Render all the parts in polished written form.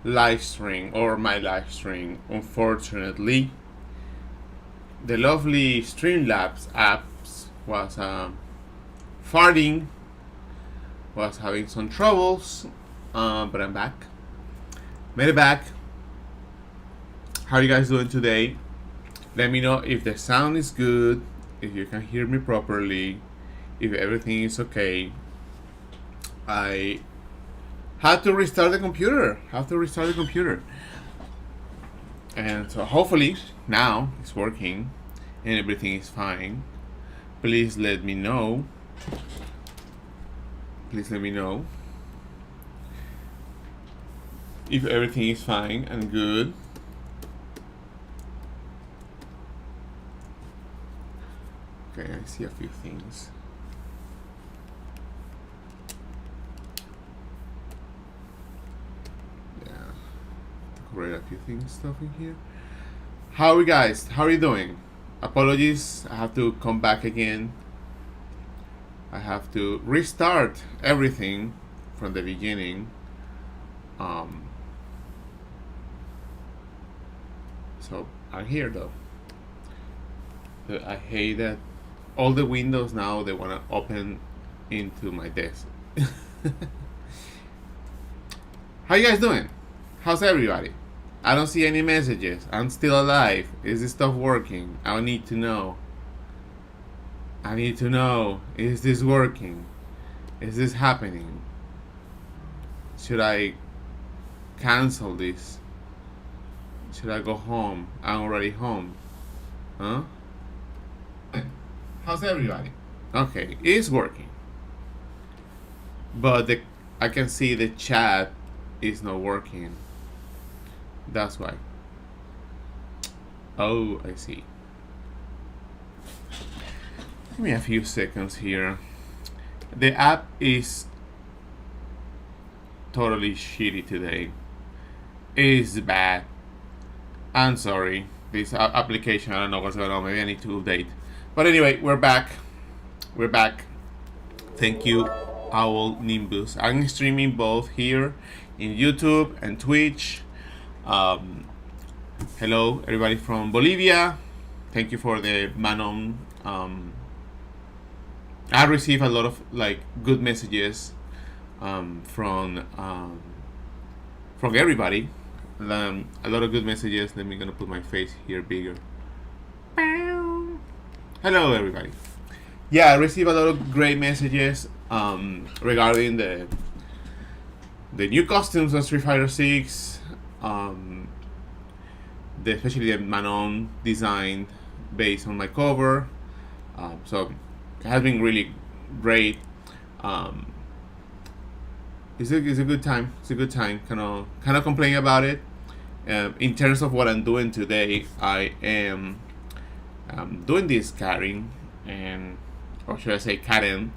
live stream or my live stream. Unfortunately, the lovely Streamlabs apps was farting, was having some troubles, but I'm back. Made it back. How are you guys doing today? Let me know if the sound is good, if you can hear me properly, if everything is okay. I had to restart the computer. And so hopefully now it's working and everything is fine. Please let me know. If everything is fine and good. Okay, I see a few things. Yeah, correct a few things stuff in here. How are you guys? How are you doing? Apologies, I have to come back again. I have to restart everything from the beginning. So I'm here though. I hate that all the windows now they want to open into my desk. How you guys doing? How's everybody? I don't see any messages. I'm still alive. Is this stuff working? I need to know. Is this working? Is this happening? Should I cancel this? Should I go home? I'm already home. Huh? How's everybody? Okay, it's working. But I can see the chat is not working. That's why. Oh, I see. Give me a few seconds here. The app is totally shitty today. It's bad. I'm sorry. This application, I don't know what's going on. Maybe I need to update. But anyway, we're back. Thank you, Owl Nimbus. I'm streaming both here in YouTube and Twitch. Hello, everybody from Bolivia. Thank you for the Manon. I received a lot of good messages from everybody. A lot of good messages. Let me gonna put my face here bigger. Hello, everybody. Yeah, I received a lot of great messages regarding the new costumes on Street Fighter 6, especially the Manon design based on my cover. So it has been really great. It's a good time. Kind of complain about it. In terms of what I'm doing today, I am doing this KARIN, or should I say KARIN?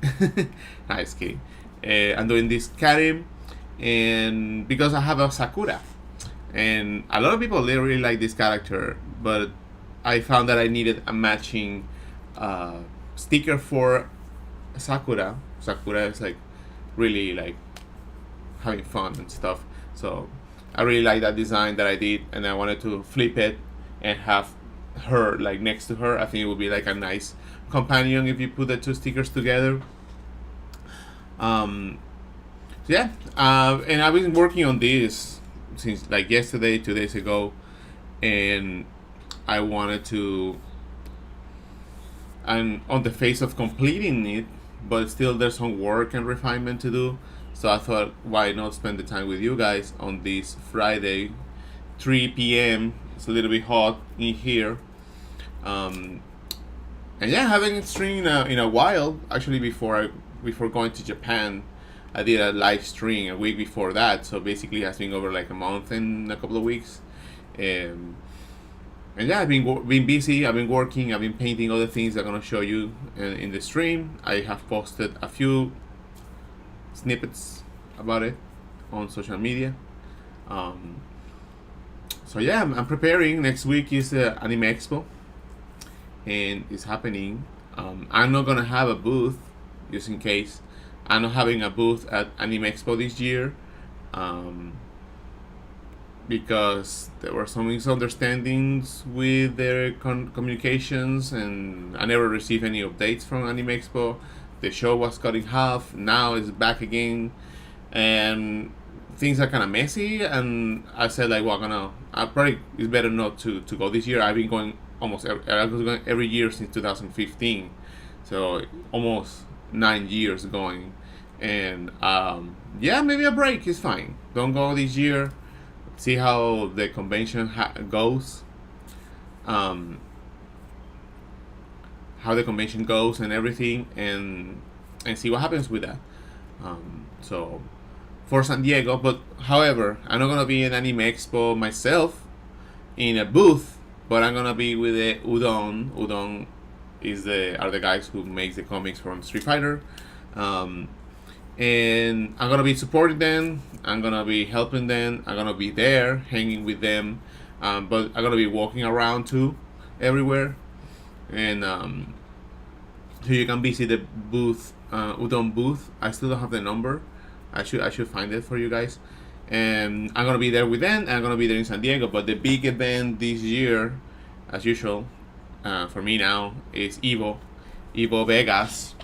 Nice kid. I'm doing this KARIN, and because I have a Sakura, and a lot of people they really like this character, but I found that I needed a matching sticker for Sakura. Sakura is really having fun and stuff. So I really like that design that I did, and I wanted to flip it and have her next to her. I think it would be a nice companion if you put the two stickers together. And I've been working on this since yesterday, 2 days ago, and I wanted to. I'm on the phase of completing it, but still there's some work and refinement to do. So I thought, why not spend the time with you guys on this Friday, 3 p.m. It's a little bit hot in here. And yeah, I haven't streamed in a while. Actually, before going to Japan, I did a live stream a week before that. So basically, it has been over a month and a couple of weeks. And yeah, I've been busy. I've been working. I've been painting other things I'm gonna show you in the stream. I have posted a few snippets about it on social media. So yeah, I'm preparing. Next week is the Anime Expo, and it's happening. I'm not gonna have a booth, just in case. I'm not having a booth at Anime Expo this year. because there were some misunderstandings with their communications, and I never received any updates from Anime Expo. The show was cut in half. Now it's back again, and things are kind of messy. And I said like, well, I probably it's better not to go this year. I've been going I was going every year since 2015, so almost 9 years going. And yeah, maybe a break is fine. Don't go this year. See how the convention goes. How the convention goes and everything, and see what happens with that. So for San Diego, but however, I'm not gonna be in Anime Expo myself in a booth, but I'm gonna be with the Udon. Udon are the guys who makes the comics from Street Fighter. And I'm gonna be supporting them. I'm gonna be helping them. I'm gonna be there, hanging with them. But I'm gonna be walking around too, everywhere. And so you can visit the booth, Udon booth. I still don't have the number. I should find it for you guys. And I'm gonna be there with them. And I'm gonna be there in San Diego. But the big event this year, as usual, for me now is Evo Vegas.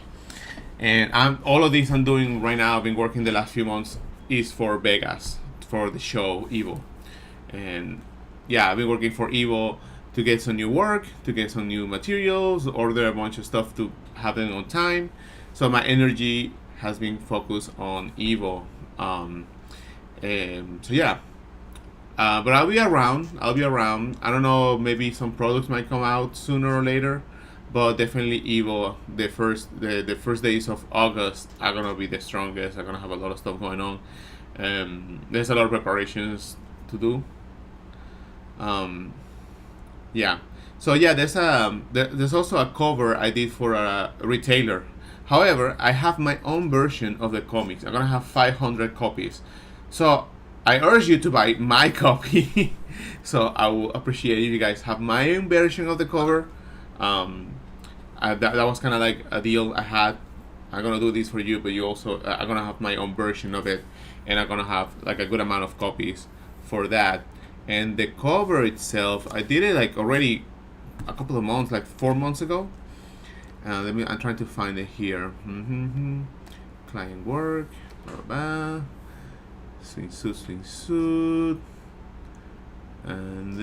And all of this I'm doing right now, I've been working the last few months, is for Vegas, for the show Evo. And yeah, I've been working for Evo to get some new work, to get some new materials, order a bunch of stuff to have them on time. So my energy has been focused on Evo. So yeah, but I'll be around. I don't know, maybe some products might come out sooner or later. But definitely Evo, the first days of August are gonna be the strongest. I'm gonna have a lot of stuff going on. There's a lot of preparations to do. Yeah. So yeah, there's also a cover I did for a retailer. However, I have my own version of the comics. I'm gonna have 500 copies. So I urge you to buy my copy. So I will appreciate if you guys have my own version of the cover. That was kind of like a deal I had. I'm gonna do this for you, but you also I'm gonna have my own version of it, and I'm gonna have like a good amount of copies for that. And the cover itself, I did it like already a couple of months, like 4 months ago. I'm trying to find it here. Client work, swimsuit, and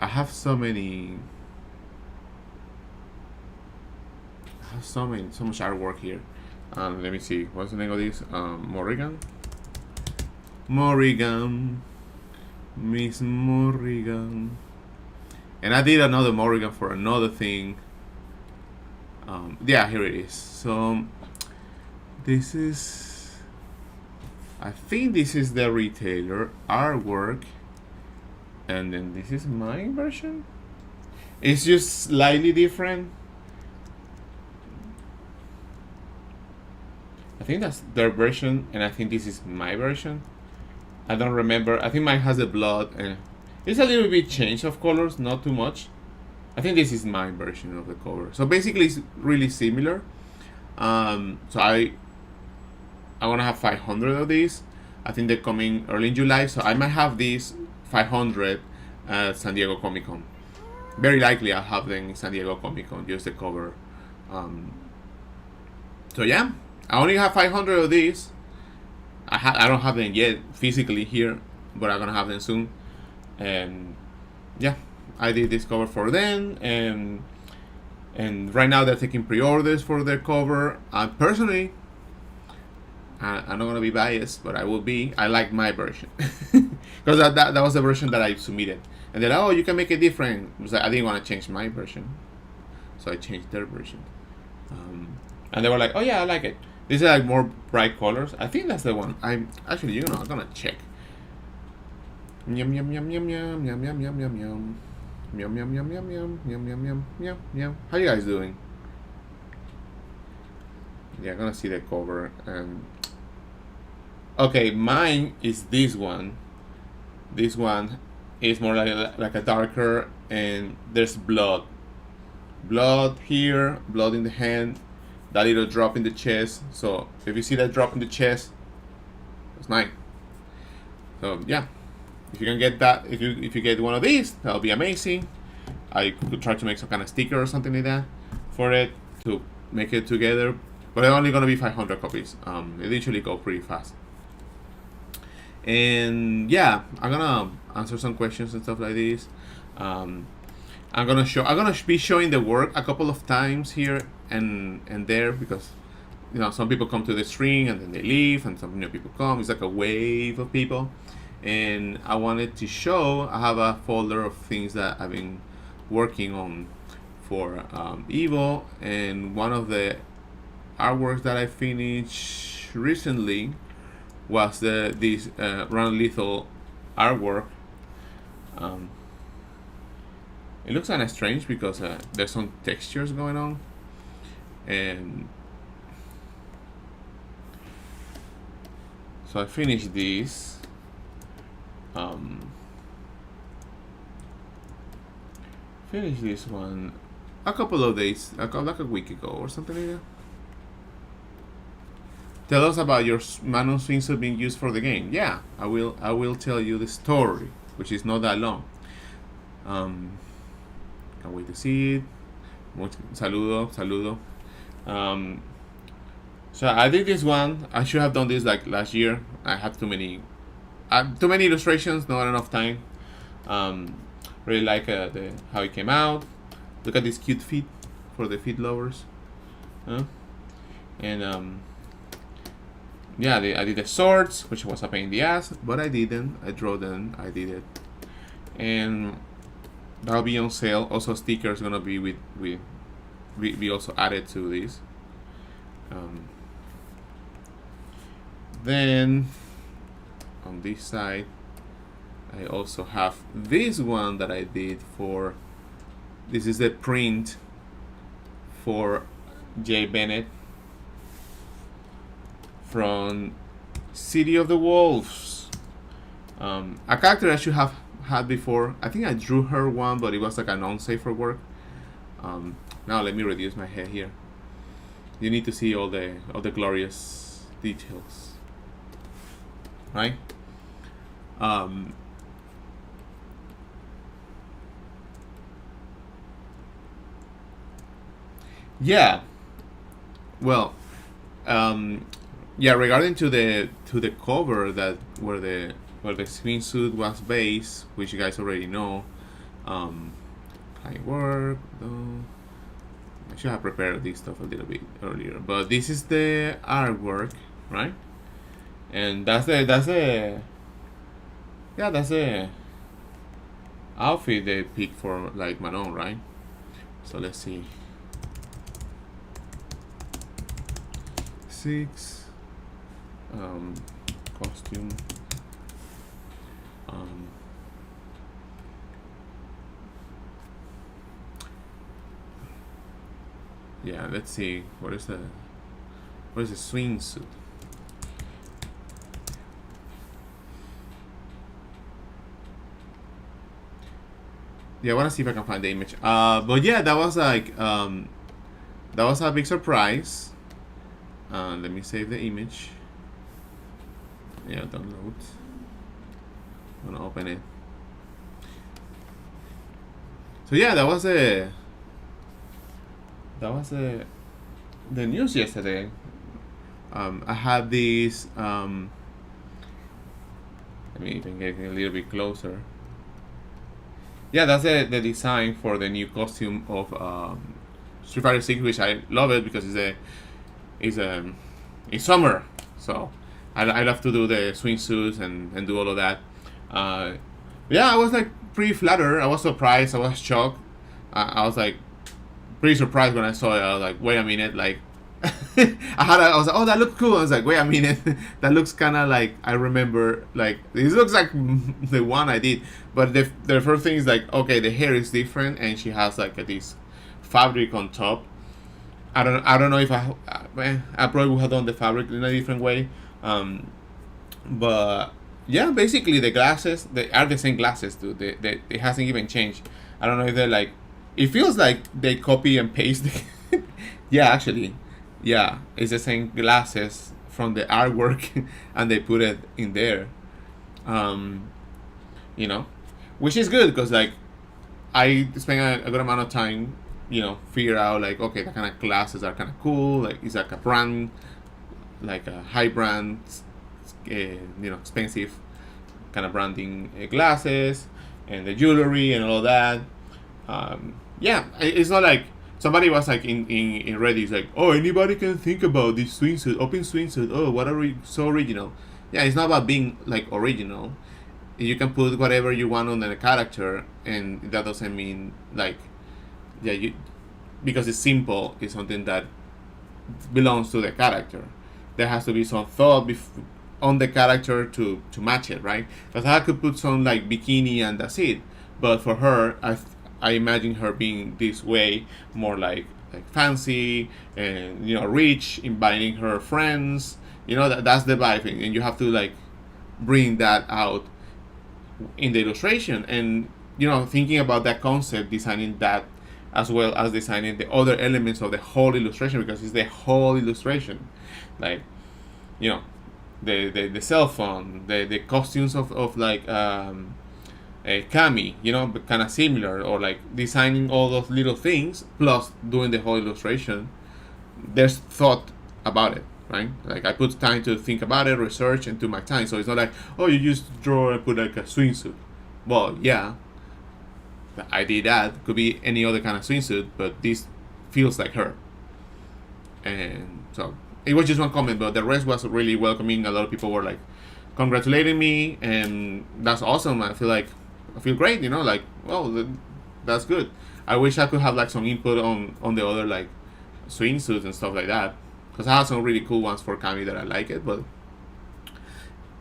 I have so much artwork here. Let me see. What's the name of this? Miss Morrigan. And I did another Morrigan for another thing. Yeah, here it is. So this is, I think this is the retailer artwork, and then this is my version. It's just slightly different. I think that's their version, and I think this is my version. I don't remember. I think mine has the blood, and it's a little bit change of colors, not too much. I think this is my version of the cover. So basically, it's really similar. So I'm gonna have 500 of these. I think they're coming early in July, so I might have these 500 at San Diego Comic Con. Very likely I'll have them in San Diego Comic Con, just the cover. So yeah, I only have 500 of these. I don't have them yet physically here, but I'm gonna have them soon. And yeah, I did this cover for them, and right now they're taking pre-orders for their cover. Personally, I'm not gonna be biased, but I will be. I like my version because that was the version that I submitted, and they're like, "Oh, you can make it different." So I didn't want to change my version, so I changed their version. And they were like, "Oh yeah, I like it." These are like more bright colors. I think that's the one. I'm gonna check. Yum yum yum yum yum yum yum yum yum yum. Yum yum yum yum yum yum yum yum yum yum. How you guys doing? Yeah, I'm gonna see the cover. Okay, mine is this one. This one is more like a darker, and there's blood. Blood here, blood in the hand, that little drop in the chest. So if you see that drop in the chest, It's 9. So yeah, if you can get that, if you get one of these, that'll be amazing. I could try to make some kind of sticker or something like that for it to make it together, but it's only gonna be 500 copies. It usually go pretty fast. And yeah, I'm gonna answer some questions and stuff like this. I'm gonna be showing the work a couple of times here and there, because some people come to the stream and then they leave, and some new people come. It's like a wave of people, and I wanted to show. I have a folder of things that I've been working on for Evo, and one of the artworks that I finished recently was this Run Lethal artwork. It looks kind of strange because there's some textures going on, and so I finished this. Finished this one a couple of days, like a week ago or something like that. Tell us about your Manon swimsuit being used for the game. Yeah, I will tell you the story, which is not that long. Can't wait to see it. Saludo. So I did this one. I should have done this like last year. I had too many illustrations, not enough time. Really like how it came out. Look at these cute feet for the feet lovers. And yeah, I did the swords, which was a pain in the ass, but I did them. I drew them. I did it, and that'll be on sale. Also, stickers gonna be we also added to this. Then on this side, I also have this one that I did for. This is the print for Jay Bennett from City of the Wolves. A character I should have had before. I think I drew her one, but it was like an unsafe for work. Now let me reduce my head here. You need to see all the glorious details, right? Yeah. Well, yeah. Regarding to the cover that where the swimsuit was based, which you guys already know. Client work. Though. I should have prepared this stuff a little bit earlier, but this is the artwork, right? And that's the outfit they picked for like Manon, right? So let's see. 6 costume. Yeah, let's see. What is the swimsuit? Yeah, I want to see if I can find the image. But yeah, that was like that was a big surprise. Let me save the image. Yeah, download. I'm gonna open it. So yeah, that was the news yesterday. I had this. Let me even get a little bit closer. Yeah, that's the design for the new costume of Street Fighter 6, which I love it because it's summer, so I love to do the swimsuits and do all of that. Yeah, I was like pretty flattered. I was surprised. I was shocked. I was like pretty surprised when I saw it. I was like, wait a minute, like I was like, oh, that looks cool. I was like, wait a minute, that looks kind of like I remember. Like this looks like the one I did, but the first thing is like, okay, the hair is different, and she has like this fabric on top. I don't know if I probably would have done the fabric in a different way, but yeah, basically the glasses they are the same glasses, dude. It hasn't even changed. I don't know if they're like. It feels like they copy and paste. Yeah, actually, yeah, it's the same glasses from the artwork and they put it in there. Um, you know, which is good because like I spend a good amount of time, figure out like, okay, the kind of glasses are kind of cool. Like it's like a brand, like a high brand, expensive kind of branding glasses and the jewelry and all that. Yeah, it's not like somebody was like in Reddit, it's like, oh, anybody can think about this swimsuit, open swimsuit. Oh, what are we so original? Yeah, it's not about being like original. You can put whatever you want on the character, and that doesn't mean like, yeah, you because it's simple. It's something that belongs to the character. There has to be some thought on the character to match it, right? Because I could put some like bikini and that's it. But for her, I imagine her being this way, more like fancy and rich, inviting her friends. That's the vibe, and you have to like bring that out in the illustration, and thinking about that concept, designing that as well as designing the other elements of the whole illustration, because it's the whole illustration, like the cell phone, the costumes of like a Kami, but kind of similar, or like designing all those little things plus doing the whole illustration. There's thought about it, right? Like I put time to think about it, research, and do my time. So it's not like, oh, you just draw and put like a swimsuit. Well, yeah, I did that. Could be any other kind of swimsuit, but this feels like her. And so it was just one comment, but the rest was really welcoming. A lot of people were like congratulating me, and that's awesome. I feel great. Like, well, that's good. I wish I could have like some input on the other like swimsuits and stuff like that, because I have some really cool ones for Kami that I like it, but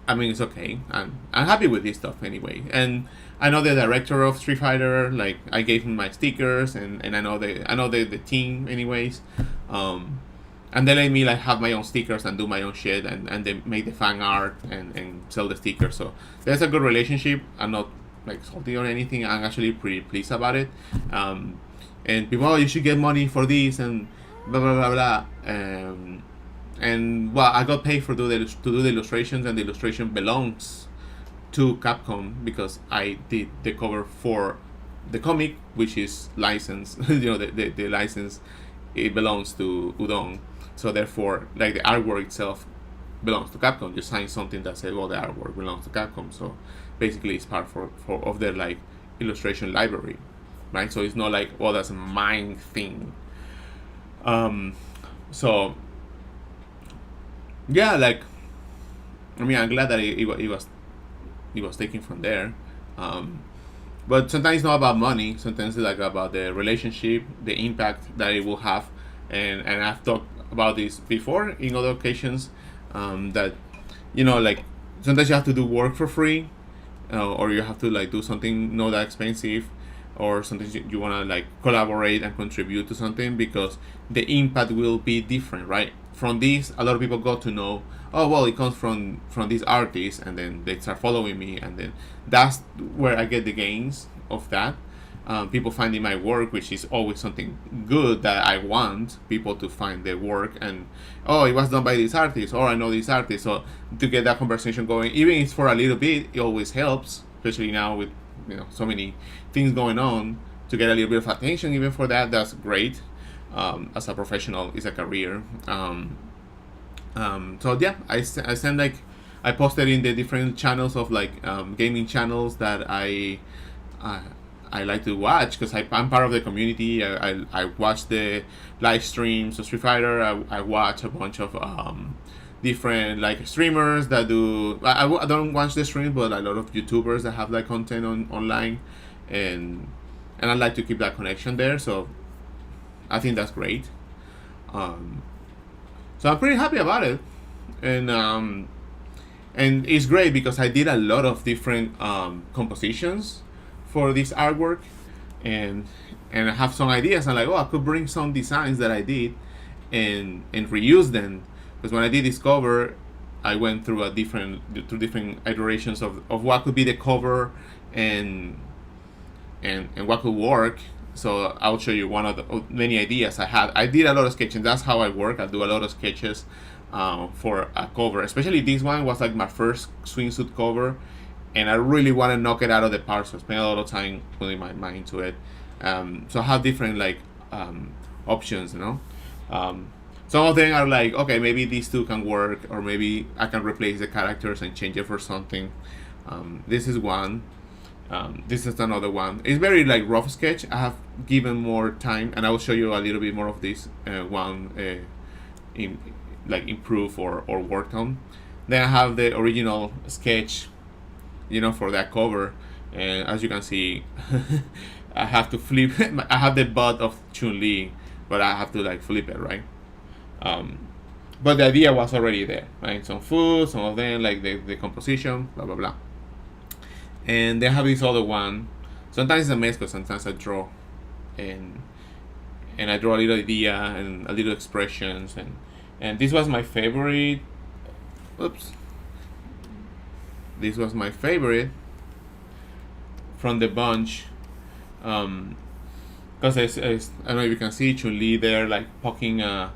I mean it's okay. I'm happy with this stuff anyway, and I know the director of Street Fighter. Like I gave him my stickers, and I know the team anyways, and they let me like have my own stickers and do my own shit, and they make the fan art and sell the stickers. So there's a good relationship. I'm not like salty or anything. I'm actually pretty pleased about it. And people, oh, you should get money for this and blah blah blah blah. And well, I got paid to do the illustrations, and the illustration belongs to Capcom because I did the cover for the comic, which is licensed. The license, it belongs to Udon. So therefore, like the artwork itself belongs to Capcom. You sign something that says, well, the artwork belongs to Capcom. So basically, it's part of their like illustration library, right? So it's not like, well, that's a mine thing. So yeah, like, I mean, I'm glad that it was taken from there. But sometimes it's not about money. Sometimes it's like about the relationship, the impact that it will have, and I've talked about this before in other occasions. That like sometimes you have to do work for free, or you have to like do something not that expensive, or sometimes you want to like collaborate and contribute to something because the impact will be different, right? From this, a lot of people got to know, oh well, it comes from this artist, and then they start following me, and then that's where I get the gains of that. People finding my work, which is always something good that I want people to find their work, and oh, it was done by this artist, or I know this artist. So to get that conversation going, even if it's for a little bit, it always helps, especially now with so many things going on. To get a little bit of attention, even for that, that's great. As a professional, it's a career. So yeah, I send like I posted in the different channels of like gaming channels that I like to watch because I'm part of the community. I watch the live streams of Street Fighter. I watch a bunch of different like streamers that do. I don't watch the streams, but a lot of YouTubers that have like content online, and I like to keep that connection there. So I think that's great. So I'm pretty happy about it, and it's great because I did a lot of different compositions for this artwork, and I have some ideas. I'm like, oh, I could bring some designs that I did and reuse them, because when I did this cover, I went through different iterations of what could be the cover and what could work. So I'll show you one of the many ideas I had. I did a lot of sketching. That's how I work. I do a lot of sketches for a cover. Especially this one was like my first swimsuit cover, and I really want to knock it out of the park. So I spent a lot of time putting my mind to it. So I have different like options, you know. Um, some of them are like, okay, maybe these two can work, or maybe I can replace the characters and change it for something. This is one. This is another one. It's very like rough sketch. I have given more time, and I will show you a little bit more of this one in like improve or worked on. Then I have the original sketch, for that cover, and as you can see, I have to flip. I have the butt of Chun-Li, but I have to like flip it, right? But the idea was already there, right? Some food, some of them like the composition, blah blah blah. And they have this other one. Sometimes it's a mess because sometimes I draw, and I draw a little idea and a little expressions, and this was my favorite. Oops. This was my favorite from the bunch, because I don't know if you can see Chun-Li there, like poking a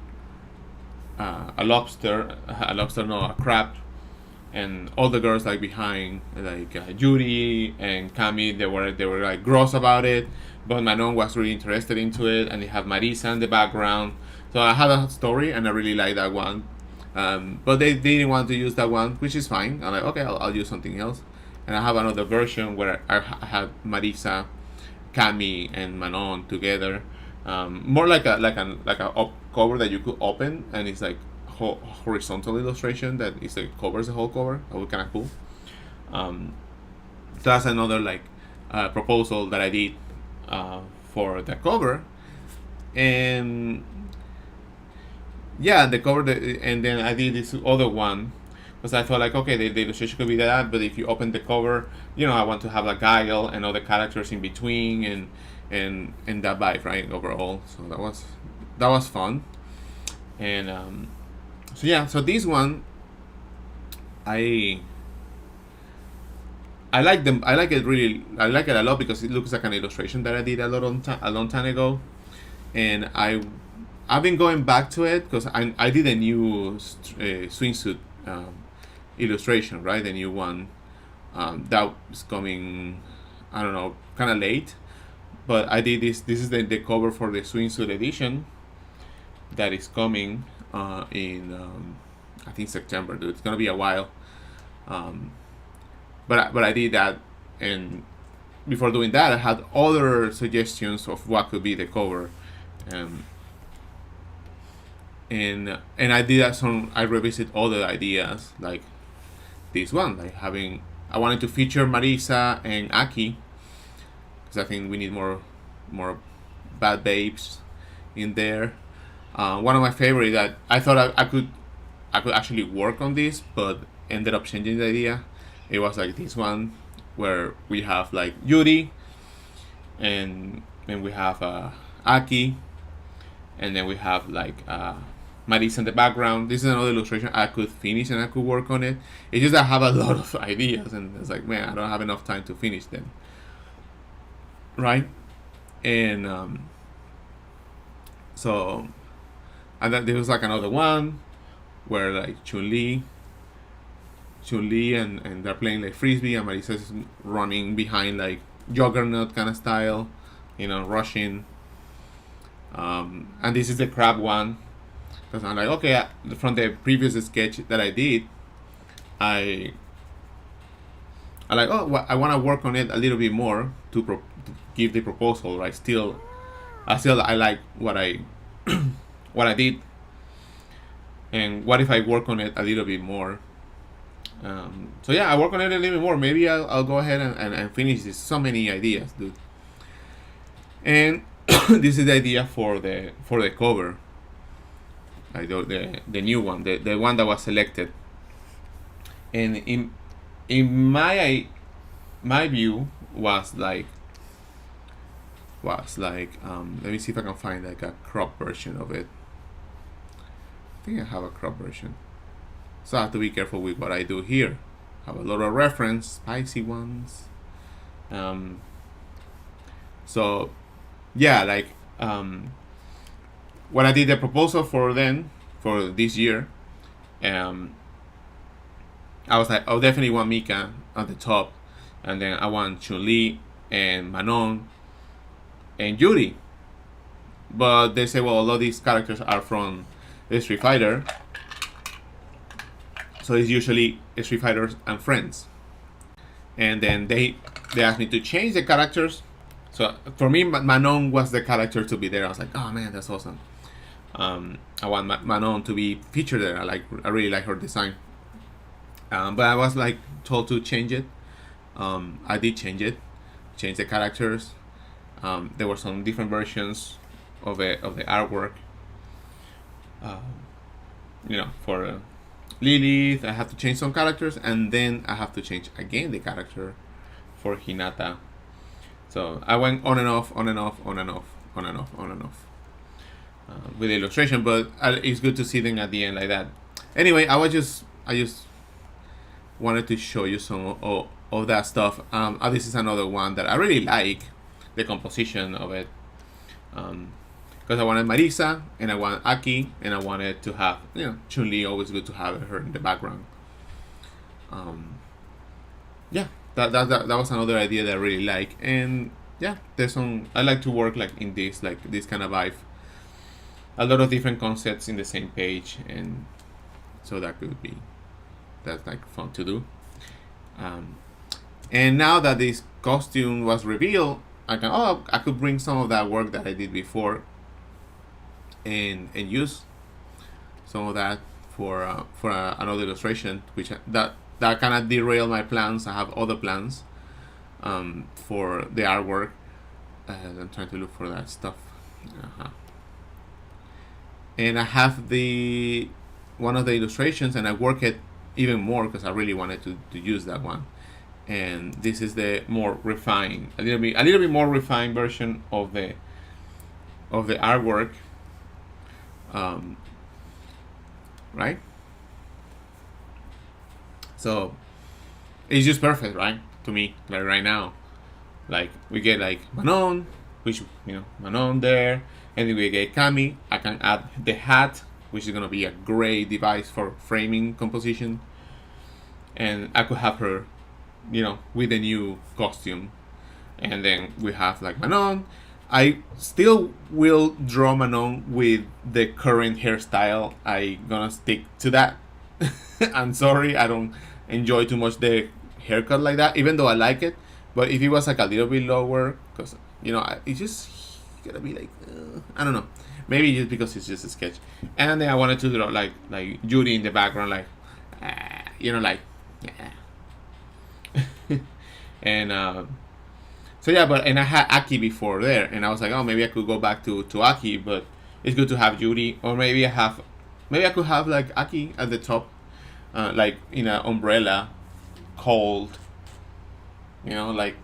lobster, no, a crab, and all the girls like behind, like Yuri and Kami, they were like gross about it, but Manon was really interested into it, and they have Marisa in the background. So I had a story, and I really like that one. But they didn't want to use that one, which is fine. I'm like, okay, I'll use something else. And I have another version where I had Marisa, Kami, and Manon together. More like a cover that you could open, and it's like horizontal illustration that is like covers the whole cover. That was kind of cool. So that's another like proposal that I did for the cover, and yeah, the cover, and then I did this other one because I thought like, okay, the illustration could be that, but if you open the cover, I want to have a Guile and other characters in between, and that vibe, right, overall. So that was fun, and so yeah, so this one, I like them. I like it really. I like it a lot because it looks like an illustration that I did a long time ago, and I've been going back to it because I did a new swimsuit illustration, right? The new one that is coming, I don't know, kind of late. But I did this. This is the cover for the swimsuit edition that is coming in I think September. Dude. It's gonna be a while. But I did that, and before doing that, I had other suggestions of what could be the cover. And I did that. I revisit all the ideas, like this one, like I wanted to feature Marisa and Aki, because I think we need more bad babes in there. One of my favorite that I thought I could actually work on this, but ended up changing the idea. It was like this one where we have like Yuri, and we have Aki, and then we have like Marisa in the background. This is another illustration I could finish and I could work on it. It's just I have a lot of ideas, and it's like, man, I don't have enough time to finish them. Right? And so, and then there was like another one where like Chun-Li and they're playing like frisbee, and Marisa's running behind like juggernaut kind of style, rushing. And this is the crab one. Because I'm like, okay, from the previous sketch that I did, I like, I want to work on it a little bit more to give the proposal, right? I like what I what I did, and what if I work on it a little bit more? So yeah, I work on it a little bit more. Maybe I'll go ahead and finish this. So many ideas, dude. And this is the idea for the cover. Like the new one, the one that was selected. And in my view was like let me see if I can find like a crop version of it. I think I have a crop version, so I have to be careful with what I do here. Have a lot of reference, spicy ones. So yeah, like when I did the proposal for this year, Um, I was like, oh, definitely want Mika at the top, and then I want Chun-Li and Manon and Yuri. But they say, well, a lot of these characters are from the Street Fighter, so it's usually Street Fighters and friends. And then they asked me to change the characters. So for me, Manon was the character to be there. I was like, oh man, that's awesome. I want Manon to be featured there. I really like her design. But I was like told to change it. I did change it, change the characters. There were some different versions of the artwork. For Lilith, I have to change some characters, and then I have to change again the character for Hinata. So I went on and off, on and off, on and off, on and off, on and off with the illustration. But it's good to see them at the end like that. Anyway, I just wanted to show you some of that stuff. This is another one that I really like, the composition of it. Because I wanted Marisa, and I wanted Aki, and I wanted to have, Chun-Li, always good to have her in the background. That was another idea that I really like. And yeah, I like to work like in this kind of vibe. A lot of different concepts in the same page, and so that's like fun to do. And now that this costume was revealed, I could bring some of that work that I did before and use some of that for another illustration, which that kind of derailed my plans. I have other plans for the artwork. I'm trying to look for that stuff. And I have one of the illustrations, and I work it even more because I really wanted to use that one. And this is the more refined, a little bit more refined version of the artwork. Right? So it's just perfect, right? To me, like right now, like we get like Manon, which Manon there, and then we get Kami. I can add the hat, which is gonna be a great device for framing composition, and I could have her, with a new costume, and then we have like Manon. I still will draw Manon with the current hairstyle. I gonna stick to that. I'm sorry, I don't enjoy too much the haircut like that, even though I like it. But if it was like a little bit lower, because it's just gonna be like I don't know. Maybe just because it's just a sketch. And then I wanted to draw like Judy in the background, like and so yeah, and I had Aki before there, and I was like, oh, maybe I could go back to Aki, but it's good to have Judy, or maybe I could have like Aki at the top, like in an umbrella, cold, like.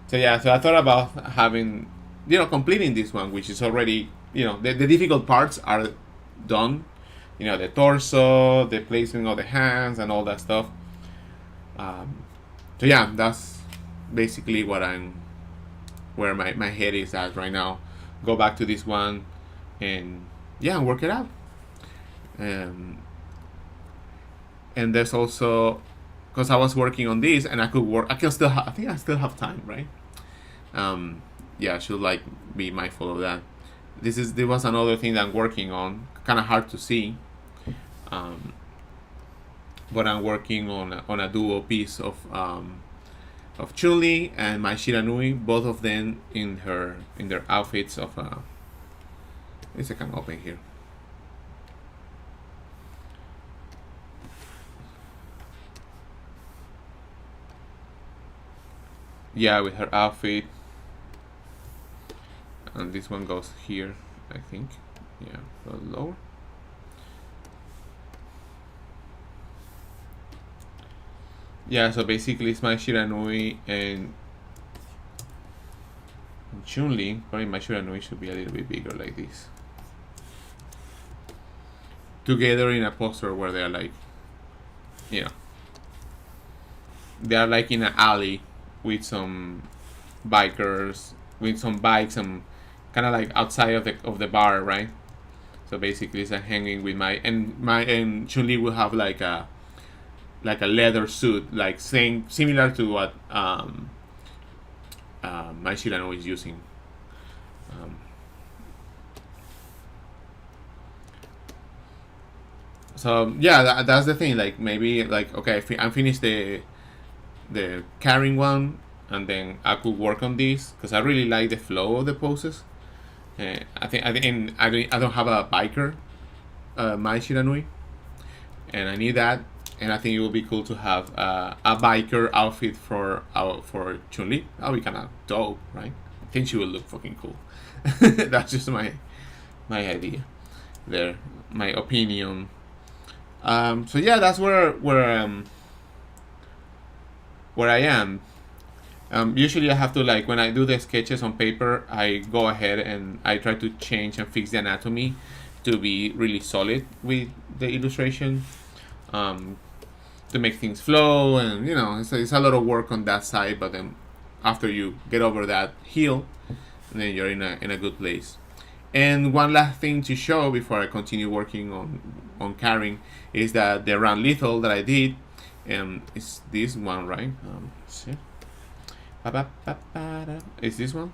So I thought about having, completing this one, which is already, the difficult parts are done, the torso, the placement of the hands, and all that stuff. So that's basically where my head is at right now. Go back to this one and work it out. And there's also, because I was working on this and I think I still have time, right? I should be mindful of that. There was another thing that I'm working on, kind of hard to see. But I'm working on a duo piece of Chun-Li and Mai Shiranui, both of them in their outfits of I can open here. With her outfit, and this one goes here, I think. A little lower. So basically it's Mai Shiranui and Chun-Li. Probably Mai Shiranui should be a little bit bigger like this. Together in a poster where they're like, they are like in an alley with some bikers, with some bikes, and kind of like outside of the bar, right? So basically, it's like hanging with and Chun-Li will have like a leather suit, like saying similar to what my Shirano is using. Um, so yeah, that's the thing. Like maybe like okay, I'm finished the carrying one, and then I could work on this because I really like the flow of the poses. I don't have a biker, my Shiranui, and I need that. And I think it would be cool to have a biker outfit for Chun-Li. That would be kind of dope, right? I think she would look fucking cool. That's just my idea there, my opinion. So yeah, that's where I am. Usually I have to, like, when I do the sketches on paper, I go ahead and I try to change and fix the anatomy to be really solid with the illustration, to make things flow, and you know, it's a lot of work on that side. But then after you get over that hill, then you're in a good place. And one last thing to show before I continue working on KARIN is that the round lethal that I did, is this one, right? See? Is this one?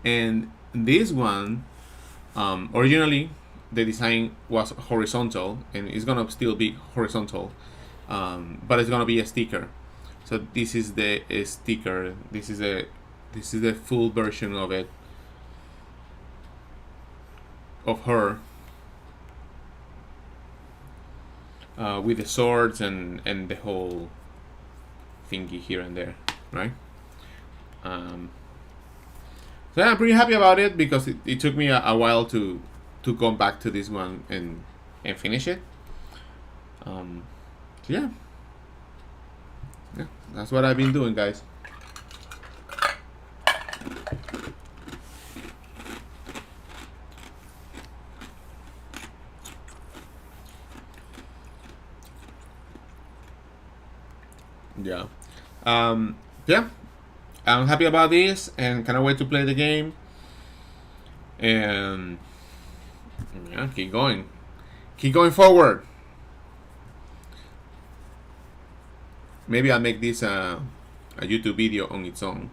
And this one, originally the design was horizontal, and it's gonna still be horizontal, but it's gonna be a sticker. So this is the sticker. This is the full version of it, of her, with the swords and the whole thingy here and there, right? So yeah, I'm pretty happy about it because it took me a while to go back to this one and finish it. So yeah, that's what I've been doing, guys. Yeah. Yeah. I'm happy about this and cannot wait to play the game. And yeah, keep going. Keep going forward. Maybe I'll make this a YouTube video on its own.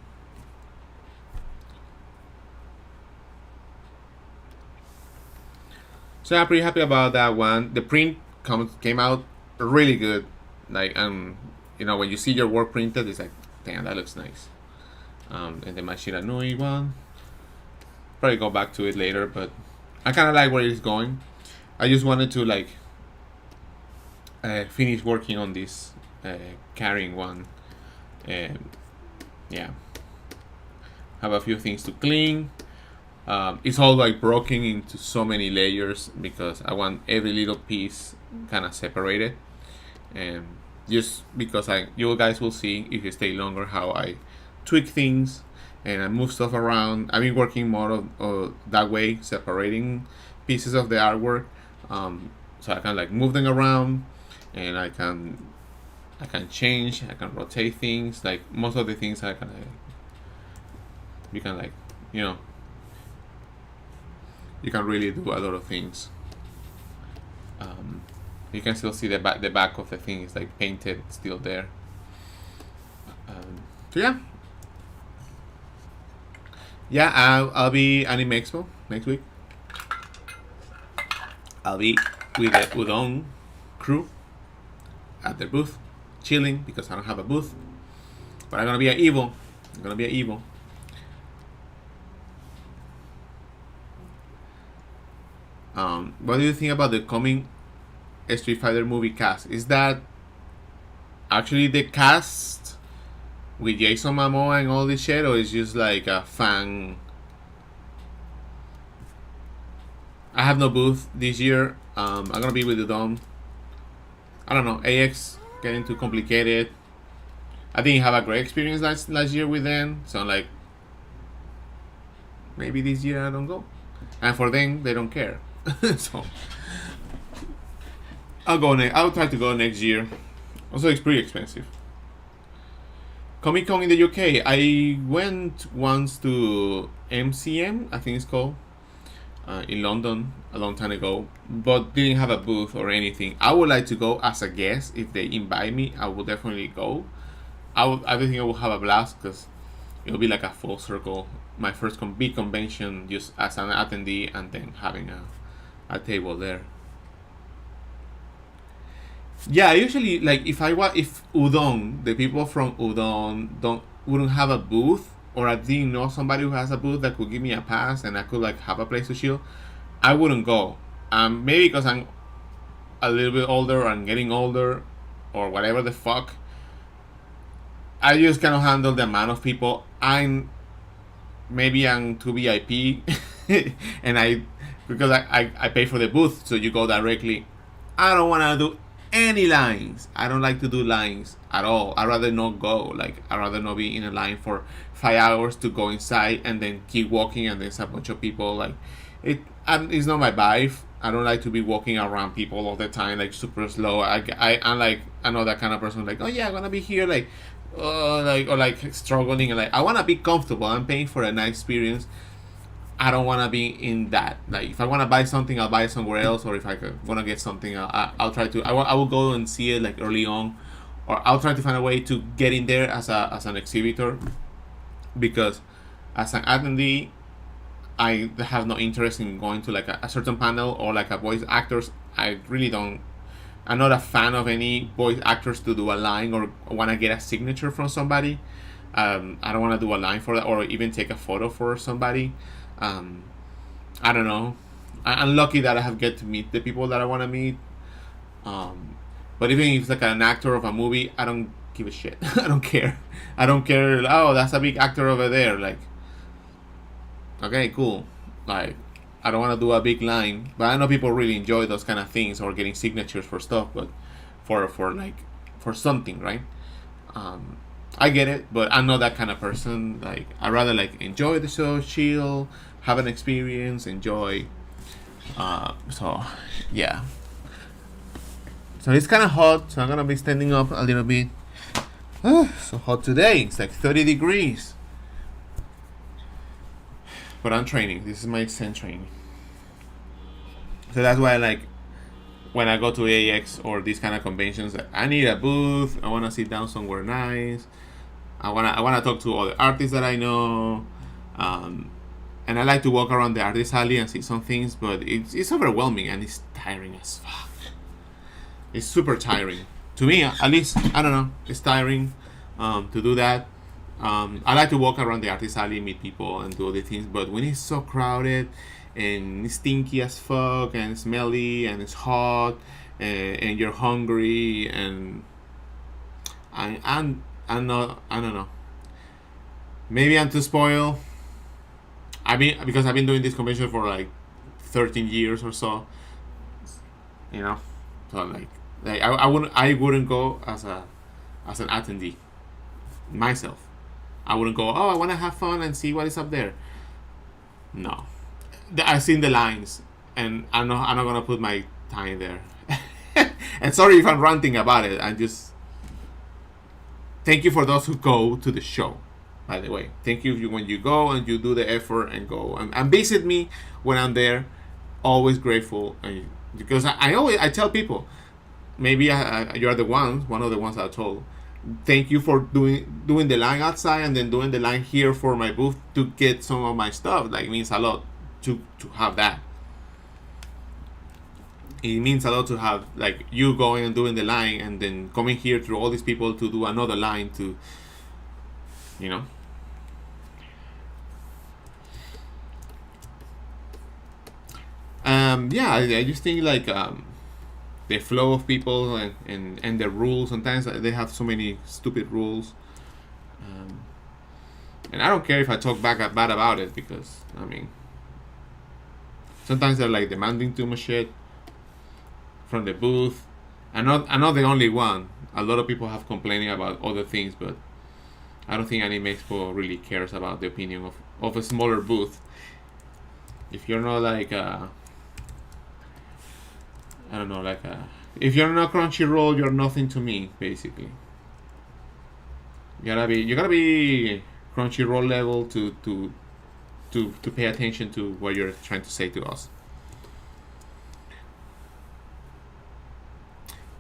So I'm pretty happy about that one. The print came out really good. Like, you know, when you see your work printed, it's like, damn, that looks nice. And the Mashiranui one, probably go back to it later, but I kind of like where it's going. I just wanted to, like, finish working on this KARIN one, and yeah, have a few things to clean. It's all like broken into so many layers because I want every little piece kind of separated, and just because you guys will see if you stay longer how I tweak things and I move stuff around. I've been working more of that way, separating pieces of the artwork, so I can like move them around, and I can change, I can rotate things. Like most of the things you can like, you know, you can really do a lot of things. You can still see the back of the thing is like painted still there. So yeah, I'll be Anime Expo next week. I'll be with the Udon crew at their booth, chilling because I don't have a booth. But I'm gonna be an evil. What do you think about the coming Street Fighter movie cast? Is that actually the cast with Jason Momoa and all this shit, or is just like a fan? I have no booth this year. I'm gonna be with the Dome. I don't know. AX getting too complicated. I didn't have a great experience last year with them, so I'm like, maybe this year I don't go. And for them, they don't care. So I'll try to go next year. Also, it's pretty expensive. Comic Con in the UK. I went once to MCM, I think it's called, in London a long time ago, but didn't have a booth or anything. I would like to go as a guest if they invite me. I will definitely go. I think I will have a blast because it'll be like a full circle. My first big convention just as an attendee and then having a table there. Yeah, usually like if Udon, the people from Udon don't wouldn't have a booth, or I didn't know somebody who has a booth that could give me a pass and I could like have a place to chill, I wouldn't go. Maybe because I'm a little bit older or I'm getting older or whatever the fuck. I just cannot handle the amount of people. I'm too VIP and I because I pay for the booth, so you go directly. I don't want to do any lines. I don't like to do lines at all. I'd rather not go. Like, I'd rather not be in a line for 5 hours to go inside and then keep walking and there's a bunch of people. Like, it's not my vibe. I don't like to be walking around people all the time, like super slow. I'm like, I know that kind of person. Like, oh yeah, I'm gonna be here, like, or like struggling. And like, I wanna be comfortable. I'm paying for a nice experience. I don't want to be in that. Like, if I want to buy something, I'll buy it somewhere else. Or if I want to get something, I'll try to. I will go and see it like early on, or I'll try to find a way to get in there as an exhibitor, because as an attendee, I have no interest in going to like a certain panel or like a voice actors. I really don't. I'm not a fan of any voice actors to do a line or want to get a signature from somebody. I don't want to do a line for that or even take a photo for somebody. I don't know. I'm lucky that I have get to meet the people that I want to meet. But even if it's like an actor of a movie, I don't give a shit. I don't care. I don't care. Oh, that's a big actor over there. Like, okay, cool. Like, I don't want to do a big line, but I know people really enjoy those kind of things or getting signatures for stuff. But for something, right? I get it, but I'm not that kind of person. Like, I rather like enjoy the show, chill, have an experience, enjoy. So yeah. So it's kind of hot, so I'm gonna be standing up a little bit. So hot today. It's like 30 degrees. But I'm training. This is my Zen training. So that's why I like when I go to AX or these kind of conventions, I need a booth. I want to sit down somewhere nice. I wanna talk to all the artists that I know, and I like to walk around the artist alley and see some things. But it's overwhelming and it's tiring as fuck. It's super tiring to me, at least. I don't know. It's tiring to do that. I like to walk around the artist alley, meet people, and do other things. But when it's so crowded and it's stinky as fuck and smelly and it's hot and you're hungry and I'm not. I don't know. Maybe I'm too spoiled. Because I've been doing this convention for like 13 years or so. You know, so like I wouldn't go as an attendee myself. I wouldn't go. Oh, I want to have fun and see what is up there. No, I've seen the lines, and I'm not gonna put my time there. And sorry if I'm ranting about it. I'm just. Thank you for those who go to the show, by the way. Thank you when you go and you do the effort and go and visit me when I'm there. Always grateful, because I tell people, maybe you're one of the ones I told. Thank you for doing the line outside and then doing the line here for my booth to get some of my stuff. Like, it means a lot to have that. It means a lot to have like you going and doing the line and then coming here through all these people to do another line to, you know. Yeah, I just think like the flow of people and the rules. Sometimes they have so many stupid rules, and I don't care if I talk bad about it, because I mean sometimes they're like demanding too much shit from the booth. I'm not the only one. A lot of people have complaining about other things, but I don't think Anime Expo really cares about the opinion of a smaller booth. If you're not like I don't know, if you're not Crunchyroll, you're nothing to me, basically. You gotta be Crunchyroll level to pay attention to what you're trying to say to us.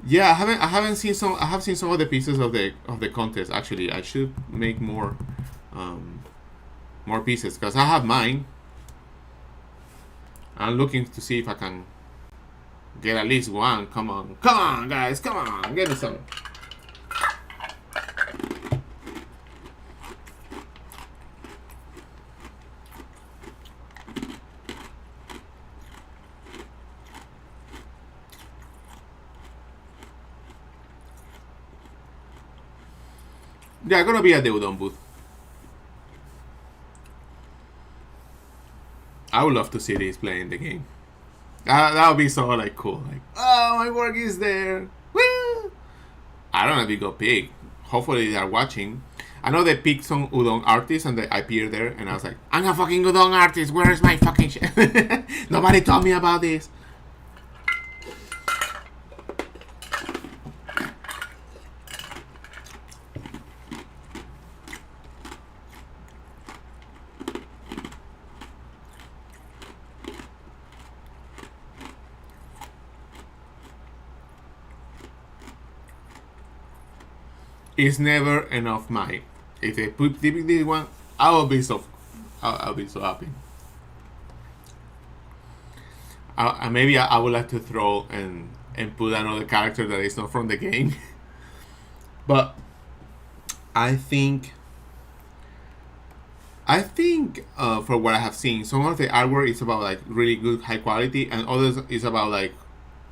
Yeah, I have seen some of the pieces of the contest. Actually, I should make um, more pieces because I have mine. I'm looking to see if I can get at least one. Come on, guys, come on, get me some. Yeah, I'm gonna be at the Udon booth. I would love to see this playing the game. That would be so like cool. Like, oh, my work is there. Woo! I don't know if it got big. Hopefully they are watching. I know they picked some Udon artists and I appeared there and I was like, I'm a fucking Udon artist. Where is my fucking shit? Nobody told me about this. It's never enough money. If they put this one, I'll be so happy. Maybe I would like to throw and put another character that is not from the game. But I think for what I have seen, some of the artwork is about like really good high quality, and others is about like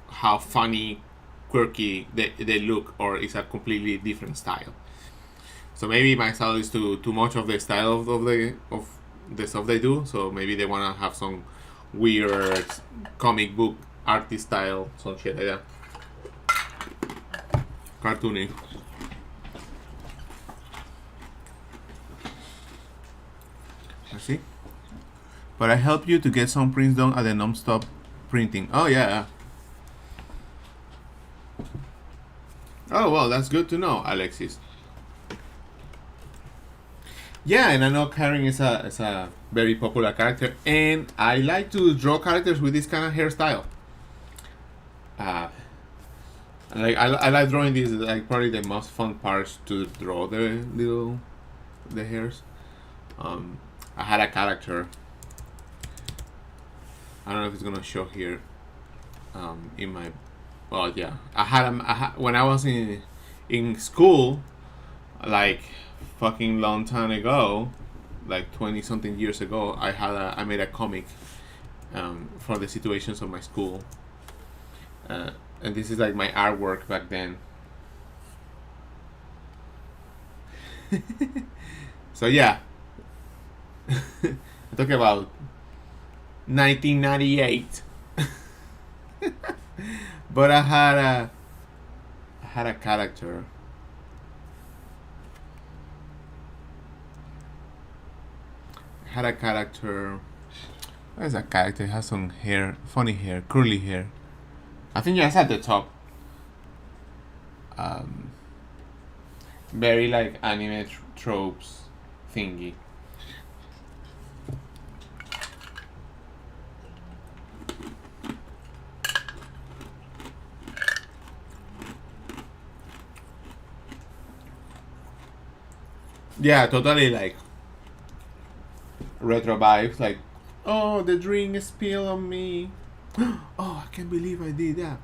how funny, quirky they look, or is a completely different style. So maybe my style is too much of the style of the stuff they do. So maybe they wanna have some weird comic book artist style, some shit like that. Cartoony. I see. But I help you to get some prints done at the non-stop printing. Oh yeah. Oh well, that's good to know, Alexis. Yeah, and I know KARIN is a very popular character, and I like to draw characters with this kind of hairstyle. Uh, I like drawing these. Like probably the most fun parts to draw the hairs. I had a character. I don't know if it's gonna show here. In my, well, yeah, when I was in school, like fucking long time ago, like 20 something years ago, I made a comic for the situations of my school, and this is like my artwork back then. So yeah, I'm talking about 1998. But I had a character. Had a character. What is that character? It has some hair, funny hair, curly hair. I think yes, at the top. Very like anime tropes thingy. Yeah, totally like retro vibes. Like, oh, the drink spilled on me. Oh, I can't believe I did that.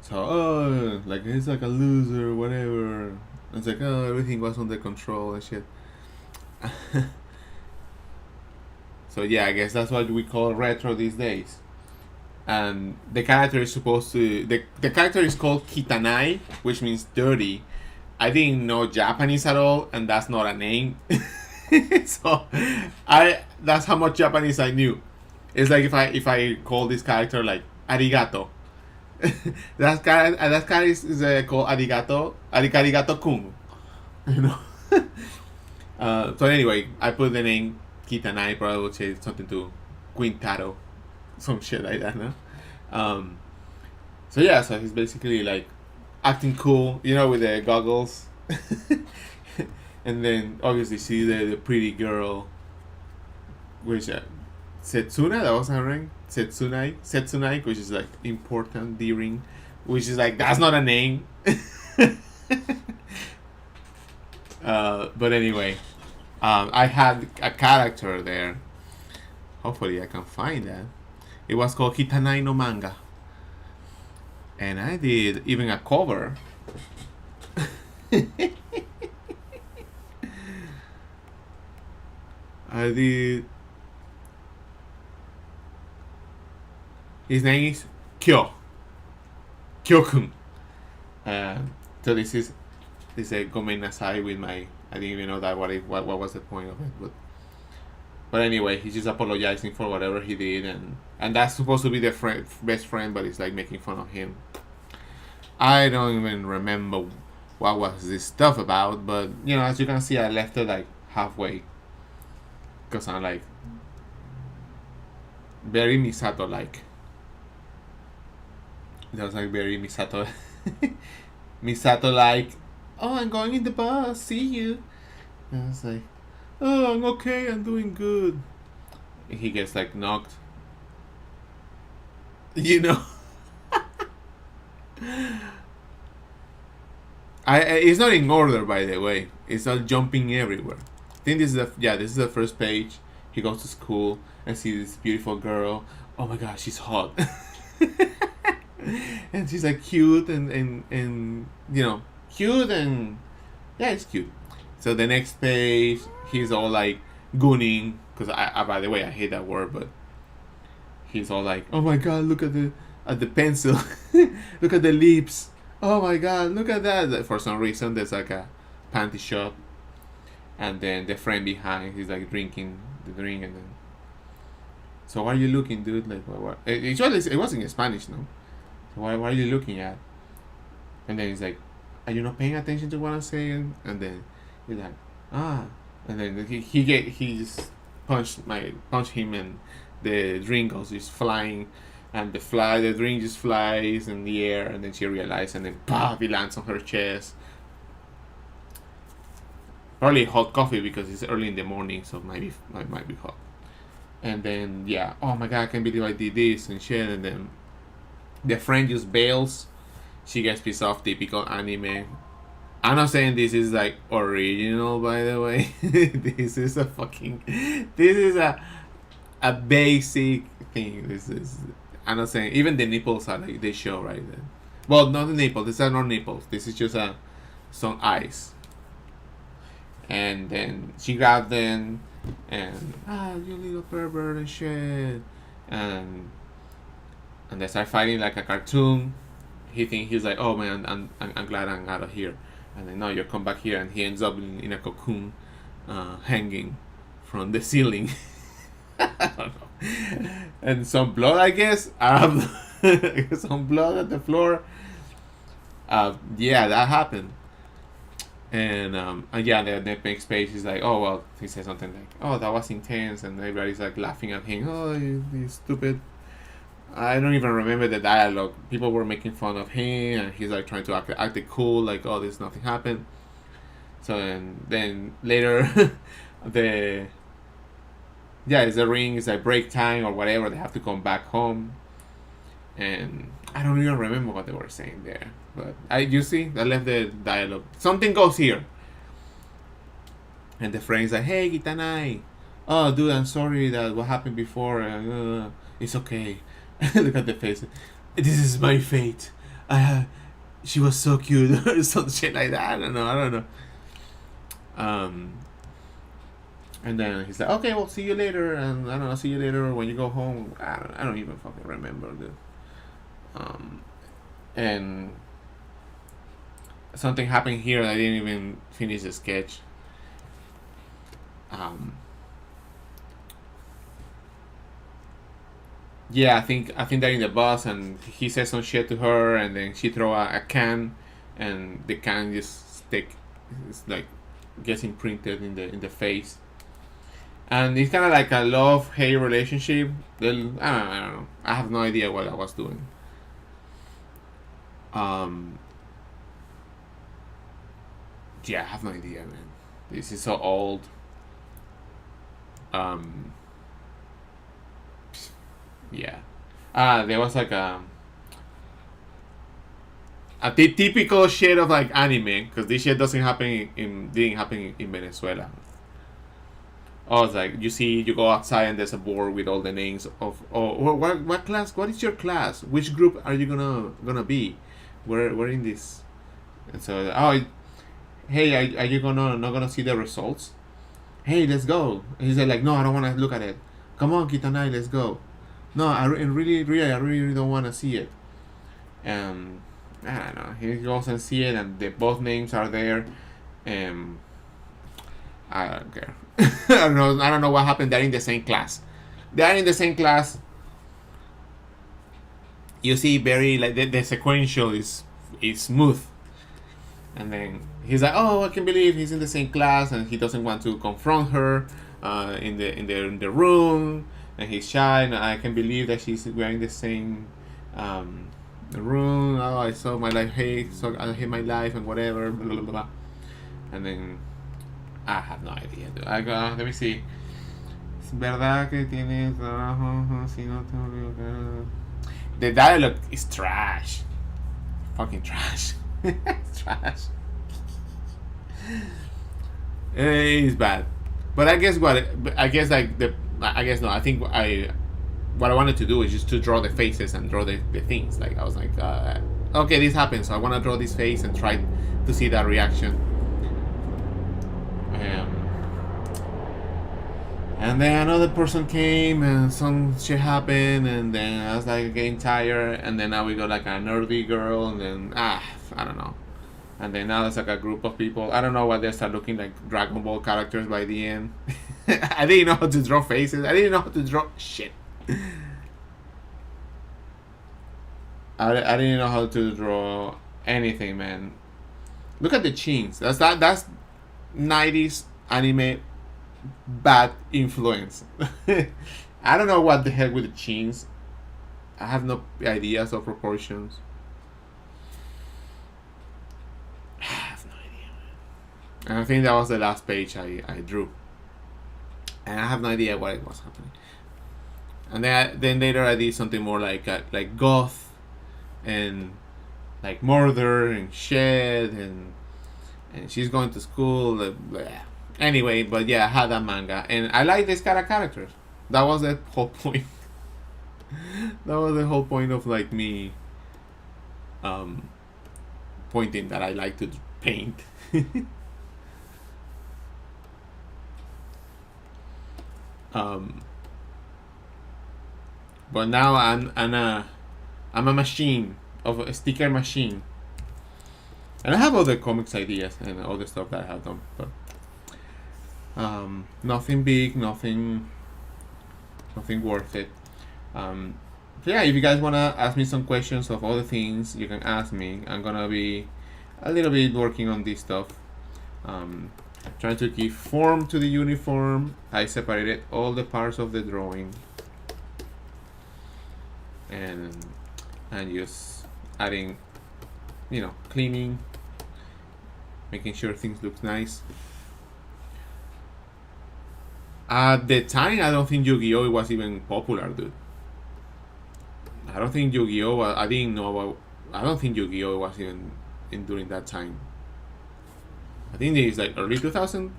So, oh, like he's like a loser, whatever. It's like, oh, everything was under control and shit. So yeah, I guess that's what we call retro these days. And the character is supposed to the character is called Kitanai, which means dirty. I didn't know Japanese at all, and that's not a name. So that's how much Japanese I knew. It's like if I call this character like arigato. that guy is called arigato kun. You know. So anyway, I put the name Kitanai. Probably would say something to Quintaro, some shit like that. No. So yeah, so he's basically like acting cool, with the goggles. And then obviously see the pretty girl, which Setsuna, that was her ring. Setsunai, which is like important, the ring, which is like that's not a name. But anyway, I had a character there. Hopefully, I can find that. It was called Kitanai no Manga, and I did even a cover. I did. His name is Kyo-kun. Uh, so this is a gomen nasai with my. I didn't even know that what was the point of it, but anyway, he's just apologizing for whatever he did, and that's supposed to be the best friend, but it's like making fun of him. I don't even remember what was this stuff about, but as you can see, I left it like halfway because I'm like very Misato like. That was like very Misato, Misato like. Oh, I'm going in the bus. See you. And I was like, oh, I'm okay. I'm doing good. And he gets like knocked. It's not in order, by the way. It's not jumping everywhere. I think this is the first page. He goes to school and sees this beautiful girl. Oh my god, she's hot. And she's like cute and cute and yeah, it's cute. So the next page, he's all like gooning, because I by the way I hate that word, but he's all like, oh my god, look at the pencil, look at the lips. Oh my god, look at that. For some reason, there's like a panty shop, and then the friend behind, he's like drinking the drink, and then. So why are you looking, dude? Like what? It wasn't in Spanish, no. So why are you looking at? And then he's like, are you not paying attention to what I'm saying? And then he's like, ah. And then he just punched him, and the drink goes just flying, and the drink just flies in the air, and then she realizes, and then pop, it lands on her chest. Probably hot coffee because it's early in the morning, so it might be hot. And then oh my god, I can't believe I did this and shit. And then the friend just bails. She gets pissed off, typical anime. I'm not saying this is like original, by the way. This is a basic thing. I'm not saying, even the nipples are like, they show right there. Well, not the nipples, these are not nipples. This is just some eyes. And then she grabbed them and you little pervert and shit. And they start fighting like a cartoon. He's like, oh man, I'm glad I'm out of here. And then no, you come back here, and he ends up in a cocoon, hanging from the ceiling. I don't know. And some blood, I guess. Some blood at the floor. That happened. And the next page is like, oh well, he says something like, oh, that was intense, and everybody's like laughing at him. Oh, you stupid. I don't even remember the dialogue. People were making fun of him, and he's like trying to act cool, like, oh, this nothing happened. So then later, it's the ring. It's like break time or whatever. They have to come back home, and I don't even remember what they were saying there. But you see, I left the dialogue. Something goes here, and the friend's like, hey, Gitanai. Oh, dude, I'm sorry that what happened before. It's okay. Look at the face. This is my fate. She was so cute, or some shit like that. I don't know. And then he's like, okay, well, see you later, and I don't know, see you later when you go home. I don't even fucking remember, dude. And something happened here. I didn't even finish the sketch. I think they're in the bus, and he says some shit to her, and then she throw a can, and the can just it's like gets imprinted in the face, and it's kind of like a love-hate relationship. I don't know. I have no idea what I was doing. Yeah, I have no idea, man. This is so old. Um, yeah. There was like a typical shit of like anime, because this shit doesn't happen didn't happen in Venezuela. Oh, it's like you go outside and there's a board with all the names of what class? What is your class? Which group are you gonna be? We're in this. And so hey, are you not gonna see the results? Hey, let's go. And he said like, no, I don't want to look at it. Come on, Kitanai, let's go. No, I really don't want to see it. I don't know. He goes and see it, and both names are there. I don't care. I don't know what happened. They're in the same class. They are in the same class. You see, very like the sequential is smooth, and then he's like, "Oh, I can believe he's in the same class," and he doesn't want to confront her in the room, and he's shy. And I can believe that she's wearing the same room. Oh, I saw my life. Hey, so I hate my life and whatever. Blah, blah, blah. And then I have no idea. Dude. Let me see. Es verdad que tienes trabajo si no te obligo. The dialogue is trash. Fucking trash. It's trash. It's bad. But I guess what I guess like the I guess no. I think what I wanted to do is just to draw the faces and draw the things. Like I was like, okay, this happened, so I want to draw this face and try to see that reaction. And then another person came and some shit happened, and then I was like getting tired, and then now we got like a nerdy girl, and then I don't know. And then now there's like a group of people. I don't know why they start looking like Dragon Ball characters by the end. I didn't know how to draw faces. I didn't know how to draw shit. I didn't know how to draw anything, man. Look at the chins. That's 90s anime bad influence. I don't know what the heck with the chins. I have no ideas of proportions. I have no idea, man. And I think that was the last page I drew. And I have no idea what was happening. And then later I did something more like goth and like murder and shed and she's going to school. Anyway, but yeah, I had that manga and I like this kind of characters. That was the whole point. That was the whole point of like me pointing that I like to paint. But now I'm a machine of a sticker machine, and I have other comics ideas and other stuff that I have done, but nothing big, nothing worth it. So yeah, if you guys wanna ask me some questions of other things, you can ask me. I'm gonna be a little bit working on this stuff. Trying to give form to the uniform. I separated all the parts of the drawing and just adding, cleaning, making sure things look nice. At the time, I don't think Yu-Gi-Oh! Was even popular, dude. I don't think Yu-Gi-Oh! I didn't know about. I don't think Yu-Gi-Oh! Was even during that time. I think it's like early 2000.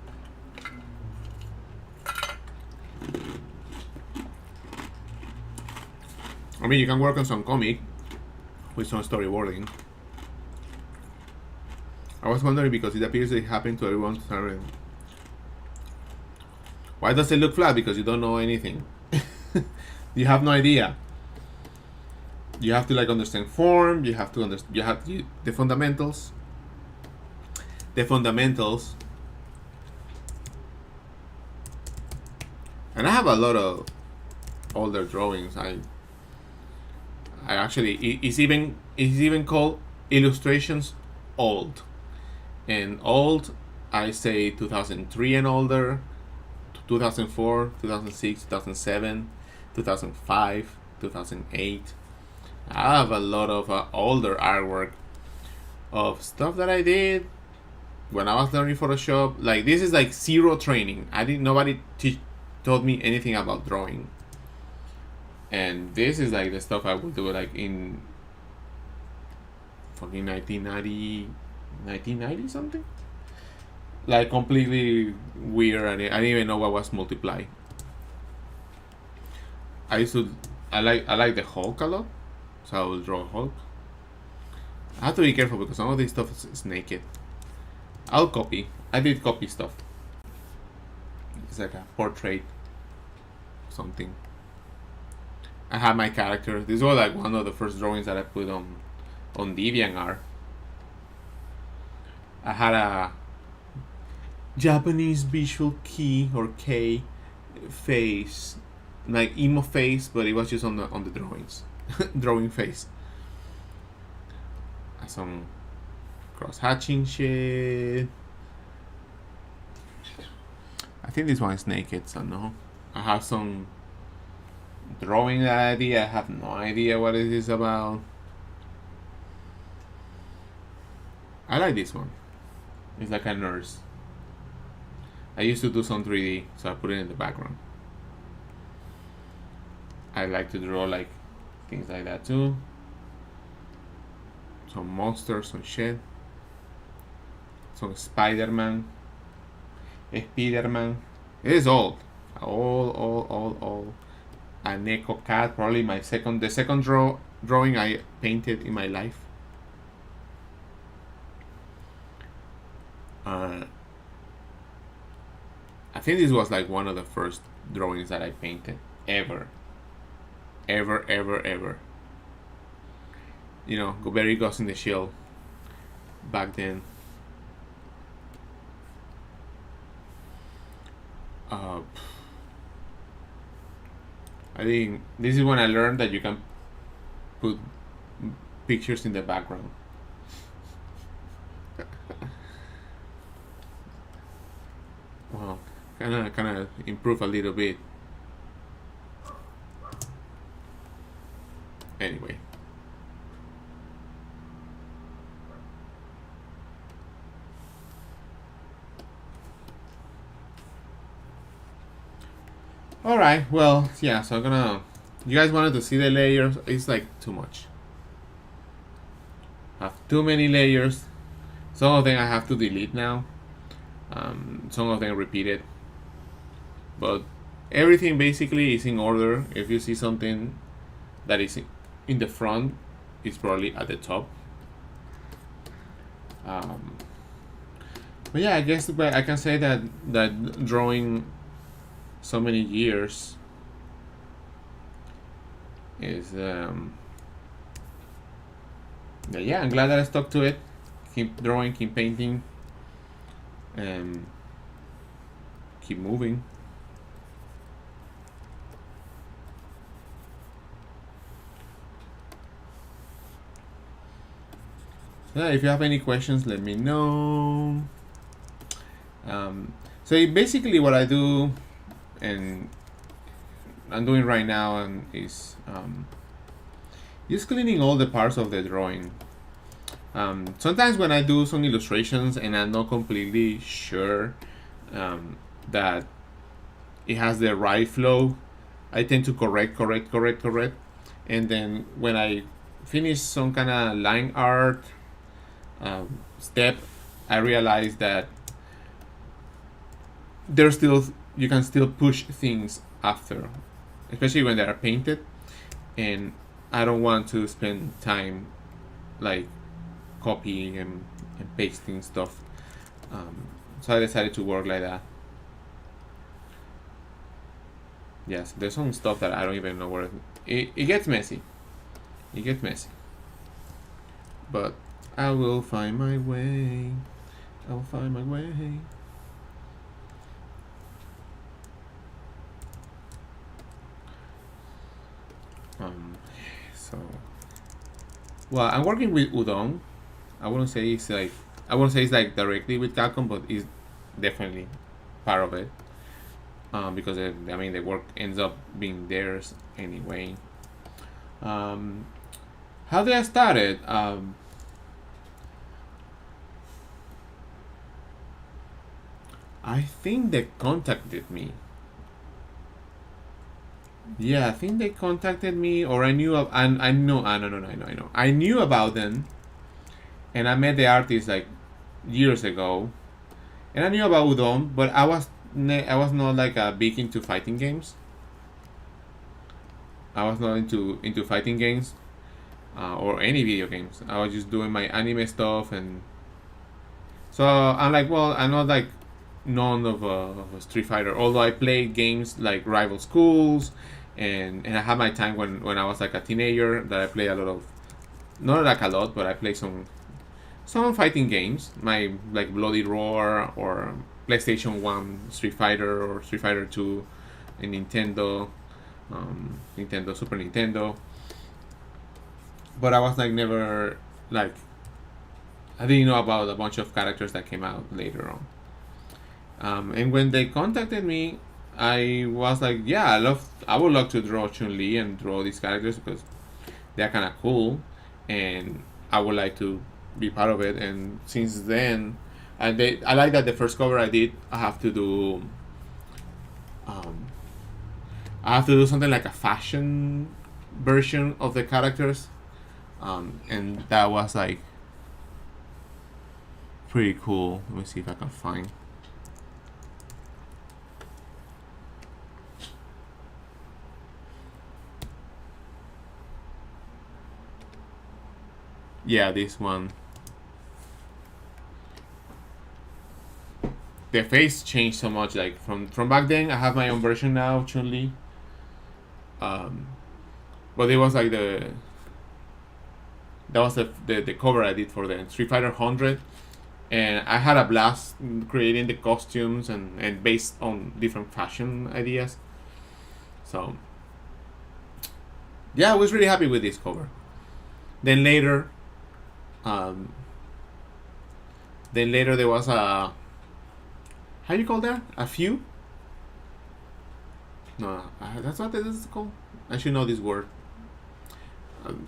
I mean, you can work on some comic with some storyboarding. I was wondering because it appears it happened to everyone's turn. Why does it look flat? Because you don't know anything. You have no idea. You have to understand form. You have to understand. The fundamentals. The fundamentals. And I have a lot of older drawings. I actually it's even called illustrations old. And old, I say 2003 and older, 2004, 2006, 2007, 2005, 2008. I have a lot of older artwork of stuff that I did, when I was learning Photoshop, like this is like zero training. I didn't nobody told me anything about drawing. And this is like the stuff I would do like in fucking 1990 something. Like completely weird. I didn't even know what was multiply. I like the Hulk a lot, so I will draw Hulk. I have to be careful because some of this stuff is naked. I'll copy. I did copy stuff. It's like a portrait, something. I have my character. This was like one of the first drawings that I put on DeviantArt. I had a Japanese visual kei or K face, like emo face, but it was just on the drawings, drawing face. Some cross hatching shit. I think this one is naked, so no. I have some drawing that idea. I have no idea what it is about. I like this one. It's like a nurse. I used to do some 3D, so I put it in the background. I like to draw like things like that too. Some monsters, some shit. Some Spider-Man. Spider-Man. It is old. Old. A Neko cat, probably the second drawing I painted in my life. I think this was like one of the first drawings that I painted ever. You know, very Ghost in the Shell back then. I think this is when I learned that you can put pictures in the background. Well, kind of improve a little bit. Anyway. Alright, well, yeah, so you guys wanted to see the layers. It's like too much. I have too many layers. Some of them I have to delete now. Some of them repeated. But everything basically is in order. If you see something that is in the front, it's probably at the top. But yeah, I guess I can say that drawing so many years is yeah, I'm glad that I stuck to it. Keep drawing, keep painting, and keep moving. So if you have any questions, let me know. So basically what I do, and I'm doing right now, and is just cleaning all the parts of the drawing. Sometimes when I do some illustrations and I'm not completely sure that it has the right flow, I tend to correct, and then when I finish some kind of line art step, I realize that you can still push things after, especially when they are painted, and I don't want to spend time like copying and pasting stuff, so I decided to work like that. Yes, there's some stuff that I don't even know where it gets messy. But I will find my way. So, well, I'm working with Udon. I wouldn't say it's like directly with Capcom, but it's definitely part of it. Because the work ends up being theirs anyway. How did I start it? I think they contacted me. Yeah, I think they contacted me, or I knew of, and I know, I no, no, no, I know, I knew about them, and I met the artist like years ago, and I knew about Udon, but I was not like a big into fighting games. I was not into fighting games, or any video games. I was just doing my anime stuff, and so I'm like, well, I'm not like none of a Street Fighter. Although I played games like Rival Schools, and I had my time when I was like a teenager that I played a lot of, not like a lot, but I played some fighting games, my like Bloody Roar or PlayStation One Street Fighter or Street Fighter Two, and Nintendo, Nintendo Super Nintendo. But I was like never like, I didn't know about a bunch of characters that came out later on. And when they contacted me, I was like, yeah, I would love to draw Chun Li and draw these characters because they're kind of cool, and I would like to be part of it. And since then, I like that the first cover I did, um, I have to do something like a fashion version of the characters, and that was like pretty cool. Let me see if I can find. Yeah, this one. The face changed so much. Like from back then, I have my own version now, Chun Li. Um, but it was like that was the cover I did for the Street Fighter 100, and I had a blast creating the costumes and based on different fashion ideas. So yeah, I was really happy with this cover. Then later, um, then later there was a, how do you call that? A few? No, that's what this is called. I should know this word. Um,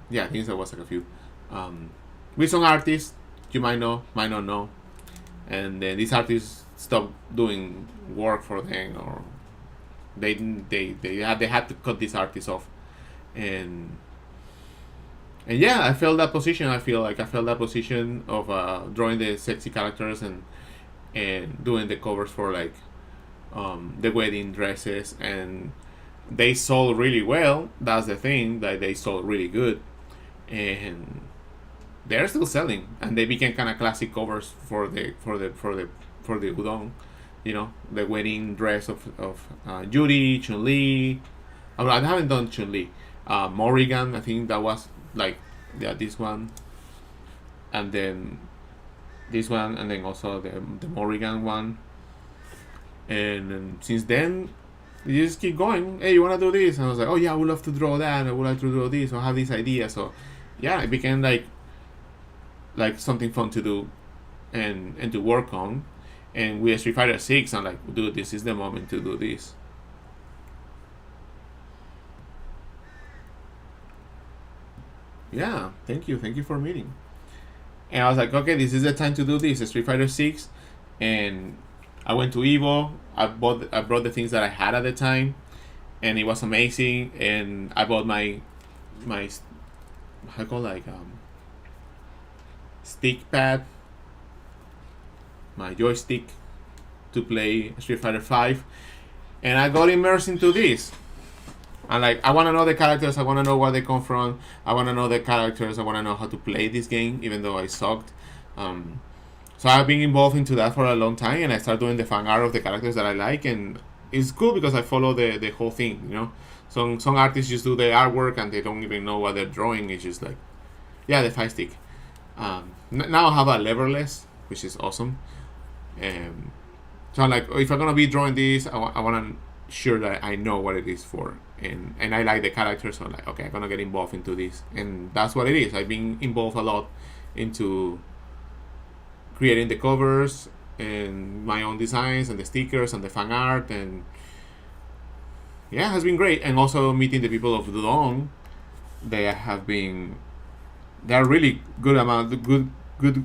yeah, I think there was like a few. Um, with some artists you might know, might not know, and then these artists stopped doing work for them, or they had to cut these artists off, and yeah, I felt that position. I feel like I felt that position of drawing the sexy characters and doing the covers for like the wedding dresses, and they sold really well. That's the thing, that they sold really good, and they're still selling, and they became kind of classic covers for the udon, the wedding dress of Yuri, Chun Li. I haven't done Chun Li. Morrigan, I think that was like, yeah, this one, and then this one, and then also the Morrigan one, and since then you just keep going. Hey, you wanna do this? And I was like, oh yeah, I would love to draw that. I would like to draw this. Or have this idea. So yeah, it became like something fun to do, and to work on. And with Street Fighter 6, I'm like, dude, this is the moment to do this. Yeah, thank you for meeting. And I was like, okay, this is the time to do this. Street Fighter 6, and I went to Evo. I brought the things that I had at the time, and it was amazing. And I bought my how call, like, stick pad, my joystick, to play Street Fighter 5, and I got immersed into this. And like, I want to know the characters. I want to know where they come from. I want to know the characters. I want to know how to play this game, even though I sucked. Um, so I've been involved into that for a long time, and I start doing the fan art of the characters that I like, and it's cool because I follow the whole thing. Some artists just do the artwork and they don't even know what they're drawing. It's just like, yeah, the five stick. Now I have a leverless, which is awesome. Um, so I'm like, oh, if I'm gonna be drawing this, I want to sure that I know what it is for, and I like the characters. So I'm like, okay, I'm gonna get involved into this, and that's what it is. I've been involved a lot into creating the covers and my own designs and the stickers and the fan art, and yeah, it has been great. And also meeting the people of Udon, they have been, they're really good amount, good,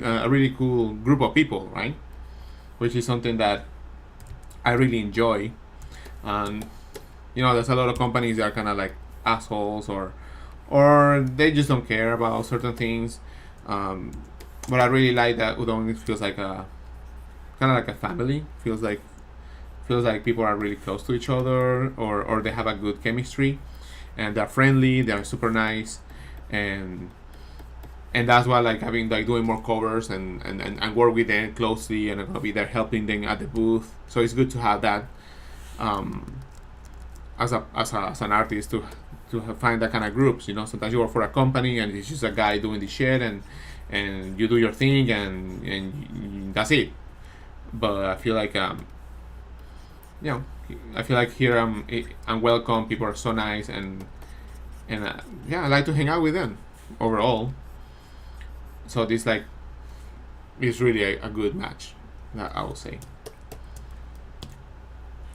a really cool group of people, right? which is something that I really enjoy. And there's a lot of companies that are kind of like assholes, or they just don't care about certain things. Um, but I really like that Udon. It feels like a kind of like a family. Feels like people are really close to each other, or they have a good chemistry, and they're friendly. They're super nice, and that's why like I've been like doing more covers and work with them closely, and I'm gonna be there helping them at the booth. So it's good to have that um, as an artist to find that kind of groups. Sometimes you work for a company and it's just a guy doing the shit, and you do your thing, and that's it. But I feel like you know I feel like here I'm welcome. People are so nice, and yeah, I like to hang out with them overall. So this like is really a good match, I will say.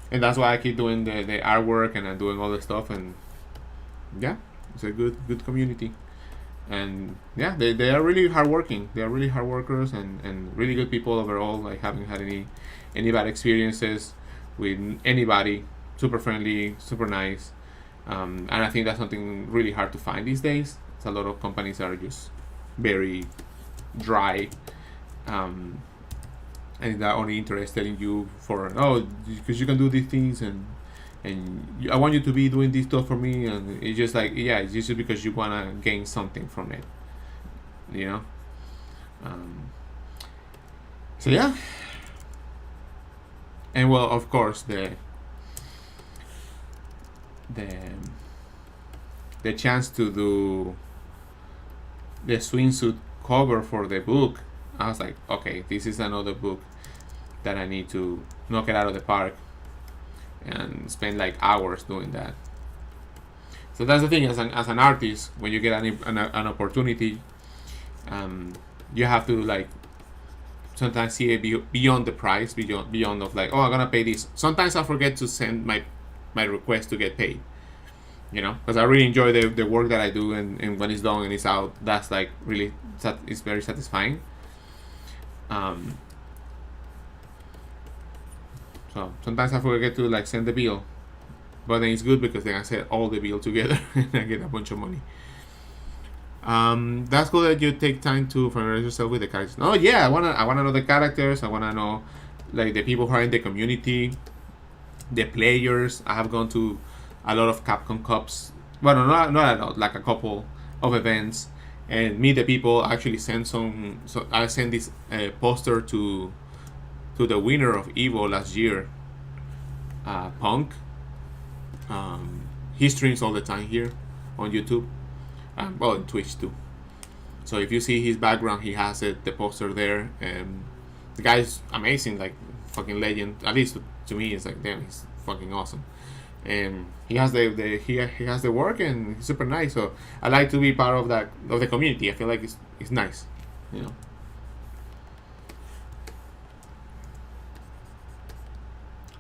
And that's why I keep doing the artwork, and I'm doing all the stuff, and yeah, it's a good community. And yeah, they are really hardworking. They are really hard workers, and really good people overall. Like, haven't had any bad experiences with anybody. Super friendly, super nice. And I think that's something really hard to find these days. It's a lot of companies that are just very dry, and they're only interested in you for because you can do these things, and I want you to be doing this stuff for me, and it's just like, yeah, it's just because you want to gain something from it, you know. So yeah, and well, of course, the the chance to do the swimsuit cover for the book, I was like, okay, this is another book that I need to knock it out of the park and spend like hours doing that. So that's the thing, as an artist, when you get an opportunity, you have to like sometimes see it beyond the price, beyond of like, oh, I'm gonna pay this. Sometimes I forget to send my request to get paid, because I really enjoy the work that I do, and when it's done and it's out, that's like really it's very satisfying. So sometimes I forget to like send the bill, but then it's good because then I set all the bill together and I get a bunch of money. That's cool that you take time to familiarize yourself with the characters. Oh yeah, I wanna know the characters. I wanna know like the people who are in the community, the players. I have gone to a lot of Capcom Cups. Well, no, not a lot, like a couple of events, and meet the people. I actually send some. So I sent this poster to the winner of Evo last year, Punk. He streams all the time here on YouTube, well, on Twitch too. So if you see his background, he has the poster there, and the guy's amazing, like fucking legend. At least to me, it's like, damn, he's fucking awesome. And he has he has the work, and he's super nice. So I like to be part of the community. I feel like it's nice, you know.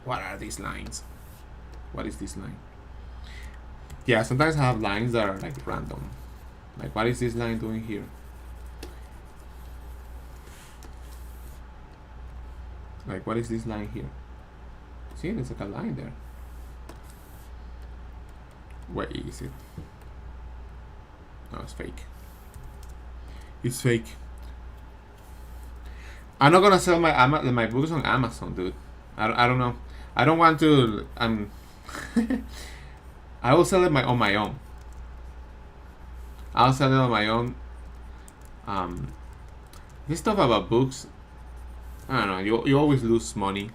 What are these lines? What is this line? Yeah, sometimes I have lines that are like random. Like, what is this line doing here? Like, what is this line here? See, there's like a line there. Where is it? No, it's fake. It's fake. I'm not gonna sell my books on Amazon, dude. I don't know. I don't want to. I will sell it on my own. I'll sell it on my own. This stuff about books, I don't know. You always lose money.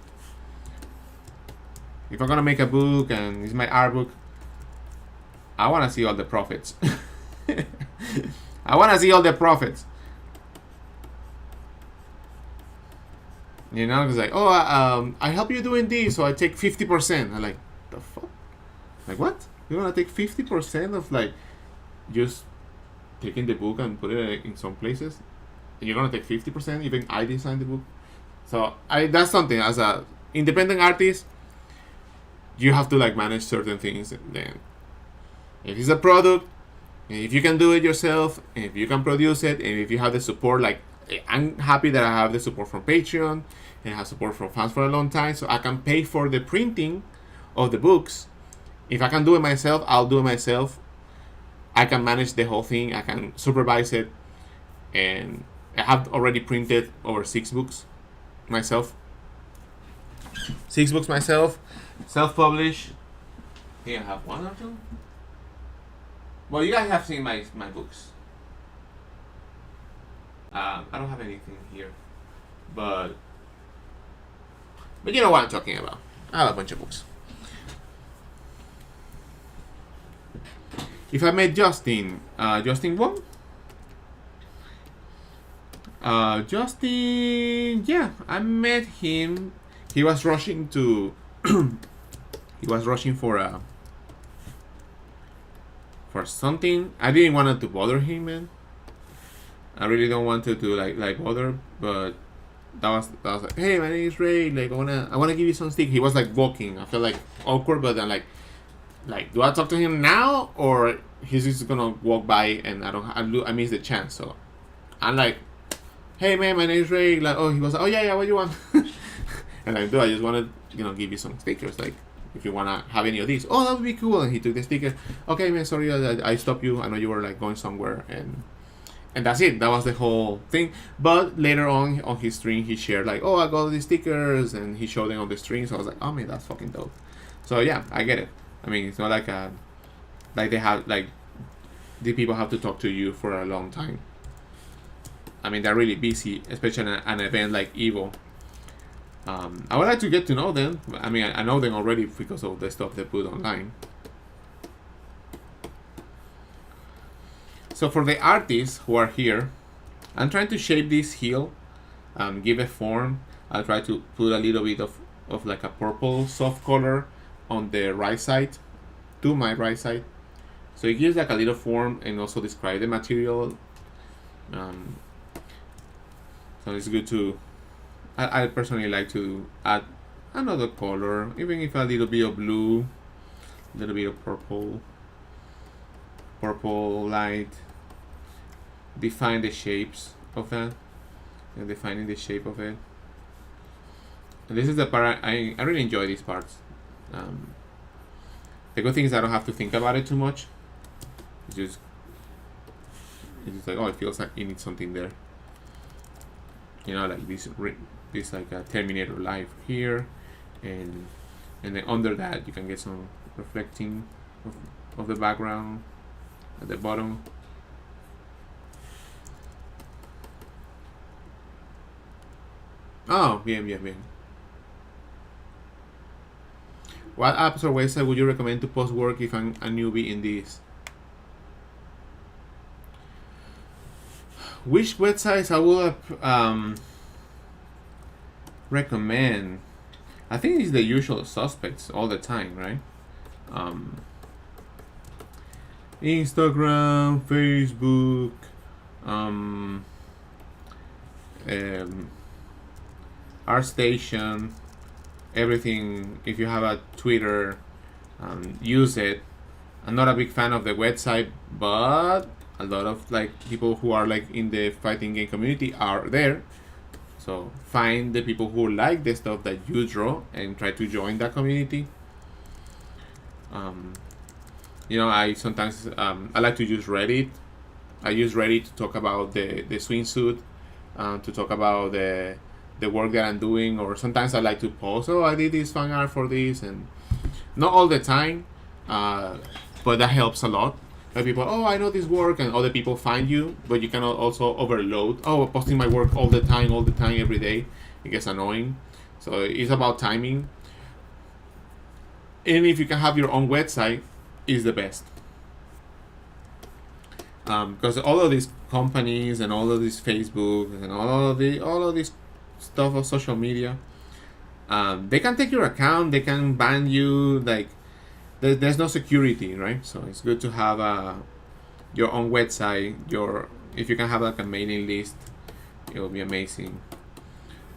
If I'm gonna make a book and it's my art book, I wanna see all the profits. I wanna see all the profits. It's like, oh, I help you doing this, so I take 50%. I'm like, the fuck? Like, what? You're gonna take 50% of like just taking the book and put it in some places, and you're gonna take 50%? Even I designed the book, so that's something as a independent artist. You have to like manage certain things. And then, if it's a product, and if you can do it yourself, and if you can produce it, and if you have the support like I'm happy that I have the support from Patreon and I have support from fans for a long time, so I can pay for the printing of the books. If I can do it myself, I'll do it myself. I can manage the whole thing. I can supervise it, and I have already printed over 6 books myself. 6 books myself, self-published. I think I have 1 or 2. Well, you guys have seen my books. I don't have anything here, but you know what I'm talking about. I have a bunch of books. If I met Justin, Justin what? Justin, yeah, I met him. He was rushing to. He was rushing for something. I didn't want to bother him, man. I really don't want to like bother, but that was like, hey, my name is Ray. Like I wanna give you some stick. He was like walking. I felt like awkward, but then like do I talk to him now or he's just gonna walk by and I miss the chance. So I'm like, hey man, my name is Ray. Like, oh, he was like, oh yeah, what do you want? And like, dude, I just wanted give you some stickers. Like, if you wanna have any of these, oh, that would be cool. And he took the sticker. Okay, man, sorry, I stopped you. I know you were like going somewhere, and that's it. That was the whole thing. But later on his stream, he shared like, oh, I got these stickers, and he showed them on the stream. So I was like, oh man, that's fucking dope. So yeah, I get it. I mean, it's not like they have like the people have to talk to you for a long time. I mean, they're really busy, especially an event like Evo. I would like to get to know them. I mean, I know them already because of the stuff they put online. So for the artists who are here, I'm trying to shape this heel, give it form. I'll try to put a little bit of like a purple soft color on the right side, to my right side. So it gives like a little form and also describe the material. So it's good to, I personally like to add another color, even if a little bit of blue, a little bit of purple light, define the shapes of that, and defining the shape of it. And this is the part I really enjoy these parts. The good thing is I don't have to think about it too much. It's just like, oh, it feels like you need something there. You know, like this like a Terminator life here, and then under that you can get some reflecting of the background at the bottom. Oh, bien. What apps or website would you recommend to post work if I'm a newbie in this? Which websites I would recommend? I think it's the usual suspects all the time, right? Instagram, Facebook, ArtStation, everything. If you have a Twitter, use it. I'm not a big fan of the website, but a lot of like people who are like in the fighting game community are there. So find the people who like the stuff that you draw and try to join that community. You know, I sometimes I like to use Reddit. I use Reddit to talk about the swimsuit, to talk about the work that I'm doing, or sometimes I like to post, oh, I did this fan art for this, and not all the time, but that helps a lot. Like people, oh, I know this work, and other people find you, but you cannot also overload. Oh, posting my work all the time, every day. It gets annoying. So it's about timing. And if you can have your own website, is the best. Because all of these companies and all of these Facebook and all of this stuff of social media, they can take your account, they can ban you. Like there's no security, right? So it's good to have your own website. If you can have like a mailing list, it will be amazing.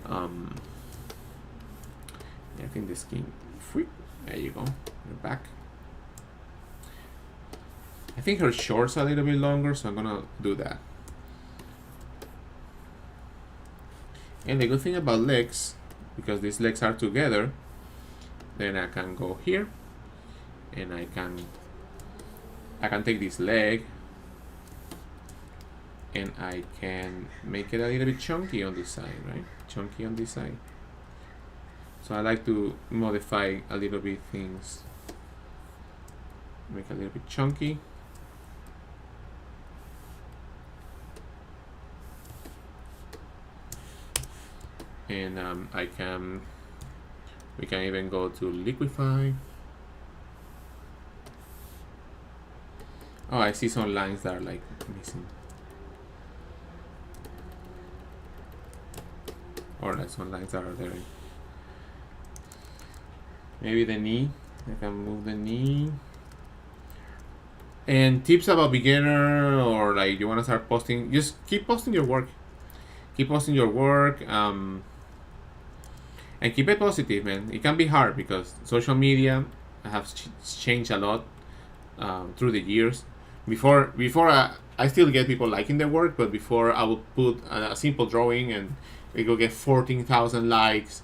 I think the skin. There you go. You're back. I think her shorts are a little bit longer, so I'm gonna do that. And the good thing about legs, because these legs are together, then I can go here and I can take this leg and I can make it a little bit chunky on this side, right? Chunky on this side. So I like to modify a little bit things, make it a little bit chunky. And we can even go to liquify. Oh, I see some lines that are like missing. Or like some lines that are there. Maybe the knee. I can move the knee. And tips about beginner, or like you want to start posting, just keep posting your work. Keep posting your work. And keep it positive, man. It can be hard because social media has changed a lot through the years. Before I still get people liking the work, but before I would put a simple drawing and it will get 14,000 likes,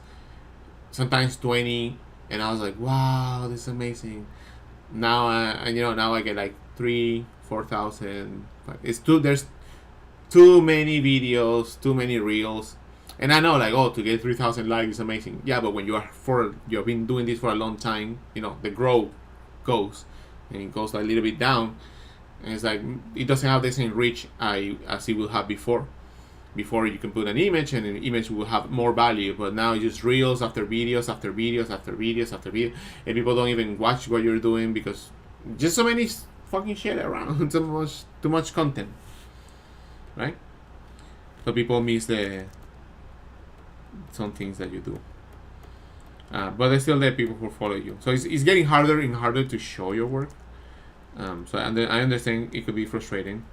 sometimes 20, and I was like, wow, this is amazing. Now now I get like 3,000-4,000. There's too many videos, too many reels. And I know, like, oh, to get 3,000 likes is amazing. Yeah, but when you've been doing this for a long time, the growth goes, and it goes like a little bit down, and it's like it doesn't have the same reach as it will have before. Before you can put an image, and an image will have more value, but now it's just reels after videos after videos after videos after videos, and people don't even watch what you're doing because just so many fucking shit around, too much content, right? So people miss some things that you do. But there's still there people who follow you. So it's getting harder and harder to show your work. So I understand it could be frustrating.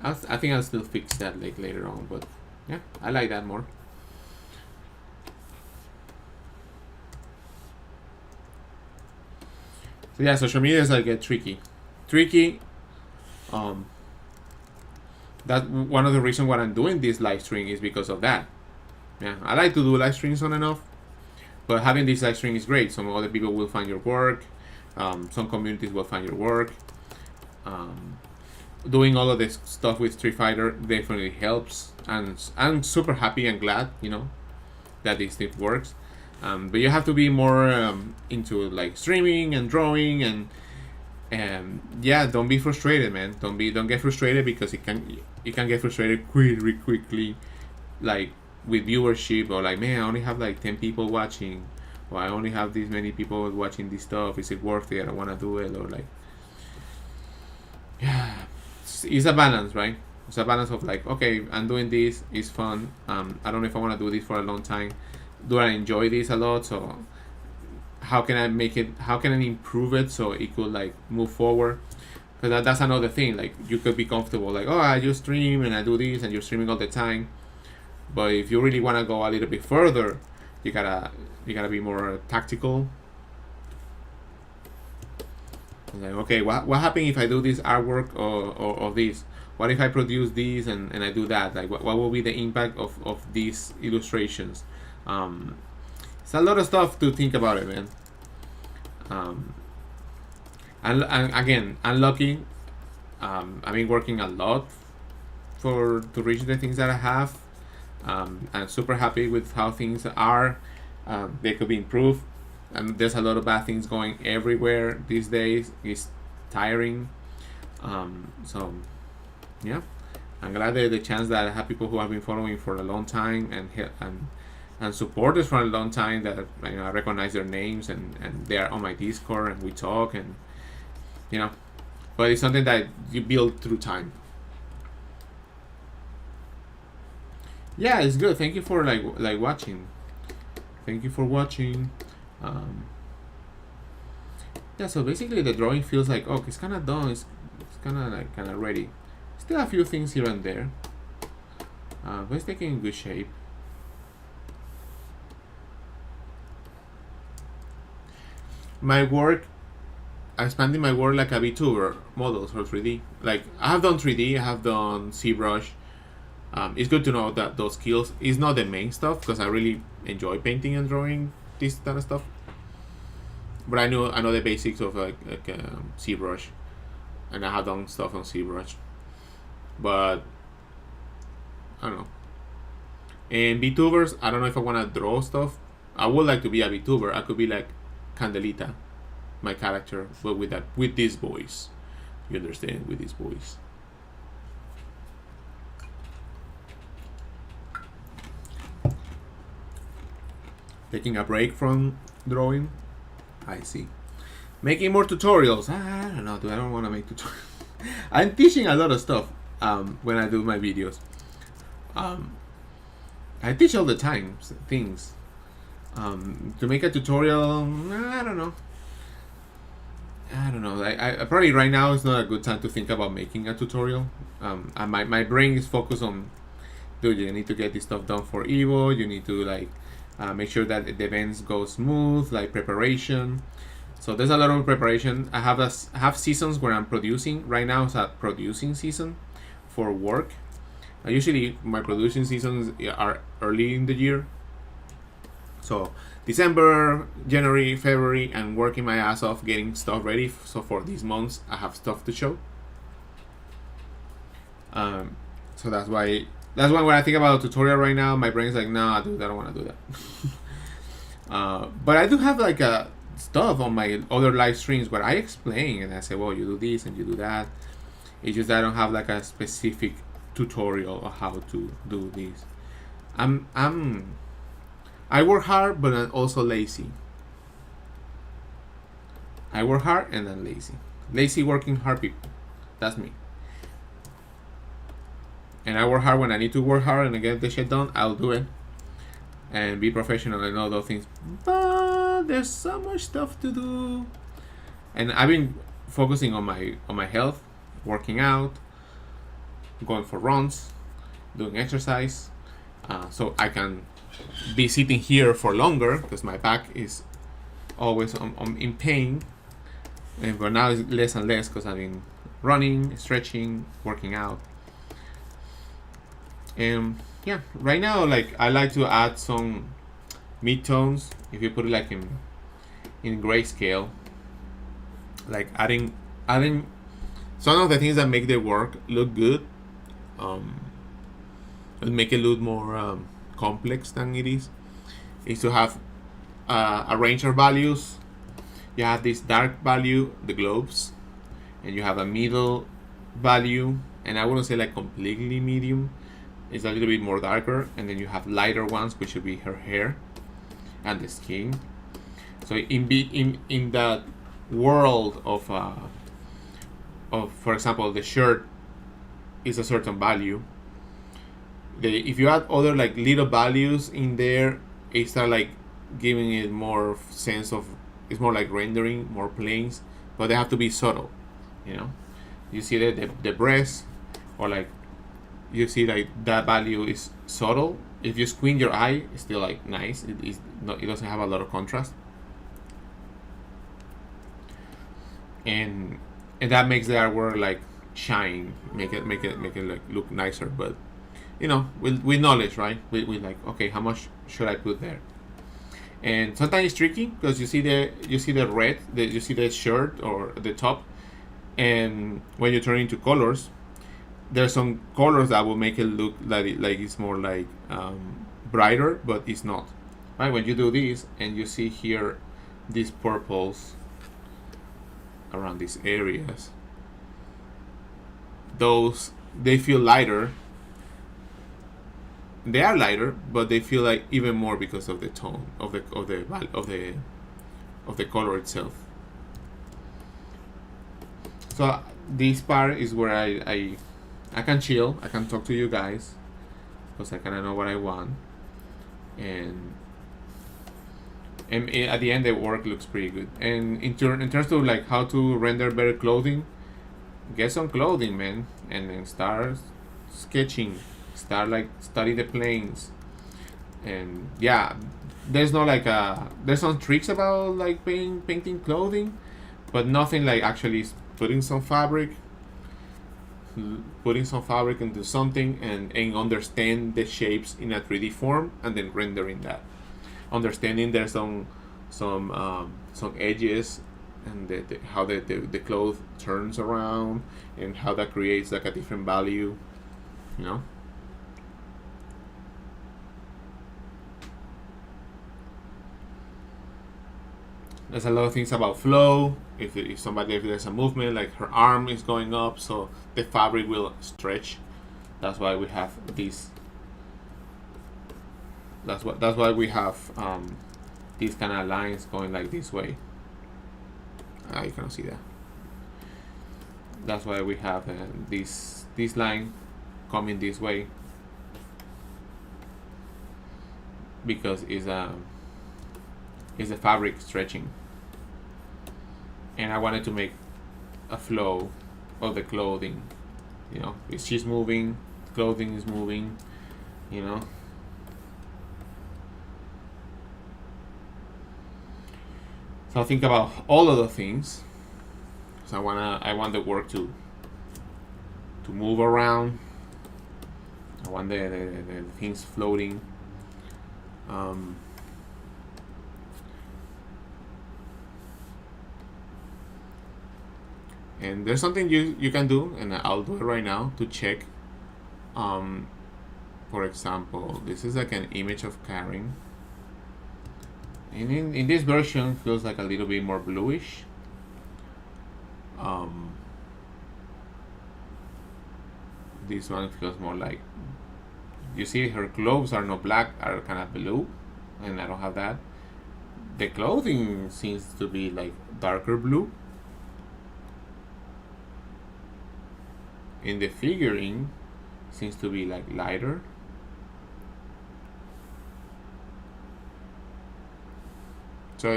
I think I'll still fix that like later on, but yeah, I like that more. So yeah, social media is like tricky. That one of the reasons why I'm doing this live stream is because of that. Yeah, I like to do live streams on and off, but having this live stream is great. Some other people will find your work. Some communities will find your work. Doing all of this stuff with Street Fighter definitely helps, and I'm super happy and glad, that this thing works. But you have to be more into like streaming and drawing and yeah, don't be frustrated, man. Don't get frustrated because it can get frustrated really quickly, like with viewership, or like, man, I only have like 10 people watching, or I only have this many people watching this stuff. Is it worth it? I don't want to do it, or like, yeah, it's a balance, right? It's a balance of like, okay, I'm doing this, it's fun. I don't know if I want to do this for a long time. Do I enjoy this a lot? So how can I make it? How can I improve it so it could like move forward? Because that's another thing. Like, you could be comfortable, like, oh, I just stream and I do this, and you're streaming all the time. But if you really want to go a little bit further, you gotta be more tactical. Like, okay, what happens if I do this artwork or this? What if I produce these and I do that? Like, what will be the impact of these illustrations? It's a lot of stuff to think about it, man. And again, I'm lucky. I've been working a lot to reach the things that I have. I'm super happy with how things are. They could be improved, and there's a lot of bad things going everywhere these days. It's tiring. So yeah, I'm glad that the chance that I have people who have been following for a long time and supporters for a long time that I recognize their names and they are on my Discord and we talk and but it's something that you build through time. Yeah, it's good. Thank you for like watching. Thank you for watching. Yeah, so basically the drawing feels like, oh, it's kind of done. It's kind of ready. Still a few things here and there, but it's taking good shape. My work, expanding my work like a VTuber models for 3D. Like I have done 3D, I have done ZBrush. It's good to know that those skills is not the main stuff because I really enjoy painting and drawing this kind of stuff. But I know the basics of like ZBrush, and I have done stuff on ZBrush. But I don't know. And VTubers, I don't know if I want to draw stuff. I would like to be a VTuber. I could be like Candelita, my character, but with this voice. You understand? With this voice. Taking a break from drawing. I see. Making more tutorials. I don't know, dude. I don't want to make tutorials. I'm teaching a lot of stuff when I do my videos. I teach all the time things. To make a tutorial, I don't know. I probably right now is not a good time to think about making a tutorial. And my brain is focused on, dude, you need to get this stuff done for Evo. You need to like make sure that the events go smooth, like preparation. So there's a lot of preparation. I have seasons where I'm producing. Right now it's a producing season for work. Usually my producing seasons are early in the year. So December, January, February, I'm working my ass off getting stuff ready. So for these months, I have stuff to show. So that's why when I think about a tutorial right now, my brain's like, nah, dude, I don't want to do that. But I do have like stuff on my other live streams where I explain and I say, well, you do this and you do that. It's just that I don't have like a specific tutorial of how to do this. I work hard, but I'm also lazy. I work hard and I'm lazy. Lazy working hard people. That's me. And I work hard when I need to work hard and I get the shit done, I'll do it. And be professional and all those things. But there's so much stuff to do. And I've been focusing on my health, working out, going for runs, doing exercise, so I can be sitting here for longer because my back is always in pain. But now it's less and less because I've been running, stretching, working out. And yeah, right now, like I like to add some midtones. If you put it like in grayscale, like adding some of the things that make the work look good, and make it look more complex than it is to have a range of values. You have this dark value, the globes, and you have a middle value, and I wouldn't say like completely medium. It's a little bit more darker, and then you have lighter ones, which would be her hair and the skin. So in that world of for example, the shirt is a certain value. If you add other like little values in there, it start like giving it more sense of, it's more like rendering, more planes, but they have to be subtle. You know, you see the breast, or like you see like that value is subtle. If you squint your eye, it's still like nice. It doesn't have a lot of contrast, and that makes the artwork like shine, make it like look nicer. But you know, with knowledge, right? We like, okay, how much should I put there? And sometimes it's tricky because you see the red, you see the shirt or the top, and when you turn into colors, there's some colors that will make it look like it's more like brighter, but it's not. Right? When you do this and you see here these purples around these areas, those, they feel lighter. They are lighter, but they feel like even more because of the tone of the color itself. So this part is where I can chill. I can talk to you guys because I kind of know what I want, and at the end the work looks pretty good. And in terms of like how to render better clothing, get some clothing, man, and then start sketching. Start like study the planes, and yeah, there's no like there's some tricks about like painting clothing, but nothing like actually putting some fabric into something and understand the shapes in a 3D form and then rendering that. Understanding there's some edges and how the cloth turns around and how that creates like a different value, you know. There's a lot of things about flow. If there's a movement, like her arm is going up, so the fabric will stretch. That's why we have this. That's why we have these kind of lines going like this way. You cannot see that. That's why we have this line coming this way, because it's the fabric stretching, and I wanted to make a flow of the clothing. You know, if she's moving, clothing is moving. You know. So think about all of the things. So I want the work to move around. I want the things floating. And there's something you can do, and I'll do it right now to check. For example, this is like an image of KARIN. And in this version, feels like a little bit more bluish. This one feels more like, you see her clothes are not black, are kind of blue, and I don't have that. The clothing seems to be like darker blue. In the figuring, seems to be like lighter. So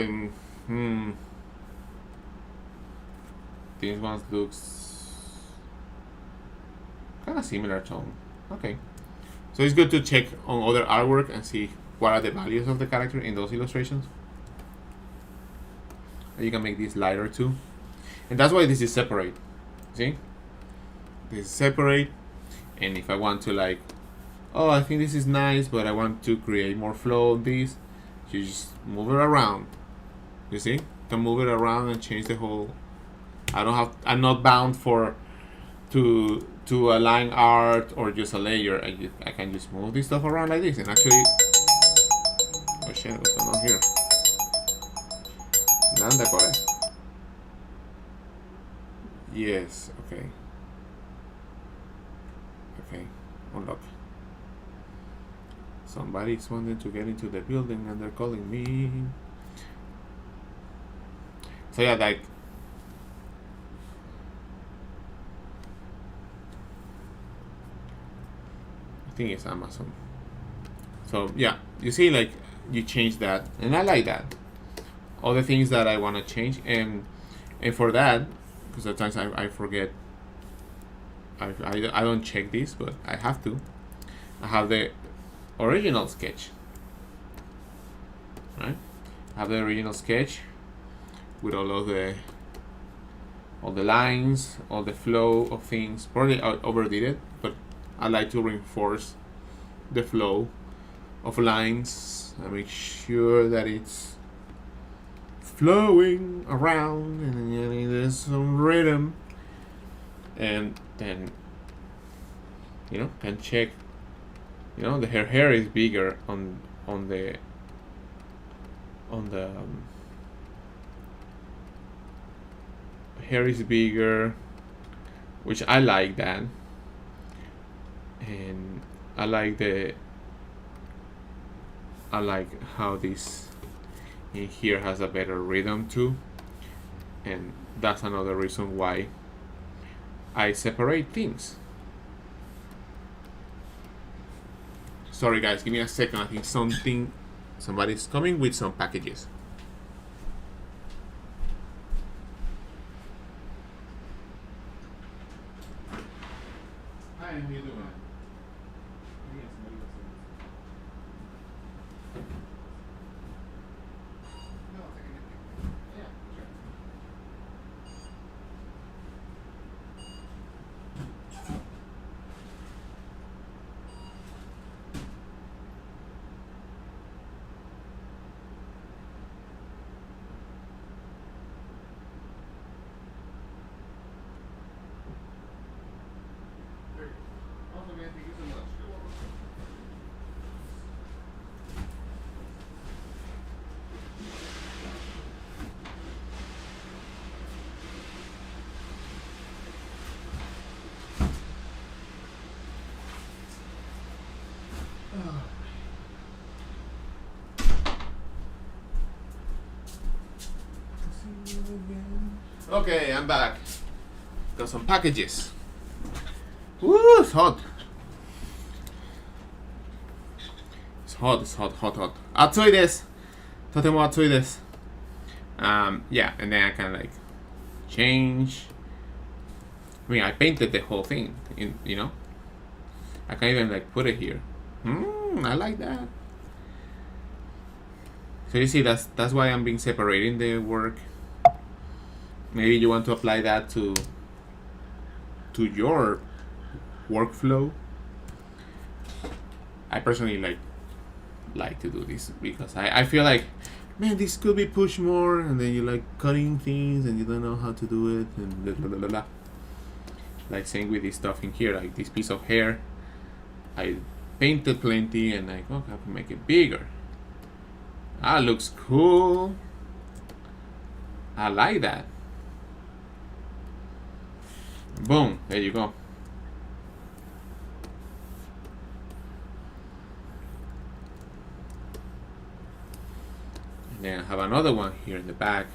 this one looks kind of similar tone. Okay, so it's good to check on other artwork and see what are the values of the character in those illustrations. And you can make this lighter too, and that's why this is separate. See, this is separate, and if I want to like, oh, I think this is nice, but I want to create more flow on this, you just move it around. You see, you can move it around and change the whole. I'm not bound to align art or just a layer. I can just move this stuff around like this, and actually, oh shit, what's going on here? Nanda Kore. Yes, okay. Okay, unlock. Somebody's wanting to get into the building and they're calling me. So yeah, like, I think it's Amazon. So yeah, you see, like, you change that, and I like that. All the things that I want to change, and for that, because at times I forget. I don't check this, but I have to. I have the original sketch, right? I have the original sketch with all the lines, all the flow of things. Probably I overdid it, but I like to reinforce the flow of lines. I make sure that it's flowing around and there's some rhythm, and then can check. The her hair is bigger on the hair is bigger, which I like that, and I like how this in here has a better rhythm too, and that's another reason why I separate things. Sorry guys, give me a second. I think somebody's coming with some packages. Hi, how you doing? Okay, I'm back. Got some packages. Woo, it's hot. It's hot, it's hot, hot, hot. 暑いです。とても暑いです。Yeah, and then I kind of like change. I mean, I painted the whole thing, you know? I can even like put it here. I like that. So you see, that's why I'm being separating the work. Maybe you want to apply that to your workflow. I personally like to do this because I feel like, man, this could be pushed more, and then you're like cutting things and you don't know how to do it, and blah, blah, blah, blah. Like same with this stuff in here, like this piece of hair, I painted plenty and like, okay, I can make it bigger. That looks cool. I like that. Boom, there you go. And then I have another one here in the back.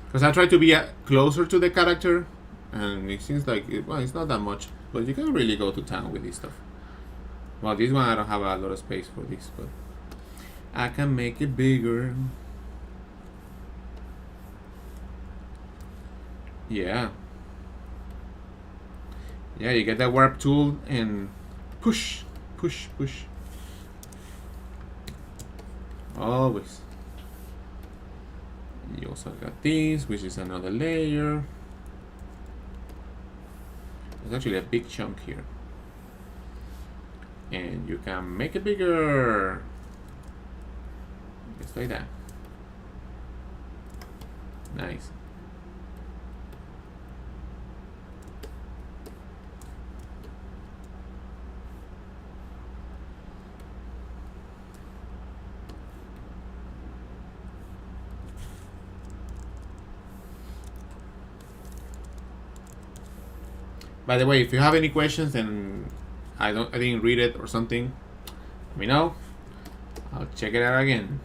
Because I try to be closer to the character, and it seems like, well, it's not that much, but you can really go to town with this stuff. Well, this one I don't have a lot of space for this, but I can make it bigger. Yeah. Yeah, you get that warp tool and push, push, push. Always. You also got this, which is another layer. There's actually a big chunk here. And you can make it bigger. Just like that. Nice. By the way, if you have any questions and I didn't read it or something, let me know. I'll check it out again.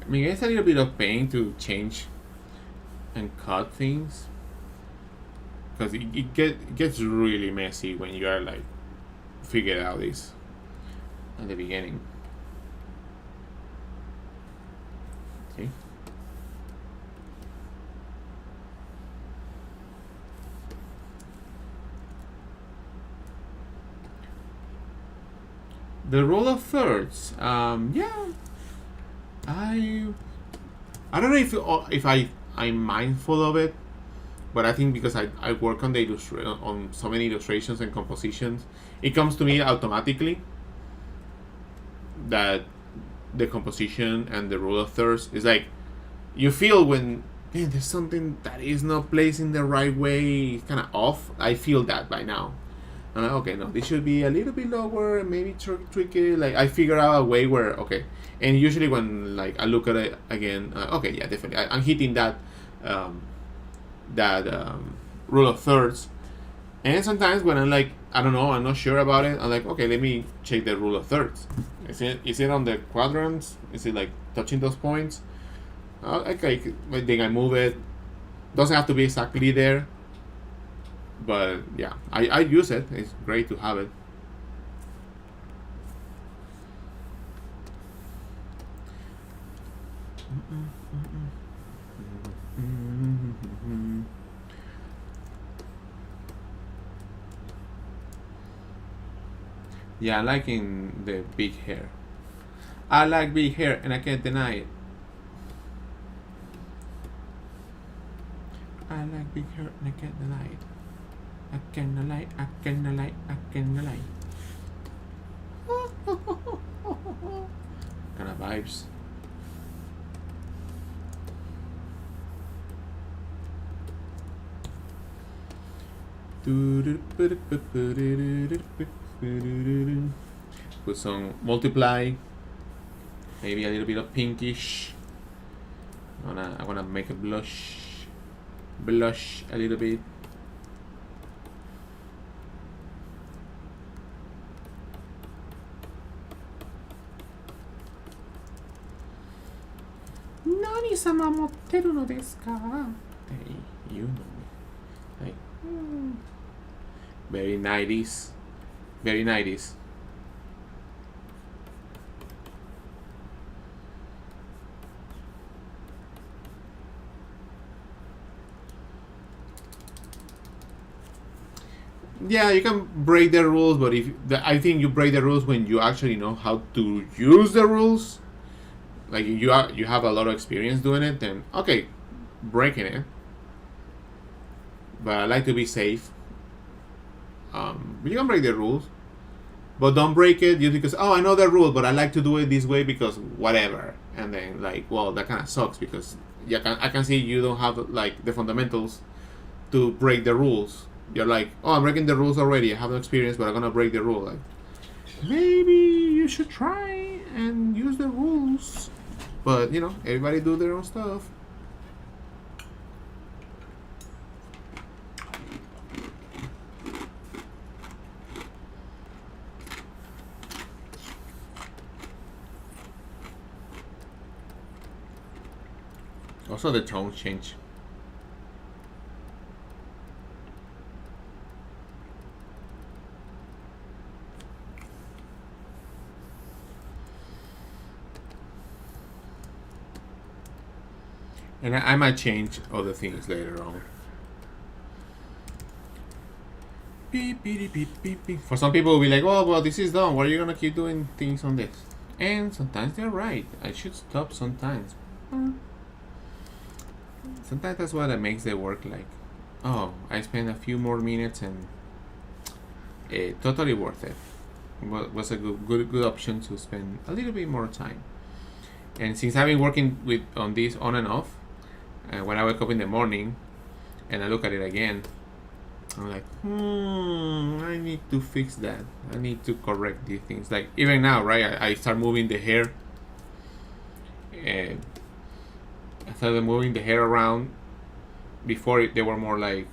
I mean, it's a little bit of pain to change and cut things, because it gets really messy when you are like figure out this at the beginning. See? The rule of thirds, yeah, I don't know if I'm mindful of it, but I think because I work on on so many illustrations and compositions, it comes to me automatically that the composition and the rule of thirds is like, you feel when, man, there's something that is not placed in the right way, kind of off. I feel that by now. I'm like, okay, no, this should be a little bit lower, maybe tweak it. Like, I figure out a way where, okay, and usually when like I look at it again, okay, yeah, definitely, I'm hitting that rule of thirds. And sometimes when I'm like, I don't know, I'm not sure about it, I'm like, okay, let me check the rule of thirds. Is it on the quadrants? Is it like touching those points? Okay, then I move it. Doesn't have to be exactly there, but yeah, I use it. It's great to have it. Yeah, I'm liking the big hair. I like big hair and I can't deny it. I like big hair and I can't deny it. I can't lie, I can't lie, I can't lie. Kind of vibes. Put some multiply, maybe a little bit of pinkish. I wanna make a blush a little bit. Nani-sama motteru no desu ka? Hey, you know me. Hey. Very 90s. Very 90s. Yeah, you can break the rules, but I think you break the rules when you actually know how to use the rules. Like you have a lot of experience doing it, then okay, breaking it. But I like to be safe. You can break the rules, but don't break it just because I know the rule, but I like to do it this way because whatever. And then like, well, that kind of sucks because I can see you don't have like the fundamentals to break the rules. You're like, I'm breaking the rules already. I have no experience, but I'm gonna break the rule. Like, maybe you should try and use the rules. But everybody do their own stuff. Also, the tone change. And I might change other things later on. Beep, beep, beep, beep, beep. For some people, will be like, well, this is done. Why are you going to keep doing things on this? And sometimes they're right. I should stop sometimes. Sometimes that's what makes the work like, I spent a few more minutes and totally worth it. Was a good option to spend a little bit more time. And since I've been working on this on and off, when I wake up in the morning and I look at it again, I'm like, I need to fix that. I need to correct these things. Like even now, right? I start moving the hair, and I started moving the hair around. Before they were more like,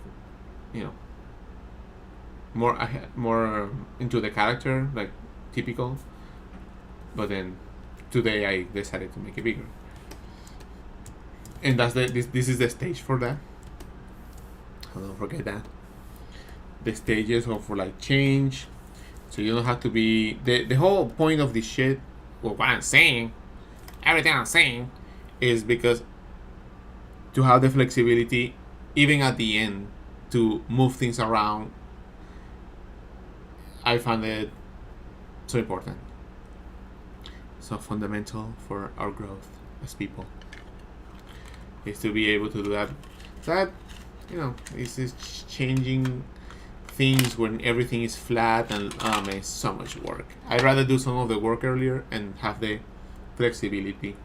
more into the character, like typical. But then today I decided to make it bigger. And that's this is the stage for that. Don't forget that. The stages of like change. So you don't have to be the whole point of this shit. Well, what I'm saying, everything I'm saying, is because to have the flexibility, even at the end, to move things around. I found it so important, so fundamental for our growth as people. Is to be able to do that. That, this is changing things when everything is flat and it's so much work. I'd rather do some of the work earlier and have the flexibility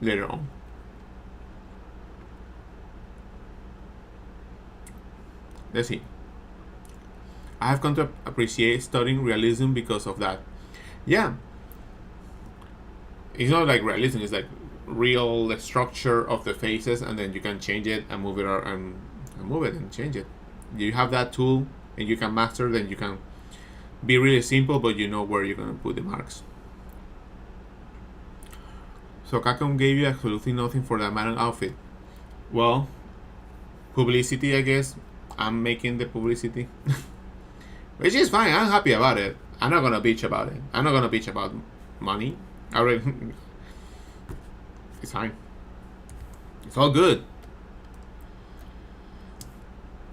later on. Let's see. I have come to appreciate studying realism because of that. Yeah. It's not like realism, it's like real structure of the faces, and then you can change it and move it and move it and change it. You have that tool and you can master, then you can be really simple, but you know where you're going to put the marks. So Kakon gave you absolutely nothing for that Manon outfit. Well, publicity, I guess. I'm making the publicity. Which is fine. I'm happy about it. I'm not going to bitch about it. I'm not going to bitch about money. I already... It's fine. It's all good.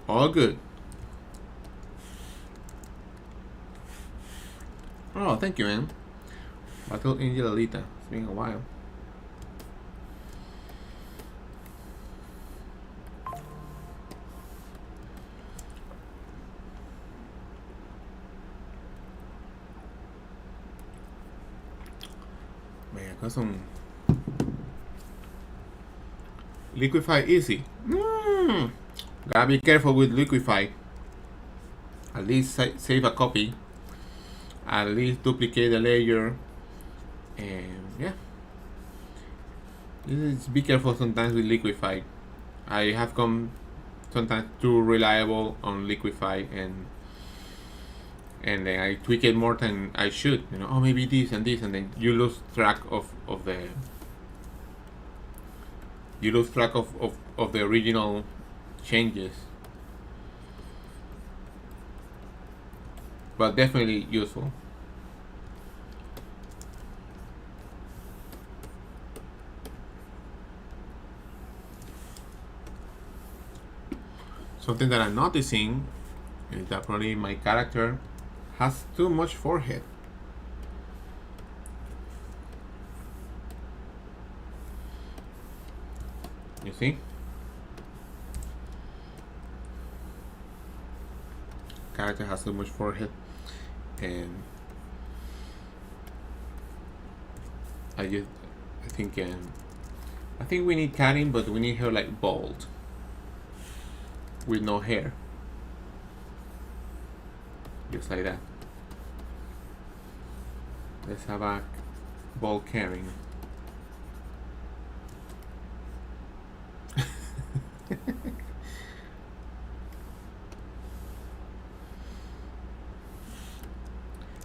All good. Oh, thank you, man. Battle Angel Alita. It's been a while. Man, got some liquify easy. Gotta be careful with liquify. At least save a copy. At least duplicate the layer. And yeah. Be careful sometimes with liquify. I have come sometimes too reliable on liquify, and then I tweak it more than I should. Oh, maybe this and this, and then you lose track of the original changes. But definitely useful. Something that I'm noticing is that probably my character has too much forehead. You see? Character has too much forehead, and I think we need Karin, but we need her like bald with no hair, just like that. Let's have a bald Karin.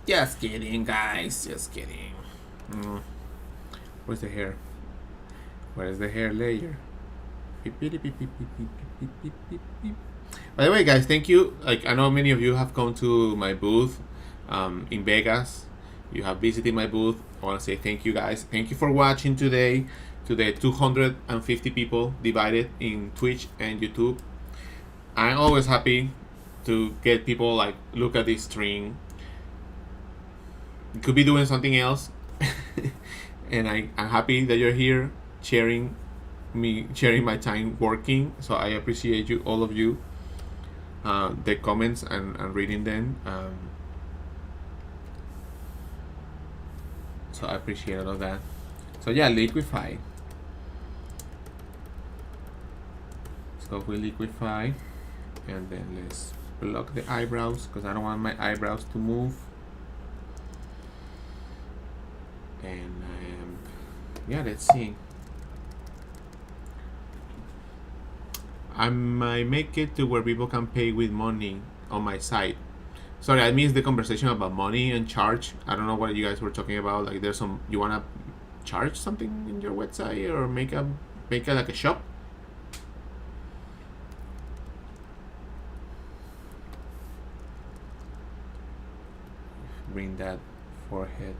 Just kidding, guys. Just kidding. Where's the hair? Where's the hair layer? By the way, guys, thank you. Like, I know many of you have come to my booth in Vegas. You have visited my booth. I want to say thank you, guys. Thank you for watching today. To the 250 people divided in Twitch and YouTube. I'm always happy to get people like look at this stream. You could be doing something else, and I'm happy that you're here sharing my time working. So I appreciate you, all of you, the comments and reading them. So I appreciate all of that. So yeah, liquify. So we liquify, and then let's block the eyebrows because I don't want my eyebrows to move. And yeah, let's see. I might make it to where people can pay with money on my site. Sorry, I missed the conversation about money and charge. I don't know what you guys were talking about. Like, there's some, you wanna charge something in your website or make it like a shop? Bring that forehead.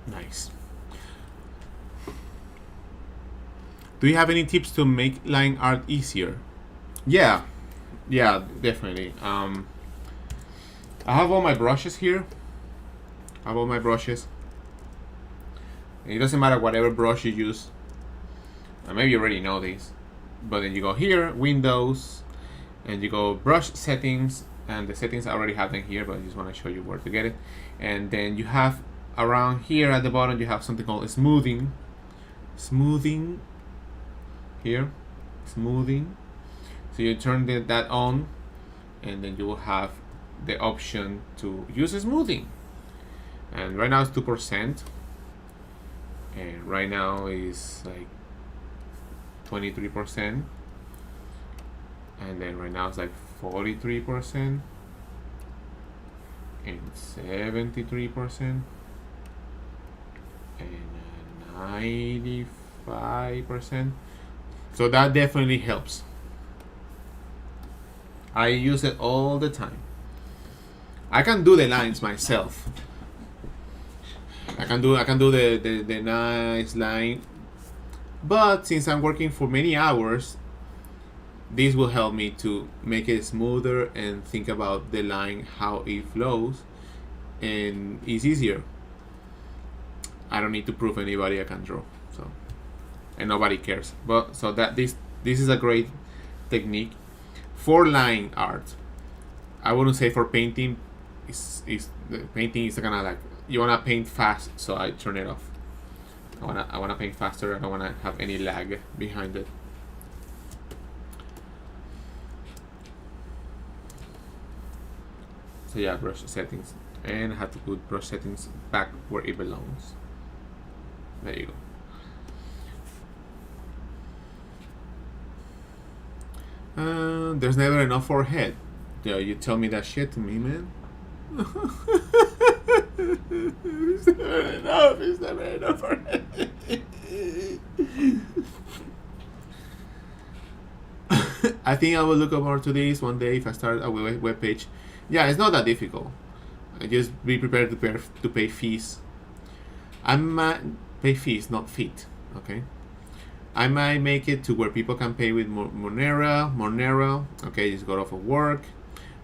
Nice. Do you have any tips to make line art easier? Yeah, definitely. I have all my brushes here. I have all my brushes. It doesn't matter whatever brush you use. Maybe you already know this, but then you go here, Windows, and you go brush settings, and the settings I already have them here, but I just want to show you where to get it. And then you have around here at the bottom, you have something called smoothing. Smoothing here, smoothing. So you turn that on, and then you will have the option to use smoothing. And right now it's 2%, and right now is like 23%, and then right now it's like 43% and 73% and 95%. So that definitely helps. I use it all the time. I can do the lines myself. I can do the nice line, but since I'm working for many hours, this will help me to make it smoother and think about the line, how it flows, and it's easier. I don't need to prove anybody I can draw, so, and nobody cares. But so that this is a great technique for line art. I wouldn't say for painting. Is the painting is kind of like you wanna paint fast, so I turn it off. I wanna paint faster. I don't wanna have any lag behind it. So yeah, brush settings, and I have to put brush settings back where it belongs. There you go. There's never enough for a head. Yeah, you tell me that shit to me, man. It's never enough. It's never enough for a head. I think I will look over to this one day if I start a web page. Yeah, it's not that difficult. I just be prepared to pay fees. I might pay fees, not feet. Okay. I might make it to where people can pay with Monero. Okay, just got off of work.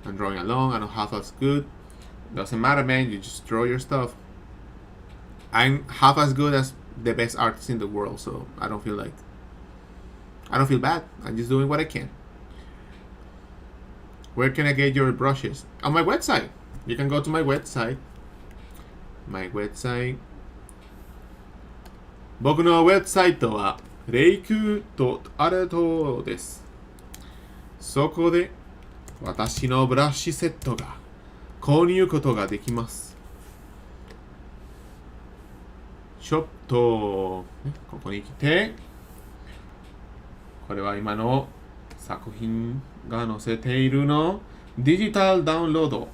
I'm drawing along. I don't half as good. Doesn't matter, man. You just draw your stuff. I'm half as good as the best artist in the world, so I don't feel bad. I'm just doing what I can. Where can I get your brushes? On my website. You can go to my website. Boku no website wa reiku.art です。そこで私のブラシセットが購入ことができます。ちょっと、ここに来て、これは今の作品が載せているのデジタルダウンロード。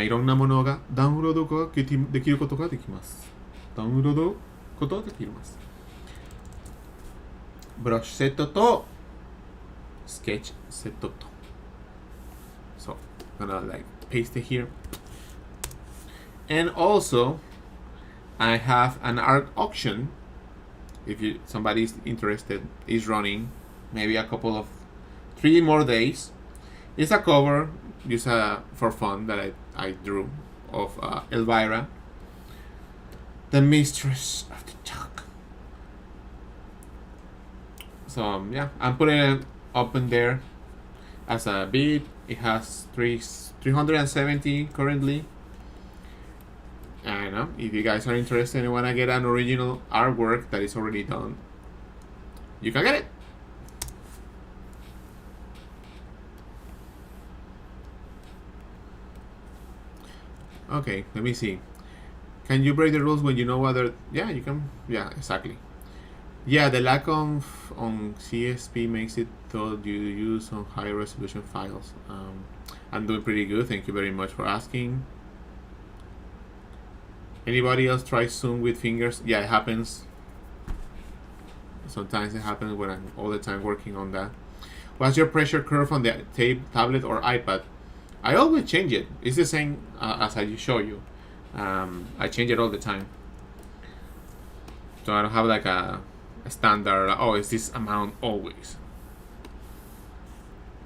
いろんなものがダウンロードができることができます。ダウンロードことができます。ブラシセットとスケッチセットと。So, I'm gonna like paste it here. And also, I have an art auction. If somebody's interested, is running maybe a couple of 3 more days. It's a cover just for fun that I drew of Elvira, the mistress of the dark. So yeah, I'm putting it up in there as a bid. It has 370 currently. I know if you guys are interested and want to get an original artwork that is already done, you can get it. Okay, let me see. Can you break the rules when you know other? Yeah, you can. Yeah, exactly. Yeah, the lack of on CSP makes it so you use some higher resolution files. I'm doing pretty good. Thank you very much for asking. Anybody else try Zoom with fingers? Yeah, it happens. Sometimes it happens when I'm all the time working on that. What's your pressure curve on the tablet or iPad? I always change it. It's the same as I show you. I change it all the time. So I don't have like a standard, oh, it's this amount always.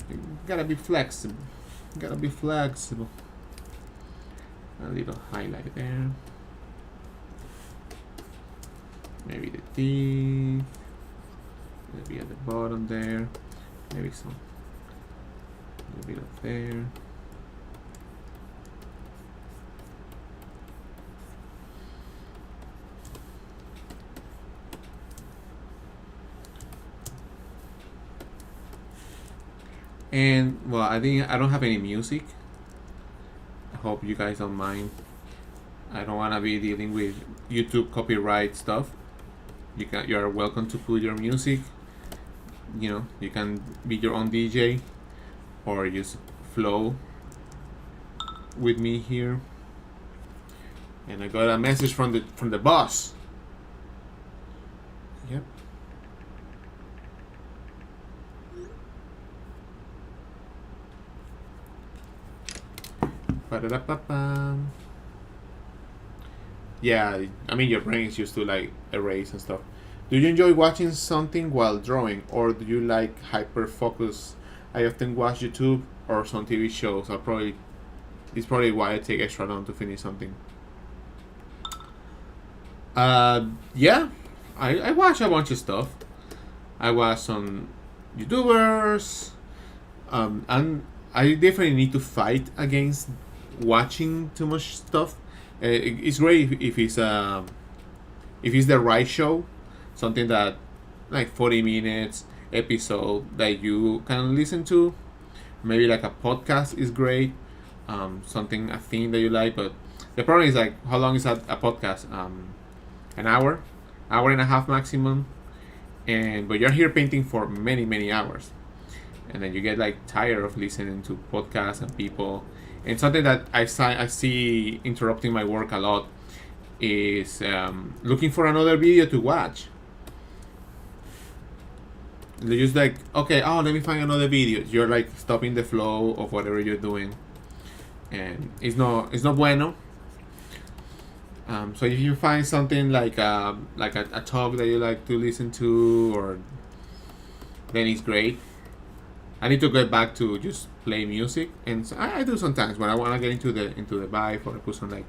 You gotta be flexible. A little highlight there. Maybe the teeth. Maybe at the bottom there. Maybe some. A little bit up there. And well, I think I don't have any music. I hope you guys don't mind. I don't want to be dealing with YouTube copyright stuff. You are welcome to put your music. You know, you can be your own DJ or just flow with me here. And I got a message from the boss. Yep. Yeah, I mean your brain is used to like erase and stuff. Do you enjoy watching something while drawing, or do you like hyper focus? I often watch YouTube or some TV shows. It's probably why I take extra long to finish something. Yeah, I watch a bunch of stuff. I watch some YouTubers. And I definitely need to fight against watching too much stuff. It's great if it's the right show, something that like 40 minutes episode that you can listen to. Maybe like a podcast is great. Something a theme that you like, but the problem is like how long is a podcast? An hour, hour and a half maximum, and but you're here painting for many hours, and then you get like tired of listening to podcasts and people. And something that I see interrupting my work a lot is looking for another video to watch. They're just like, okay, oh, let me find another video. You're like stopping the flow of whatever you're doing, and it's not bueno. So if you find something like a talk that you like to listen to, or then it's great. I need to get back to just play music, and so I do sometimes when I want to get into the vibe, or I put some like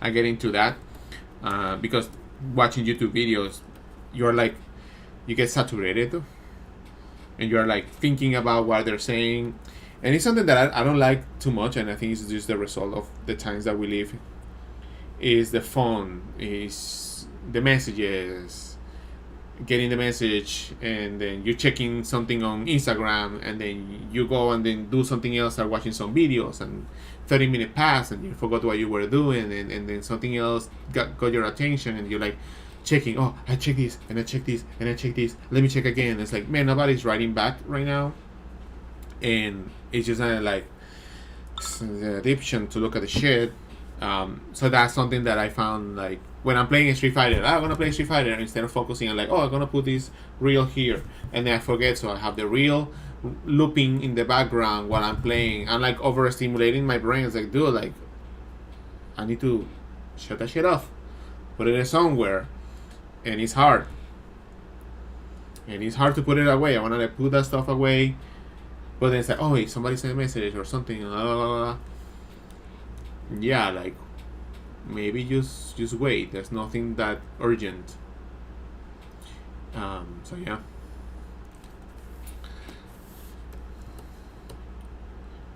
I get into that because watching YouTube videos, you're like you get saturated, and you're like thinking about what they're saying, and it's something that I don't like too much, and I think it's just the result of the times that we live. Is the phone, is the messages, getting the message, and then you're checking something on Instagram, and then you go and then do something else, start watching some videos, and 30 minutes pass and you forgot what you were doing, and then something else got your attention, and you're like checking, oh, I check this and I check this and I check this, let me check again. It's like, man, nobody's writing back right now, and it's just like the addiction to look at the shit. So that's something that I found, like when I'm playing Street Fighter, I'm gonna play Street Fighter instead of focusing on like, oh, I'm gonna put this reel here, and then I forget, so I have the reel looping in the background while I'm playing. I'm like overstimulating my brain. It's like, dude, like I need to shut that shit off, put it somewhere, and it's hard. And it's hard to put it away. I wanna like put that stuff away, but then it's like, oh wait, somebody sent a message or something. Blah, blah, blah. Yeah, like maybe just wait. There's nothing that urgent. So yeah.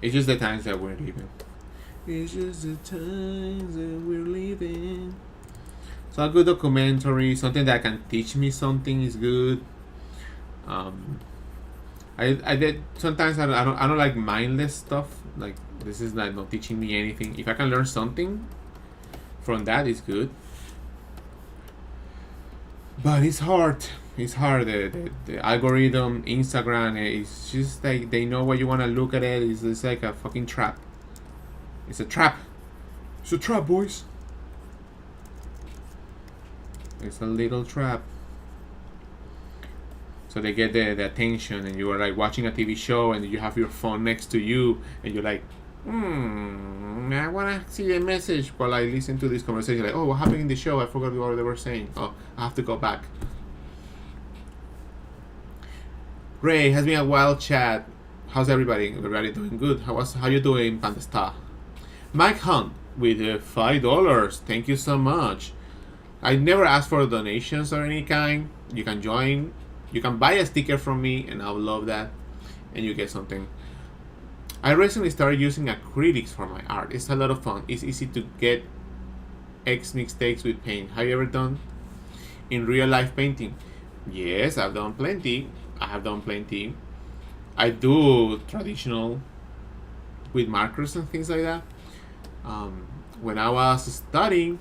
It's just the times that we're living. It's just the times that we're living. So a good documentary, something that can teach me something is good. I did sometimes I don't like mindless stuff. Like this is like not teaching me anything. If I can learn something from that, it's good. But it's hard. It's hard. The algorithm, Instagram, it's just like they know what you want to look at it. It's like a fucking trap. It's a trap. It's a trap, boys. It's a little trap. So they get the attention, and you are like watching a TV show, and you have your phone next to you, and you're like, I want to see the message while I listen to this conversation. Like, oh, what happened in the show? I forgot what they were saying. Oh, I have to go back. Ray, has been a wild chat. How's everybody? Everybody doing good? How you doing, Pandesta? Mike Hunt with $5. Thank you so much. I never asked for donations or any kind. You can join. You can buy a sticker from me, and I would love that. And you get something. I recently started using acrylics for my art. It's a lot of fun. It's easy to get X mistakes with paint. Have you ever done in real life painting? Yes, I've done plenty. I do traditional with markers and things like that. When I was studying,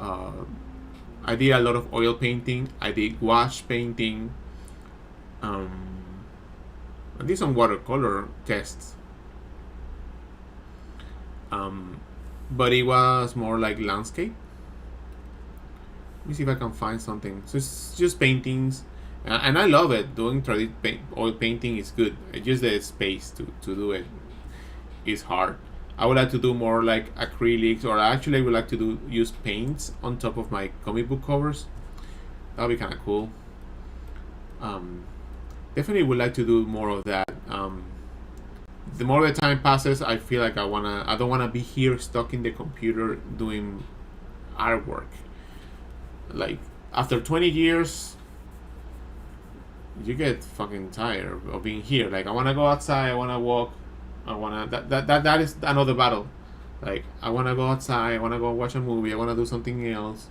I did a lot of oil painting. I did gouache painting. I did some watercolor tests. But it was more like landscape. Let me see if I can find something. So it's just paintings. And I love it. Doing oil painting is good. It's just the space to do it is hard. I would like to do more like acrylics, or actually I would like to use paints on top of my comic book covers. That would be kind of cool. Definitely would like to do more of that. The more the time passes, I feel like I don't wanna be here stuck in the computer doing artwork. Like after 20 years, you get fucking tired of being here. Like, I want to go outside, I want to walk, I want to, that is another battle. Like, I want to go outside, I want to go watch a movie, I want to do something else.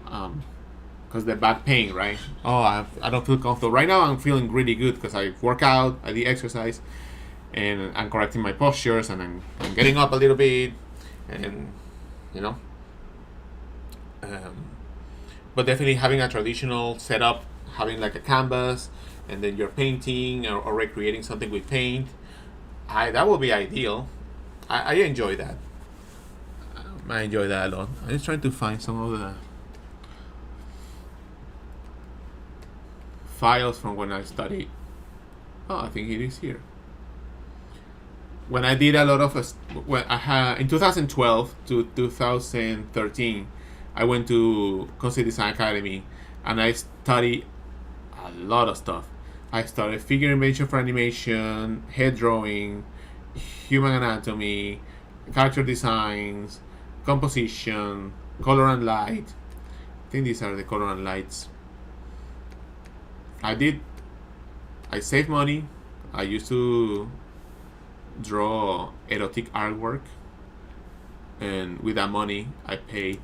Because the back pain, right? Oh, I don't feel comfortable. Right now, I'm feeling really good because I work out, I did exercise, and I'm correcting my postures, and I'm getting up a little bit, and, you know. But definitely having a traditional setup, having like a canvas, and then you're painting or recreating something with paint, that would be ideal. I enjoy that. I enjoy that a lot. I'm just trying to find some of the files from when I studied. Oh, I think it is here. When I did a lot of when I had in 2012 to 2013, I went to Concept Design Academy, and I studied a lot of stuff. I started figure invention for animation, head drawing, human anatomy, character designs, composition, color and light. I think these are the color and lights. I saved money. I used to draw erotic artwork, and with that money I paid,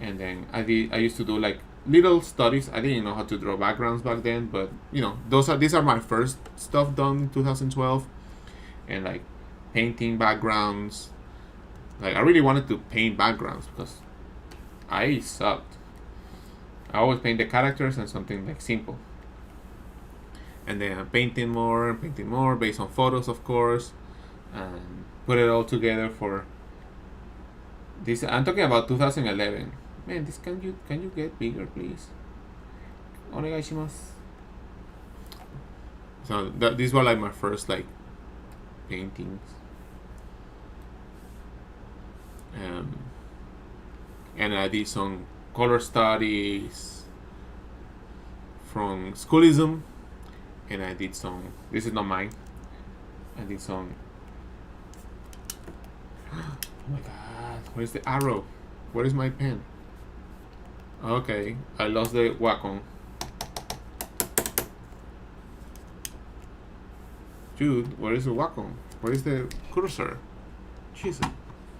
and then I used to do like little studies. I didn't know how to draw backgrounds back then, but these are my first stuff done in 2012, and like painting backgrounds. Like, I really wanted to paint backgrounds because I sucked. I always paint the characters and something like simple, and then I'm painting more based on photos, of course, and put it all together for this. I'm talking about 2011. Man, this can you get bigger, please? Onegaishimasu. So these were like my first like paintings. And I did some color studies from schoolism, and I did some. This is not mine. I did some. Oh my god! Where's the arrow? Where is my pen? Okay, I lost the Wacom. Dude, where is the Wacom? Where is the cursor? Jesus.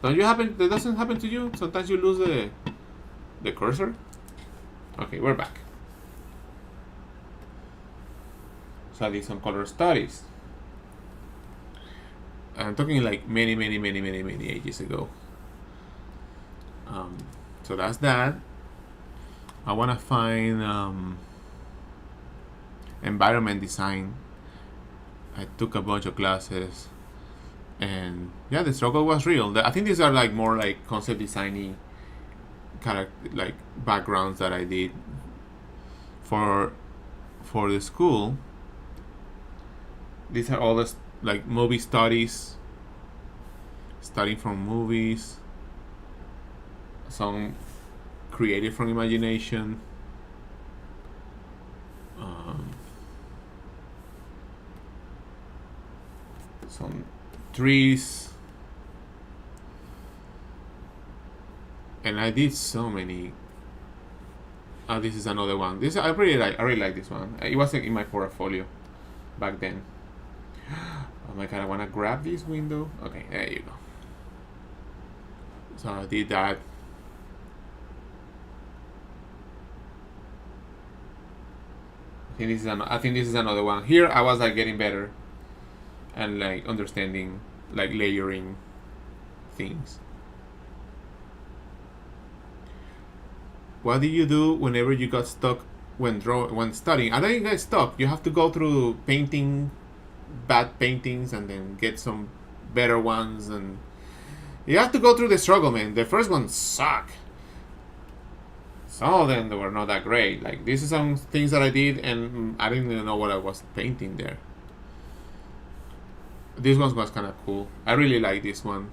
Don't you happen? That doesn't happen to you? Sometimes you lose the cursor? Okay, we're back. So I did some color studies. I'm talking like many ages ago. So that's that. I want to find environment design. I took a bunch of classes, and yeah, the struggle was real. I think these are like more like concept designy like backgrounds that I did for the school. These are all the like movie studies, studying from movies, some created from imagination, some trees, and I did so many. This is another one. I really like this one. It wasn't in my portfolio back then. Oh my god, I want to grab this window. Okay, there you go. So I did that. I think this is another one. Here I was like getting better and like understanding, like layering things. What do you do whenever you got stuck when studying? I know you get stuck. You have to go through painting bad paintings and then get some better ones, and you have to go through the struggle, man. The first ones suck. Some of them were not that great. Like, these are some things that I did and I didn't even know what I was painting there. This one was kind of cool. I really like this one.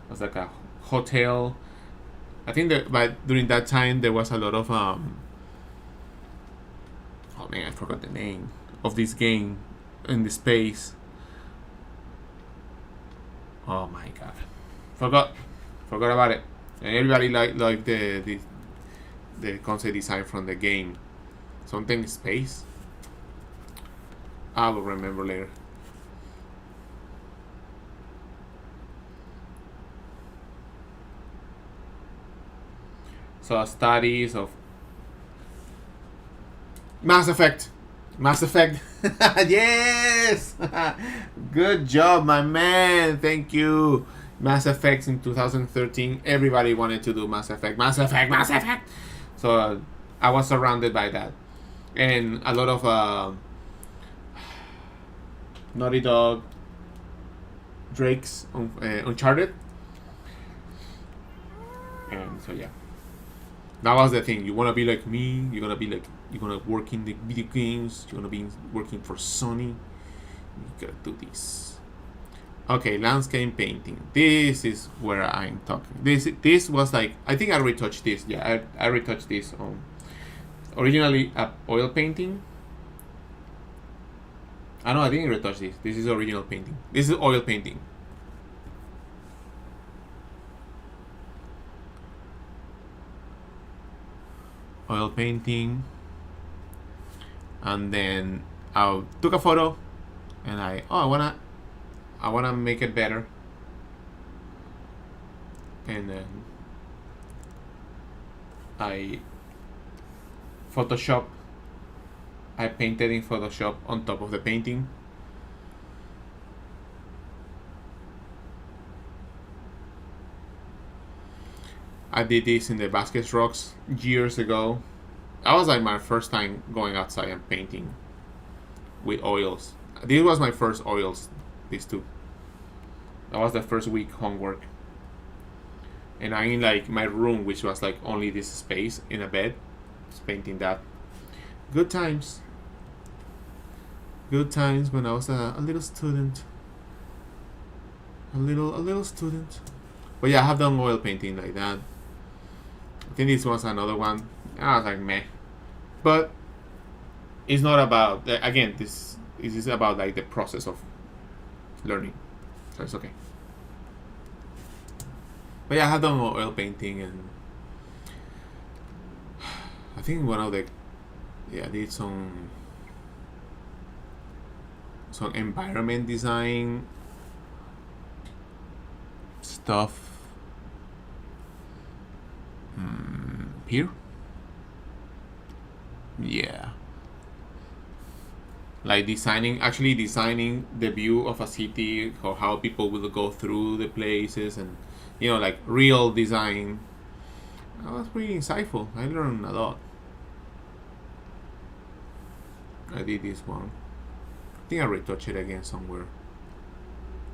It was like a hotel. I think that during that time there was a lot of oh man, I forgot the name of this game in the space. Oh my god, forgot about it. And everybody like the concept design from the game. Something space. I will remember later. So studies of Mass Effect. Mass Effect. Yes! Good job, my man. Thank you. Mass Effect in 2013. Everybody wanted to do Mass Effect. Mass Effect, Mass Effect. So I was surrounded by that. And a lot of Naughty Dog, Drake's Uncharted. And so yeah. That was the thing. You wanna be like me, you're gonna work in the video games, you're gonna be working for Sony. You gotta do this. Okay, landscape painting. This is where I'm talking. This was like, I think I retouched this. Yeah, I retouched this on originally oil painting. I didn't retouch this. This is original painting. This is oil painting. Oil painting. And then I took a photo and I wanna make it better. And then I painted in Photoshop on top of the painting. I did this in the Basket Rocks years ago. That was like my first time going outside and painting with oils. This was my first oils, these two. That was the first week homework. And I in like my room, which was like only this space in a bed, just painting that. Good times. Good times when I was a little student. A little student. But yeah, I have done oil painting like that. I think this was another one. I was like meh. But it's not about again, this is about like the process of learning. So it's okay. But yeah, I have done oil painting, and I think one of the I did some environment design stuff here. Yeah, like actually designing the view of a city, or how people will go through the places, and like real design. That was pretty insightful. I learned a lot. I did this one. I think I retouched it again somewhere.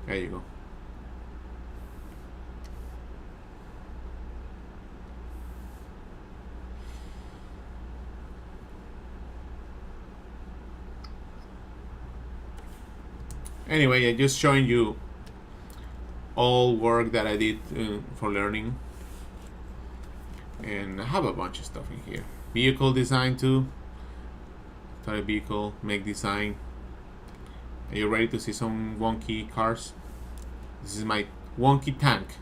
There you go. Anyway, I'm just showing you all work that I did for learning. And I have a bunch of stuff in here. Vehicle design too. Start a vehicle, make design. Are you ready to see some wonky cars? This is my wonky tank.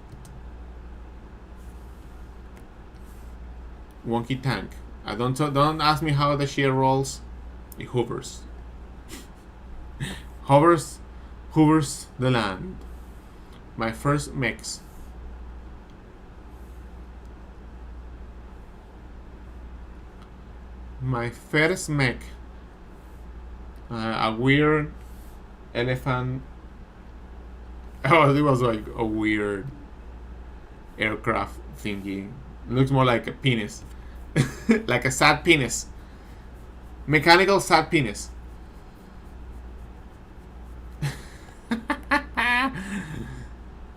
Wonky tank. Don't ask me how the shit rolls. It hovers. Hovers the land. My first mix. My first mech. A weird elephant. Oh, it was like a weird aircraft thingy. It looks more like a penis. Like a sad penis. Mechanical sad penis.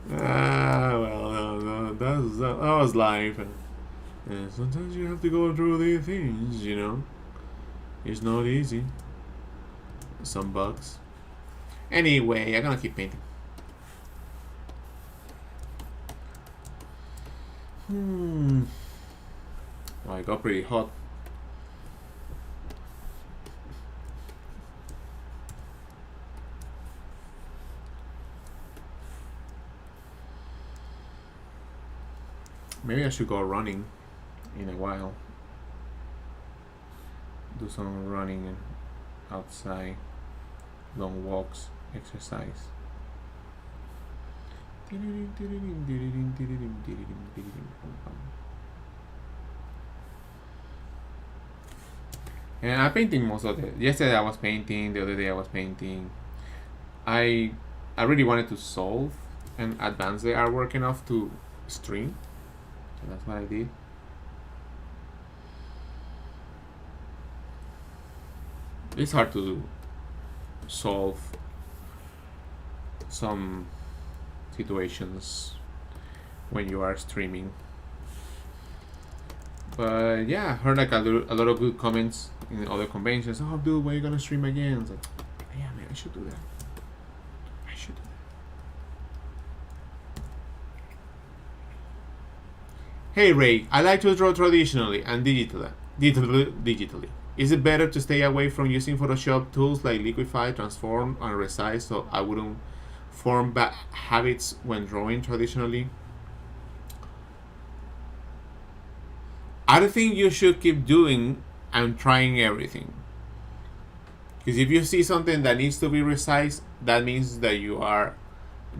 Well, no, that was life. And sometimes you have to go through these things, It's not easy. Some bugs. Anyway, I'm gonna keep painting. Oh, it got pretty hot. Maybe I should go running in a while. Do some running outside, long walks, exercise. And I'm painting most of it. Yesterday I was painting, the other day I was painting. I really wanted to solve and advance the artwork enough to stream. So that's what I did. It's hard to solve some situations when you are streaming. But yeah, I heard like a lot of good comments in other conventions. Oh, dude, when are you gonna stream again? It's like, yeah, man, I should do that. I should do that. Hey Ray, I like to draw traditionally and digitally. Is it better to stay away from using Photoshop tools like Liquify, Transform, and Resize so I wouldn't form bad habits when drawing traditionally? I think you should keep doing and trying everything. Because if you see something that needs to be resized, that means that you are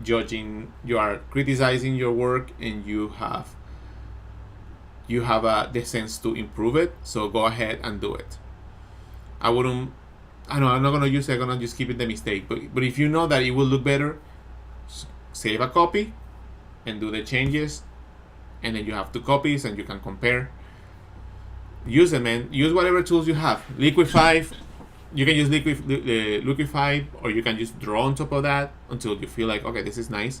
judging, you are criticizing your work, and you have the sense to improve it. So go ahead and do it. I'm not gonna use it. I'm gonna just keep it the mistake. But if you know that it will look better, save a copy and do the changes, and then you have 2 copies and you can compare. Use them, man. Use whatever tools you have. Liquify. You can use Liquify, or you can just draw on top of that until you feel like, okay, this is nice,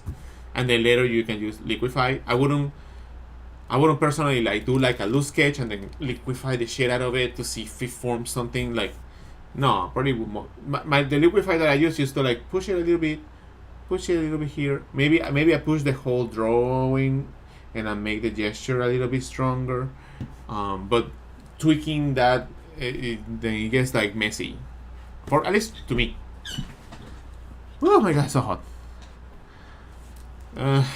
and then later you can use Liquify. I wouldn't personally like do like a loose sketch and then liquify the shit out of it to see if it forms something. Like, no, probably the Liquify that I use to like push it a little bit here. Maybe I push the whole drawing and I make the gesture a little bit stronger. But tweaking that, then it gets like messy, for at least to me. Oh my god, so hot. Let's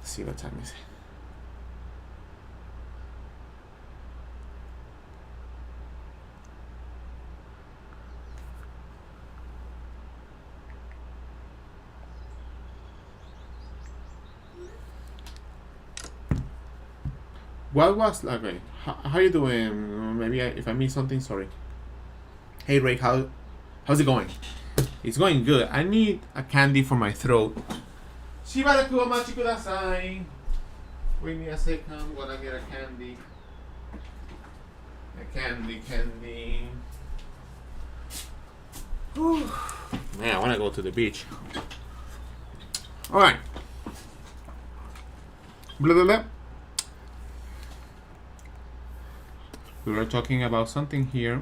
see what time is it. What was okay? How you doing? Maybe if I missed something, sorry. Hey Ray, how's it going? It's going good. I need a candy for my throat. Shibaraku omachi kudasai. Wait me a second. I'm gonna get a candy. A candy. Whew. Man, I wanna go to the beach. All right. Blah blah blah. We were talking about something here.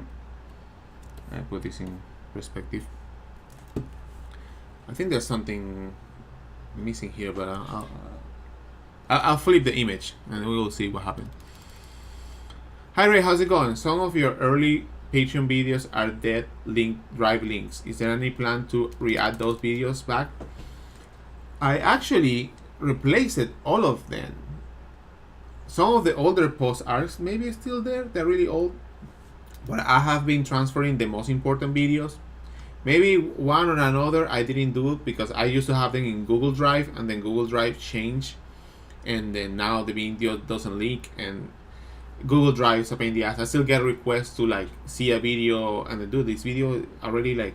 I put this in perspective. I think there's something missing here, but I'll flip the image and we will see what happened. Hi Ray, how's it going? Some of your early Patreon videos are dead drive links. Is there any plan to re-add those videos back? I actually replaced all of them. Some of the older post arcs maybe still there. They're really old, but I have been transferring the most important videos. Maybe one or another I didn't do it because I used to have them in Google Drive, and then Google Drive changed, and then now the video doesn't leak, and Google Drive is a pain in the ass. I still get requests to like see a video and then do this video already. Like,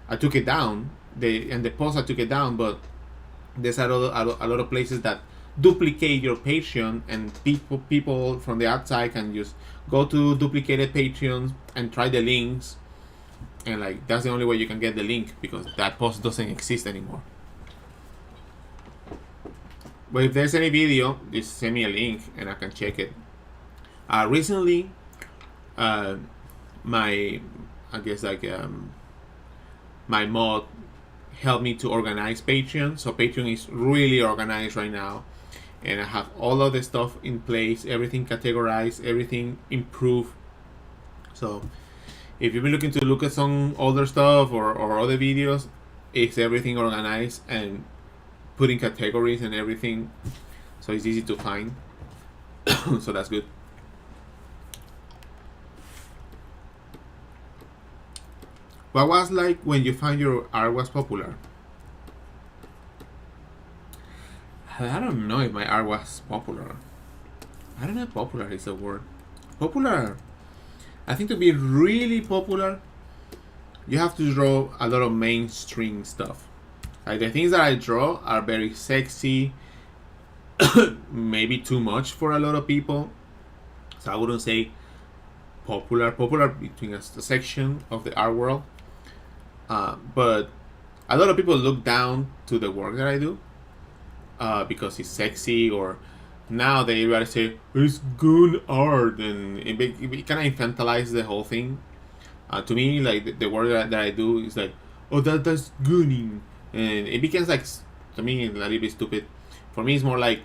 I took it down. The post I took it down, but there's a lot of places that duplicate your Patreon, and people from the outside can just go to duplicated Patreons and try the links, and like that's the only way you can get the link because that post doesn't exist anymore. But if there's any video, just send me a link and I can check it. Recently, my mod helped me to organize Patreon, so Patreon is really organized right now. And I have all of the stuff in place, everything categorized, everything improved. So if you've been looking to look at some older stuff or other videos, it's everything organized and putting categories and everything. so it's easy to find. So that's good. What was like when you found your art was popular? I don't know if my art was popular. I don't know if popular is a word. Popular. I think to be really popular, you have to draw a lot of mainstream stuff. Like the things that I draw are very sexy, maybe too much for a lot of people. So I wouldn't say popular. Popular between a section of the art world. But a lot of people look down to the work that I do because it's sexy, or now they rather say it's good art, and it kind of infantilize the whole thing. To me, like the work that I do is like, oh, that's gooning, and it becomes like, to me, a little bit stupid. For me, it's more like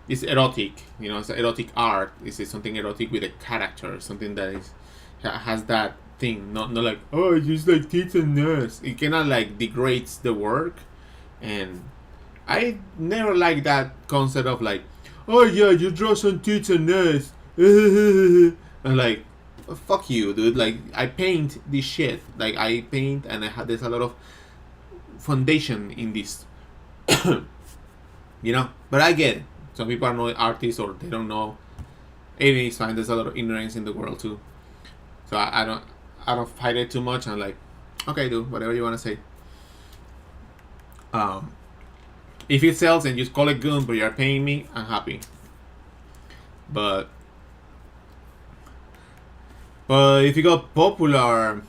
it's erotic. You know, it's erotic art. It's something erotic with a character, something that is has that thing. Not like, oh, it's just like tits and nuts. It kind of like degrades the work, and I never like that concept of like, oh yeah, you draw some tits and nuts. And like, oh, fuck you, dude. Like, I paint this shit. Like, I paint, and there's a lot of foundation in this. You know? But I get it. Some people are not artists, or they don't know. It is fine. There's a lot of ignorance in the world too. So I don't fight it too much. I'm like, okay, dude, whatever you want to say. If it sells and you call it good, but you're paying me, I'm happy. But if it got popular,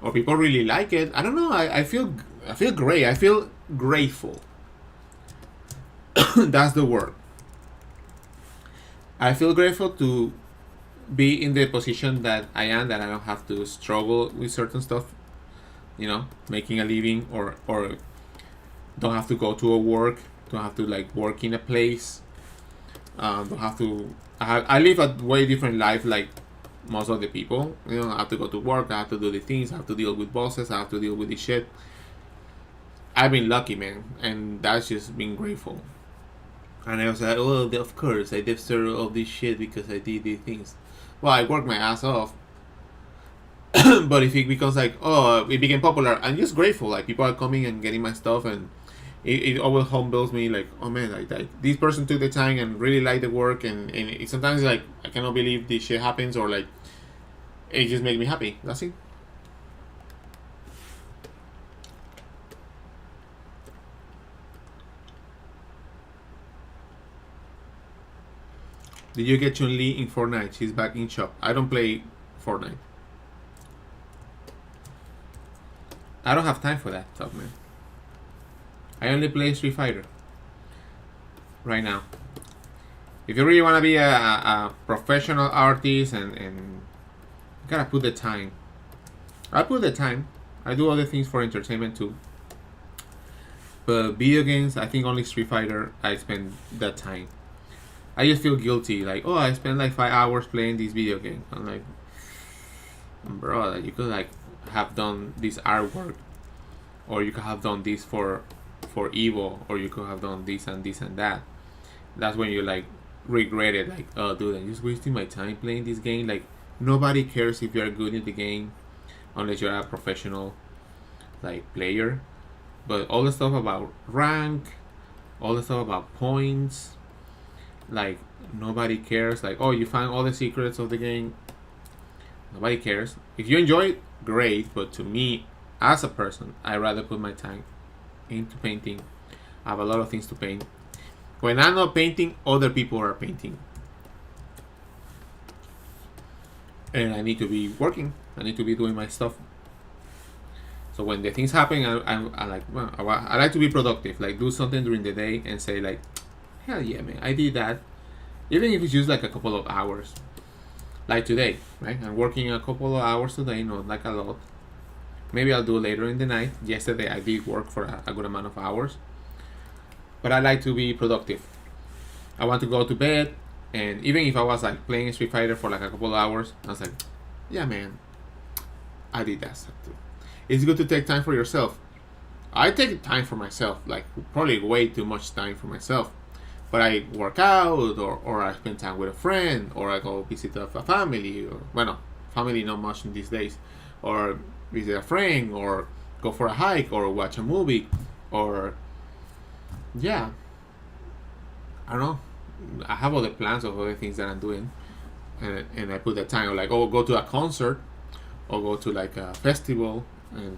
or people really like it, I don't know. I feel great. I feel grateful. That's the word. I feel grateful to be in the position that I am, that I don't have to struggle with certain stuff, you know, making a living, or don't have to go to a work, don't have to like work in a place, don't have to. I live a way different life like most of the people. You know, I have to go to work, I have to do the things, I have to deal with bosses, I have to deal with this shit. I've been lucky, man, and that's just being grateful. And I was like, well, of course, I deserve all this shit because I did these things. Well, I worked my ass off. But if it becomes like, oh, it became popular, I'm just grateful. Like, people are coming and getting my stuff, and it always humbles me. Like, oh man, like this person took the time and really liked the work, and sometimes like I cannot believe this shit happens, or like it just makes me happy. That's it. Did you get Chun-Li in Fortnite? She's back in shop. I don't play Fortnite. I don't have time for that stuff, man. I only play Street Fighter right now. If you really want to be a professional artist, and you gotta put the time. I put the time. I do other things for entertainment too. But video games, I think only Street Fighter I spend that time. I just feel guilty, like, oh, I spent like 5 hours playing this video game. I'm like, bro, you could like have done this artwork, or you could have done this for Evo, or you could have done this and this and that. That's when you like regret it, like, oh, dude, I'm just wasting my time playing this game. Like, nobody cares if you're good in the game, unless you're a professional like player. But all the stuff about rank, all the stuff about points, like, nobody cares. Like, oh, you find all the secrets of the game. Nobody cares. If you enjoy it, great. But to me, as a person, I rather put my time into painting. I have a lot of things to paint. When I'm not painting, other people are painting, and I need to be working. I need to be doing my stuff. So when the things happen, I like, well, I like to be productive. Like, do something during the day and say like, hell yeah, man, I did that. Even if it's just like a couple of hours. Like today, right? I'm working a couple of hours today, not like a lot. Maybe I'll do later in the night. Yesterday I did work for a good amount of hours. But I like to be productive. I want to go to bed, and even if I was like playing Street Fighter for like a couple of hours, I was like, yeah, man, I did that stuff too. It's good to take time for yourself. I take time for myself, like probably way too much time for myself. But I work out, or I spend time with a friend, or I go visit a family, or, well, no, family not much in these days, or visit a friend, or go for a hike, or watch a movie, or, yeah, I don't know. I have other plans of other things that I'm doing, and I put that time, like, oh, go to a concert, or go to like a festival, and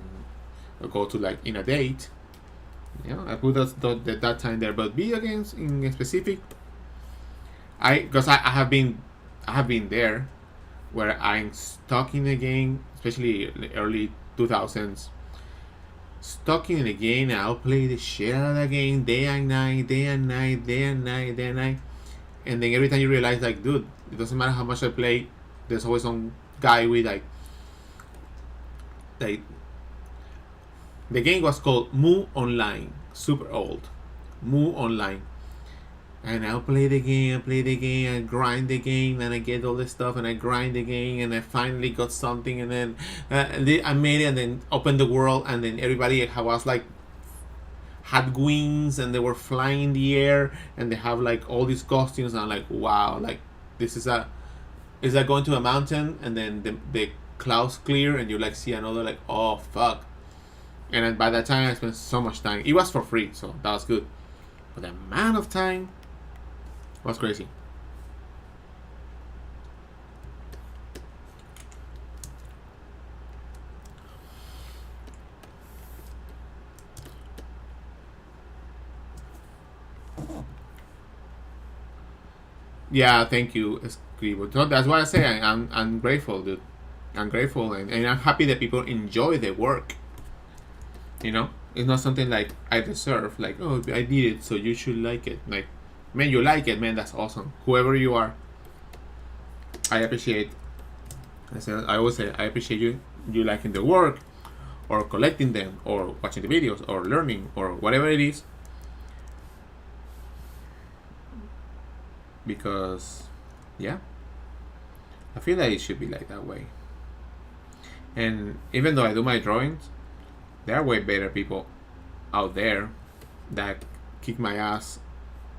or go to like in a date. Yeah, I put that time there. But video games in specific, because I have been there, where I'm stuck in a game, especially in the early 2000s. Stuck in the game, I'll play the shit out of the game day and night, day and night, day and night, day and night. And then every time you realize, like, dude, it doesn't matter how much I play, there's always some guy with like the game was called Mu Online, super old, Mu Online. And I'll play the game, I grind the game, and I get all this stuff, and I grind the game, and I finally got something, and then I made it, and then opened the world, and then everybody was like, had wings, and they were flying in the air, and they have like all these costumes, and I'm like, wow, like, this is like going to a mountain, and then the clouds clear, and you like see another, like, oh fuck. And then by that time I spent so much time. It was for free, so that was good. But the amount of time was crazy. Yeah, thank you, Scribo. So that's why I say I'm grateful, dude. I'm grateful, and I'm happy that people enjoy the work. You know, it's not something like I deserve. Like, oh, I did it, so you should like it. Like, man, you like it, man. That's awesome. Whoever you are, I appreciate. I always say I appreciate you liking the work, or collecting them, or watching the videos, or learning, or whatever it is. Because, yeah, I feel like it should be like that way. And even though I do my drawings, there are way better people out there that kick my ass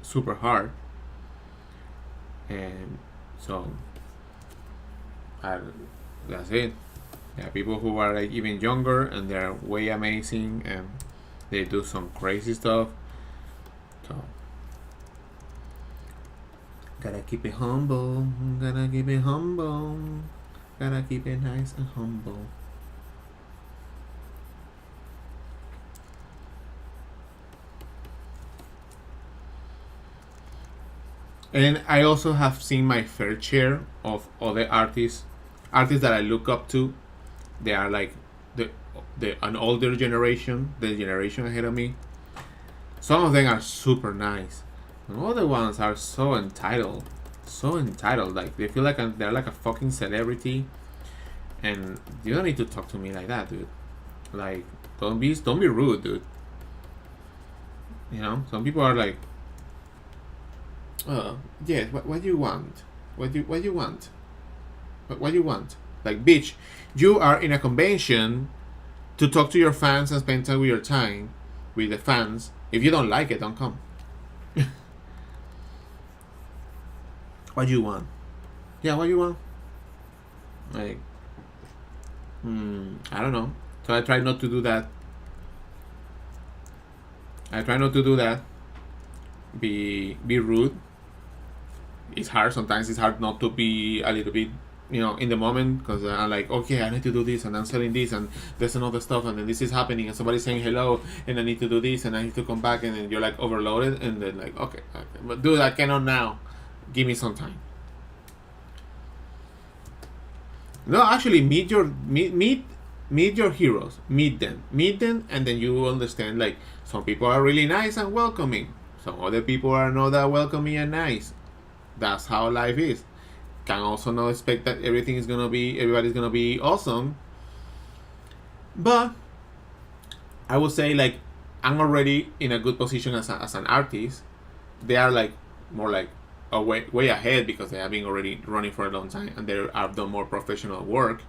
super hard. And so that's it. There are people who are like even younger, and they're way amazing, and they do some crazy stuff. So gotta keep it humble, gotta keep it humble, gotta keep it nice and humble. And I also have seen my fair share of other artists that I look up to. They are like an older generation, the generation ahead of me. Some of them are super nice, and other ones are so entitled. Like, they feel like they're like a fucking celebrity, and you don't need to talk to me like that, dude. Like, don't be rude, dude. You know, some people are like, yes, what do you want? What do you want? What do you want? Like, bitch, you are in a convention to talk to your fans and spend time with your time with the fans. If you don't like it, don't come. What do you want? Yeah, what do you want? Like, I don't know. So I try not to do that. Be rude. It's hard. Sometimes it's hard not to be a little bit, in the moment, because I'm like, okay, I need to do this, and I'm selling this, and there's another stuff, and then this is happening, and somebody's saying hello, and I need to do this, and I need to come back, and then you're like overloaded, and then like, okay, but dude, I cannot now. Give me some time. No, actually, meet your heroes. Meet them, and then you understand. Like, some people are really nice and welcoming. Some other people are not that welcoming and nice. That's how life is. Can also not expect that everybody's gonna be awesome. But I would say, like, I'm already in a good position as an artist. They are like more like way ahead, because they have been already running for a long time, and they have done more professional work.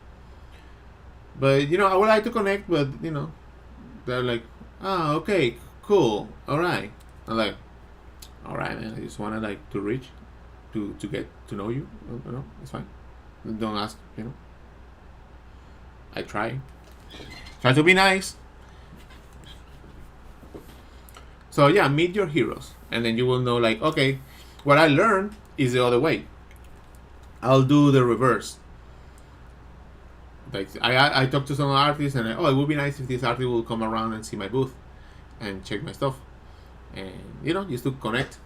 But I would like to connect, but they're like, okay, cool, all right. I'm like, all right, man, I just want to like to reach, to get to know you. It's fine. Don't ask. I try to be nice. So yeah, meet your heroes, and then you will know like, okay, what I learned is the other way. I'll do the reverse. Like I talked to some artists, and it would be nice if this artist will come around and see my booth and check my stuff, and just to connect.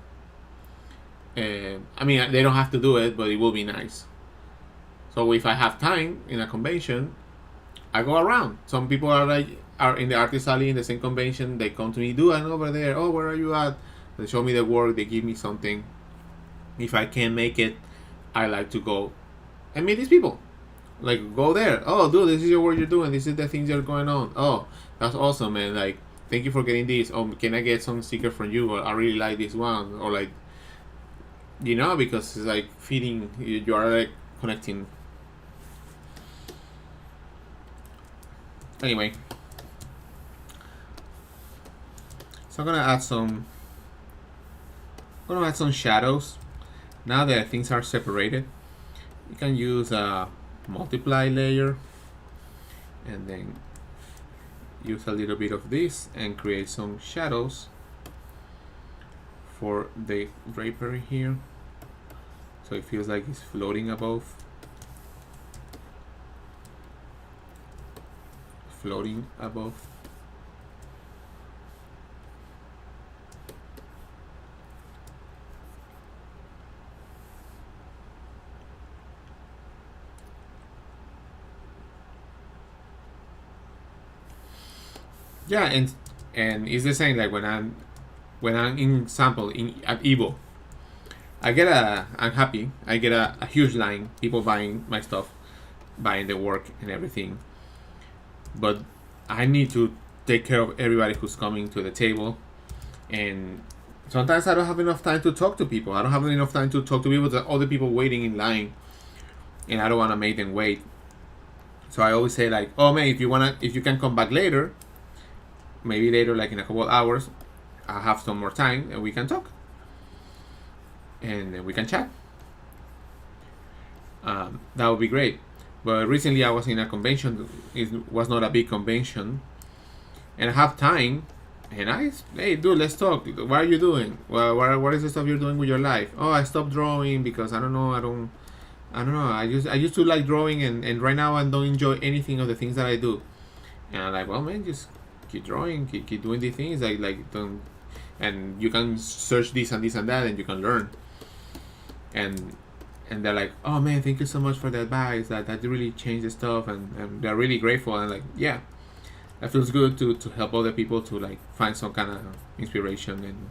I mean, they don't have to do it, but it will be nice. So if I have time in a convention, I go around. Some people are in the artist alley in the same convention. They come to me, do I'm over there. Oh, where are you at? They show me the work. They give me something. If I can't make it, I like to go and meet these people. Like, go there. Oh, dude, this is your work you're doing. This is the things that are going on. Oh, that's awesome, man. Like, thank you for getting this. Oh, can I get some sticker from you? Or I really like this one. Or like, because it's like feeding. You are like connecting. Anyway, so I'm gonna add some shadows. Now that things are separated, you can use a multiply layer and then use a little bit of this and create some shadows for the drapery here, so it feels like it's floating above. Yeah, and it's the same like when I'm in sample at Evo. I'm happy. I get a huge line, people buying my stuff, buying the work and everything. But I need to take care of everybody who's coming to the table, and sometimes I don't have enough time to talk to people. I don't have enough time to talk to people, that other people waiting in line, and I don't want to make them wait. So I always say like, oh man, if you can come back later, maybe later, like in a couple of hours, I'll have some more time and we can talk, and then we can chat. That would be great. But recently I was in a convention. It was not a big convention, and I have time. And hey dude, let's talk. What are you doing? Well, what is the stuff you're doing with your life? Oh, I stopped drawing because I don't know. I used to like drawing, and right now I don't enjoy anything of the things that I do. And I'm like, well, man, just keep drawing, keep doing these things. Like don't, and you can search this and this and that, and you can learn. And they're like, oh man, thank you so much for the advice. That really changed the stuff, and they're really grateful. And like, yeah, that feels good to help other people to like find some kind of inspiration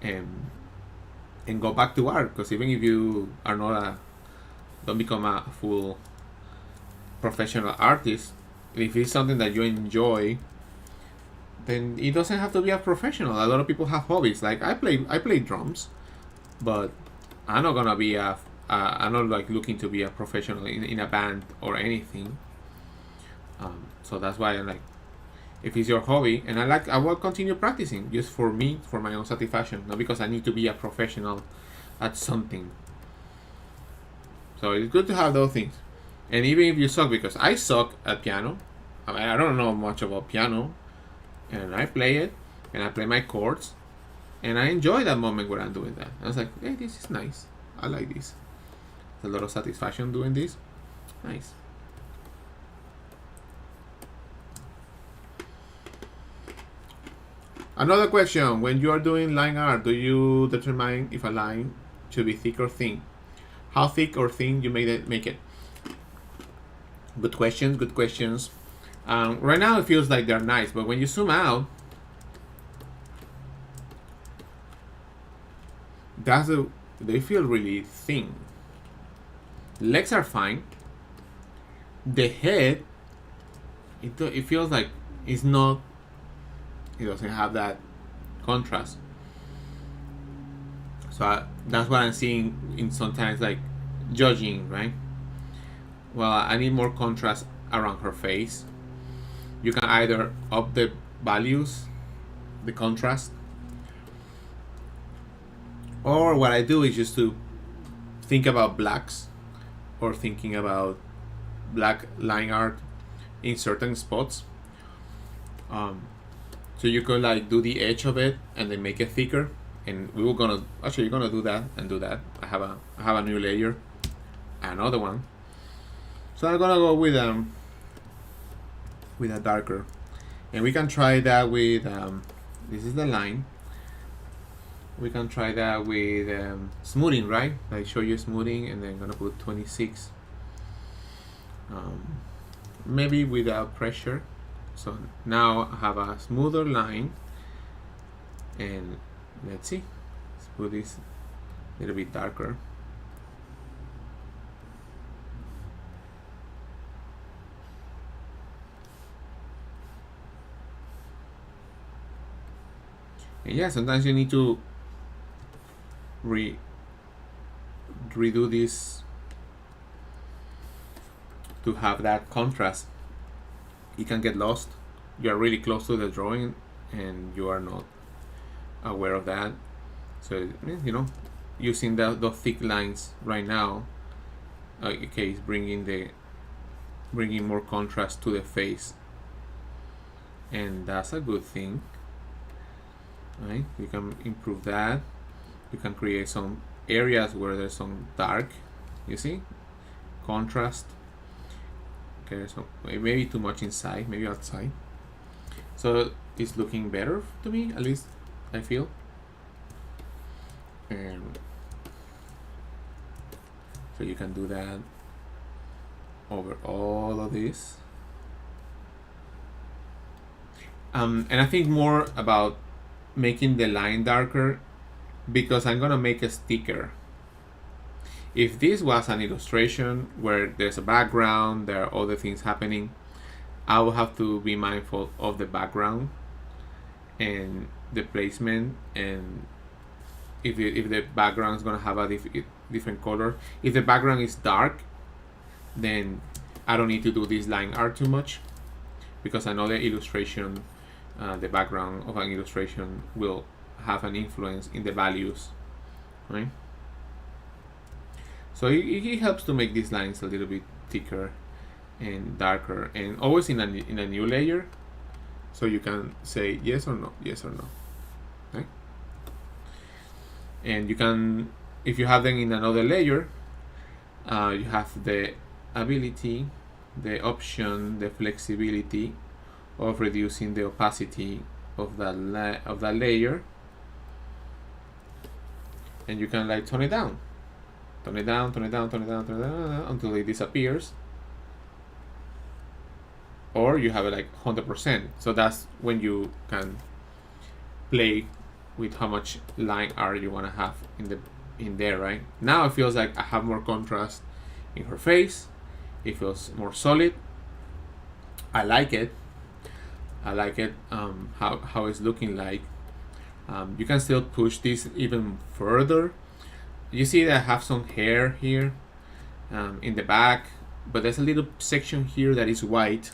and go back to art. Because even if you are don't become a full professional artist, if it's something that you enjoy, then it doesn't have to be a professional. A lot of people have hobbies. Like I play drums, but I'm not gonna be I'm not like looking to be a professional in a band or anything. So that's why I'm like, if it's your hobby, and I will continue practicing just for me, for my own satisfaction, not because I need to be a professional at something. So it's good to have those things. And even if you suck, because I suck at piano, I mean, I don't know much about piano, and I play it, and I play my chords, and I enjoy that moment when I'm doing that. I was like, hey, this is nice. I like this. There's a lot of satisfaction doing this. Nice. Another question. When you are doing line art, do you determine if a line should be thick or thin? How thick or thin you make it? Good questions. Right now it feels like they're nice, but when you zoom out, they feel really thin. Legs are fine. The head, it feels like it's not. It doesn't have that contrast. So that's what I'm seeing in sometimes like judging, right? Well, I need more contrast around her face. You can either up the values, the contrast, Or what I do is just to think about blacks, or thinking about black line art in certain spots. Um, so you could like do the edge of it and then make it thicker. And we were gonna actually gonna do that and do that. I have a new layer, another one. So I'm gonna go with a darker, and we can try that with this is the line. We can try that with smoothing, right? I show you smoothing, and then I'm gonna put 26. Maybe without pressure. So now I have a smoother line, and let's see, let's put this a little bit darker. And yeah, sometimes you need to redo this to have that contrast. You can get lost. You are really close to the drawing and you are not aware of that. So using those thick lines right now, okay, is bringing more contrast to the face, and that's a good thing, right? You can improve that. You can create some areas where there's some dark, you see, contrast. Okay, so maybe too much inside, maybe outside. So it's looking better to me, at least I feel. And so you can do that over all of this. And I think more about making the line darker because I'm gonna make a sticker. If this was an illustration where there's a background, there are other things happening, I will have to be mindful of the background and the placement, and if the background is gonna have a different color. If the background is dark, then I don't need to do this line art too much, because I know the illustration, the background of an illustration will have an influence in the values, right? So it helps to make these lines a little bit thicker and darker, and always in a new layer, so you can say yes or no, right? And you can, if you have them in another layer, you have the ability, the option, the flexibility of reducing the opacity of that layer, and you can like tone it down until it disappears, or you have it like 100%. So that's when you can play with how much line art you want to have in there, right? Now it feels like I have more contrast in her face. It feels more solid. I like it. How it's looking like. You can still push this even further. You see that I have some hair here in the back, but there's a little section here that is white,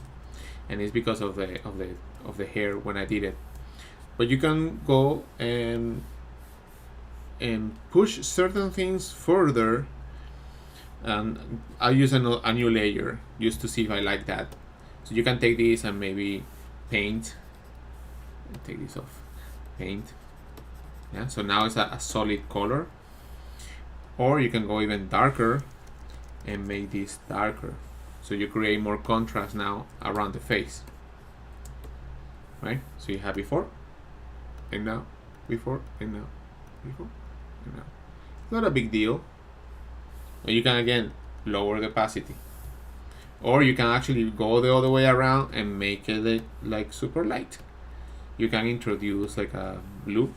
and it's because of the hair when I did it. But you can go and push certain things further. And I'll use a new layer just to see if I like that. So you can take this and maybe paint. Take this off. Paint. Yeah. So now it's a solid color. Or you can go even darker and make this darker. So you create more contrast now around the face. Right? So you have before and now, before and now, before and now. It's not a big deal. And you can again lower the opacity. Or you can actually go the other way around and make it like super light. You can introduce like a blue.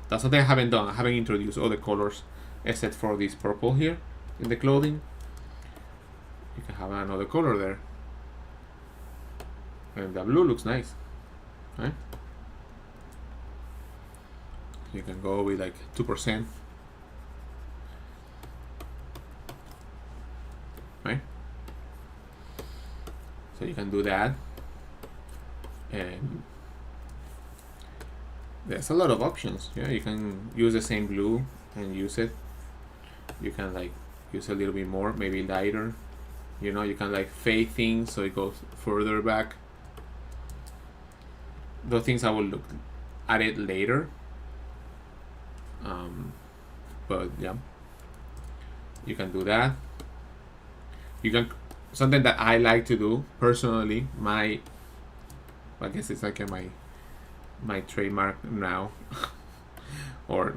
That's something I haven't done. I haven't introduced all the colors except for this purple here in the clothing. You can have another color there, and the blue looks nice, right? You can go with like 2%, right? So you can do that, and there's a lot of options. Yeah, you can use the same blue and use it. You can like use a little bit more, maybe lighter. You know, you can like fade things so it goes further back. Those things I will look at it later. But yeah, you can do that. You can, something that I like to do personally, I guess it's like my trademark now, or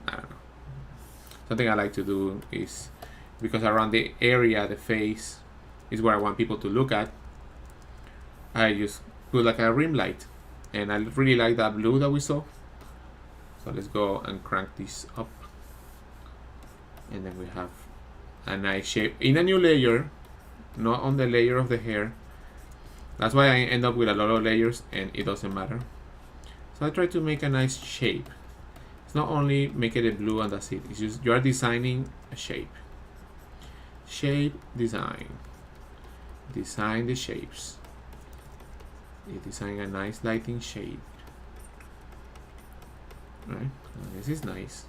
I don't know. Something I like to do is, because around the area, the face, is where I want people to look at, I just put like a rim light. And I really like that blue that we saw. So let's go and crank this up. And then we have a nice shape in a new layer, not on the layer of the hair. That's why I end up with a lot of layers and it doesn't matter. So I try to make a nice shape. It's not only making it blue and that's it. It's just you are designing a shape. Shape design. Design the shapes. You design a nice lighting shape. Right? This is nice.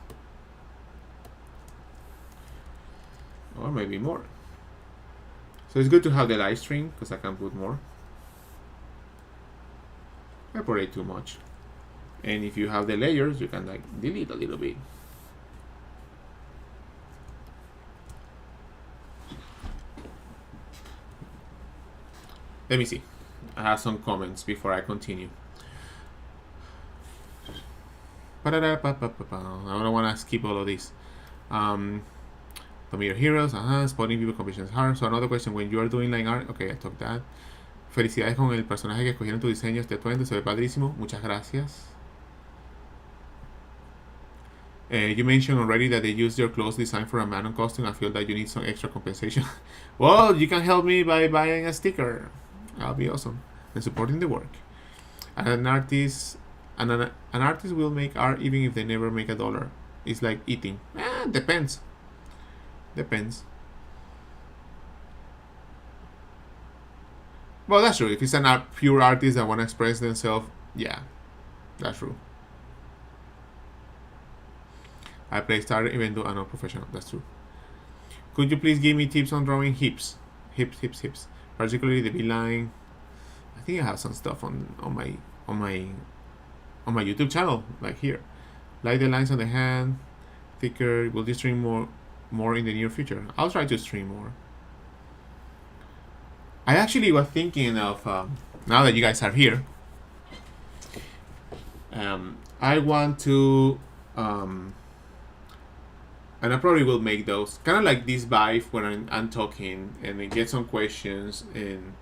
Or maybe more. So it's good to have the light string because I can put more. I put it too much. And if you have the layers, you can like delete a little bit. Let me see. I have some comments before I continue. I don't want to skip all of this. Familiar heroes, spotting people competitions hard. So another question, when you are doing line art, okay, I took that. Felicidades con el personaje que escogieron tu diseño, este atuendo, se ve padrísimo. Muchas gracias. You mentioned already that they used your clothes design for a Manon costume. I feel that you need some extra compensation. Well, you can help me by buying a sticker. That'll be awesome. And supporting the work. An artist will make art even if they never make $1. It's like eating. Depends. Depends. Well, that's true. If it's an pure artist that want to express themselves, yeah, that's true. I play starter even though I'm not professional. That's true. Could you please give me tips on drawing hips? Hips. Particularly the V-line. I think I have some stuff on my YouTube channel, like here. Like the lines on the hand, thicker. Will you stream more in the near future? I'll try to stream more. I actually was thinking of, now that you guys are here, I want to, and I probably will make those, kind of like this vibe when I'm talking, and then get some questions, and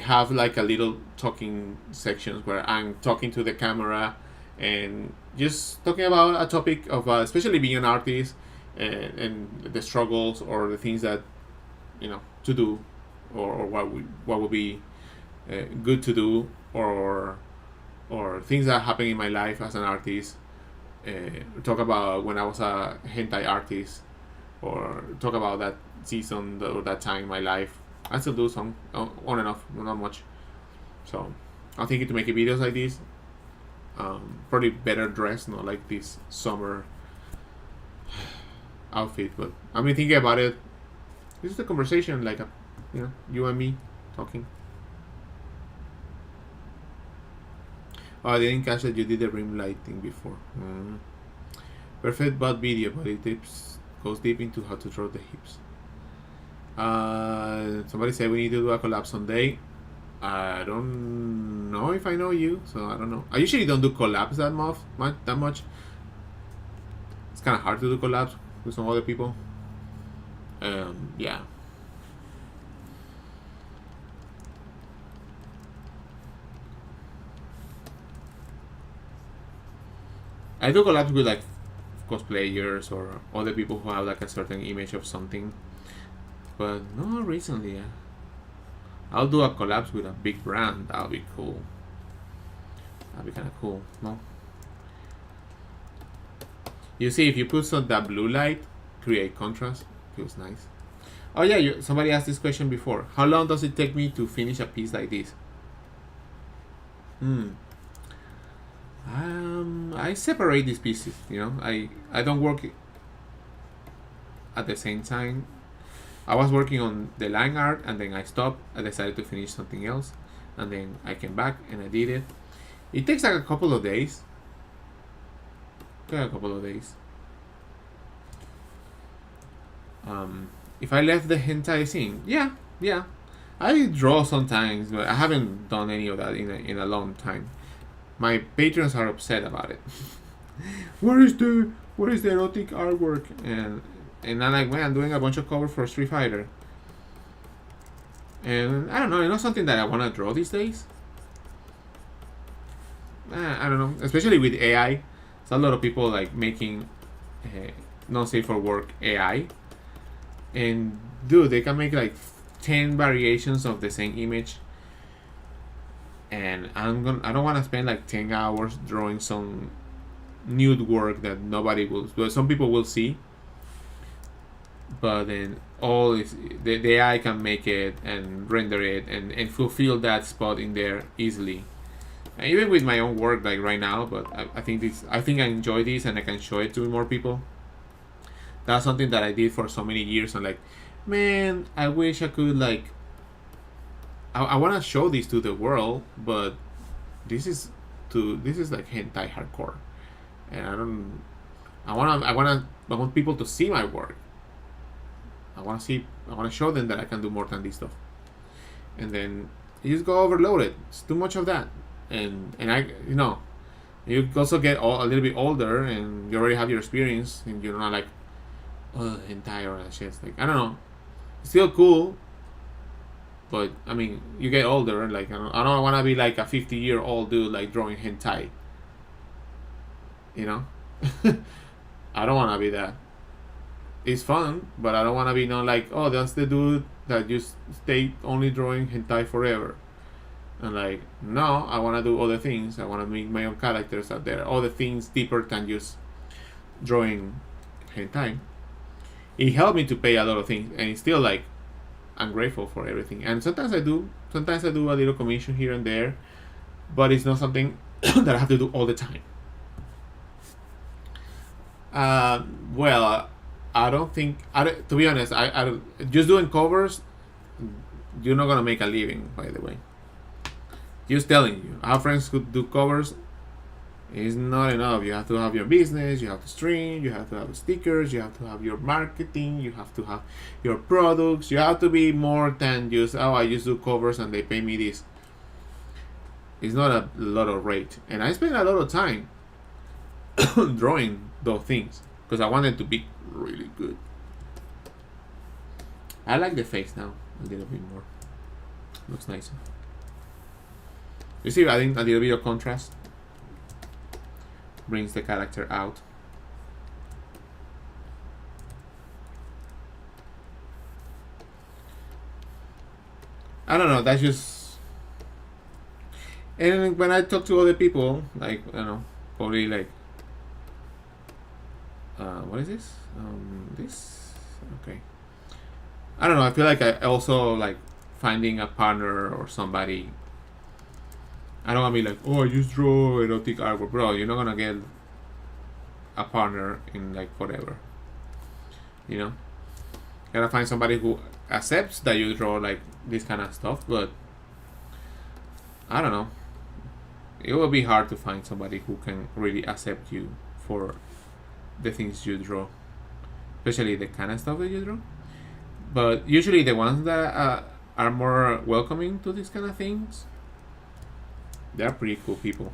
have like a little talking sections where I'm talking to the camera, and just talking about a topic of, especially being an artist, and the struggles or the things that, to do, or what would be good to do, or things that happen in my life as an artist. Talk about when I was a hentai artist, or talk about that season or that time in my life. I still do some on and off, not much. So I'm thinking to make videos like this. Probably better dressed, not like this summer outfit, but I've been thinking about it. This is a conversation, like you and me talking. Oh, I didn't catch that you did the rim lighting before. Perfect butt video, but it goes deep into how to draw the hips. Somebody said we need to do a collab someday. I don't know if I know you, so I don't know. I usually don't do collabs that much. It's kind of hard to do collabs with some other people. Yeah. I do collabs with like cosplayers or other people who have like a certain image of something, but not recently. I'll do a collab with a big brand. That'll be cool. That'd be kind of cool, no? You see, if you put that blue light, create contrast, feels nice. Oh yeah, somebody asked this question before. How long does it take me to finish a piece like this? I separate these pieces. I don't work at the same time. I was working on the line art and then I stopped. I decided to finish something else, and then I came back and I did it. It takes like a couple of days. If I left the hentai scene, yeah, I draw sometimes, but I haven't done any of that in a long time. My patrons are upset about it. Where is the erotic artwork? And I'm like, man, I'm doing a bunch of covers for Street Fighter. And I don't know, something that I want to draw these days. I don't know, especially with AI. There's a lot of people like making not safe for work AI. And dude, they can make like 10 variations of the same image. And I don't want to spend like 10 hours drawing some nude work that nobody will, well, some people will see, but then all is the AI can make it and render it and fulfill that spot in there easily. And even with my own work like right now, but I think I enjoy this and I can show it to more people. That's something that I did for so many years. I'm like, man, I wish I could like I want to show this to the world, but this is like hentai hardcore, and I want people to see my work. I want to show them that I can do more than this stuff, and then you just go overloaded. It's too much of that, and you also get a little bit older, and you already have your experience, and you're not like, oh, hentai or that shit. It's like, I don't know, it's still cool. But I mean, you get older, and like I don't want to be like a 50-year-old dude like drawing hentai. I don't want to be that. It's fun, but I don't want to be like, oh, that's the dude that just stay only drawing hentai forever. And like, no, I want to do other things. I want to make my own characters out there. Other things deeper than just drawing hentai. It helped me to pay a lot of things, and it's still like, I'm grateful for everything. And sometimes I do a little commission here and there, but it's not something that I have to do all the time. Well, I don't think, to be honest, I just doing covers, you're not gonna make a living, by the way. Just telling you, our friends who do covers is not enough. You have to have your business, you have to stream, you have to have stickers, you have to have your marketing, you have to have your products. You have to be more than just, oh, I just do covers and they pay me this. It's not a lot of rate, and I spend a lot of time drawing those things because I want it to be really good. I like the face now a little bit more. Looks nicer. You see, adding a little bit of contrast brings the character out. I don't know, that's just, and when I talk to other people, like, I don't know, probably like, what is this? This, okay. I don't know, I feel like I also like finding a partner or somebody. I don't want to be like, oh, I just draw erotic artwork. Bro, you're not going to get a partner in like forever. You gotta find somebody who accepts that you draw like this kind of stuff, but I don't know. It will be hard to find somebody who can really accept you for the things you draw, especially the kind of stuff that you draw. But usually the ones that are more welcoming to these kind of things, they're pretty cool people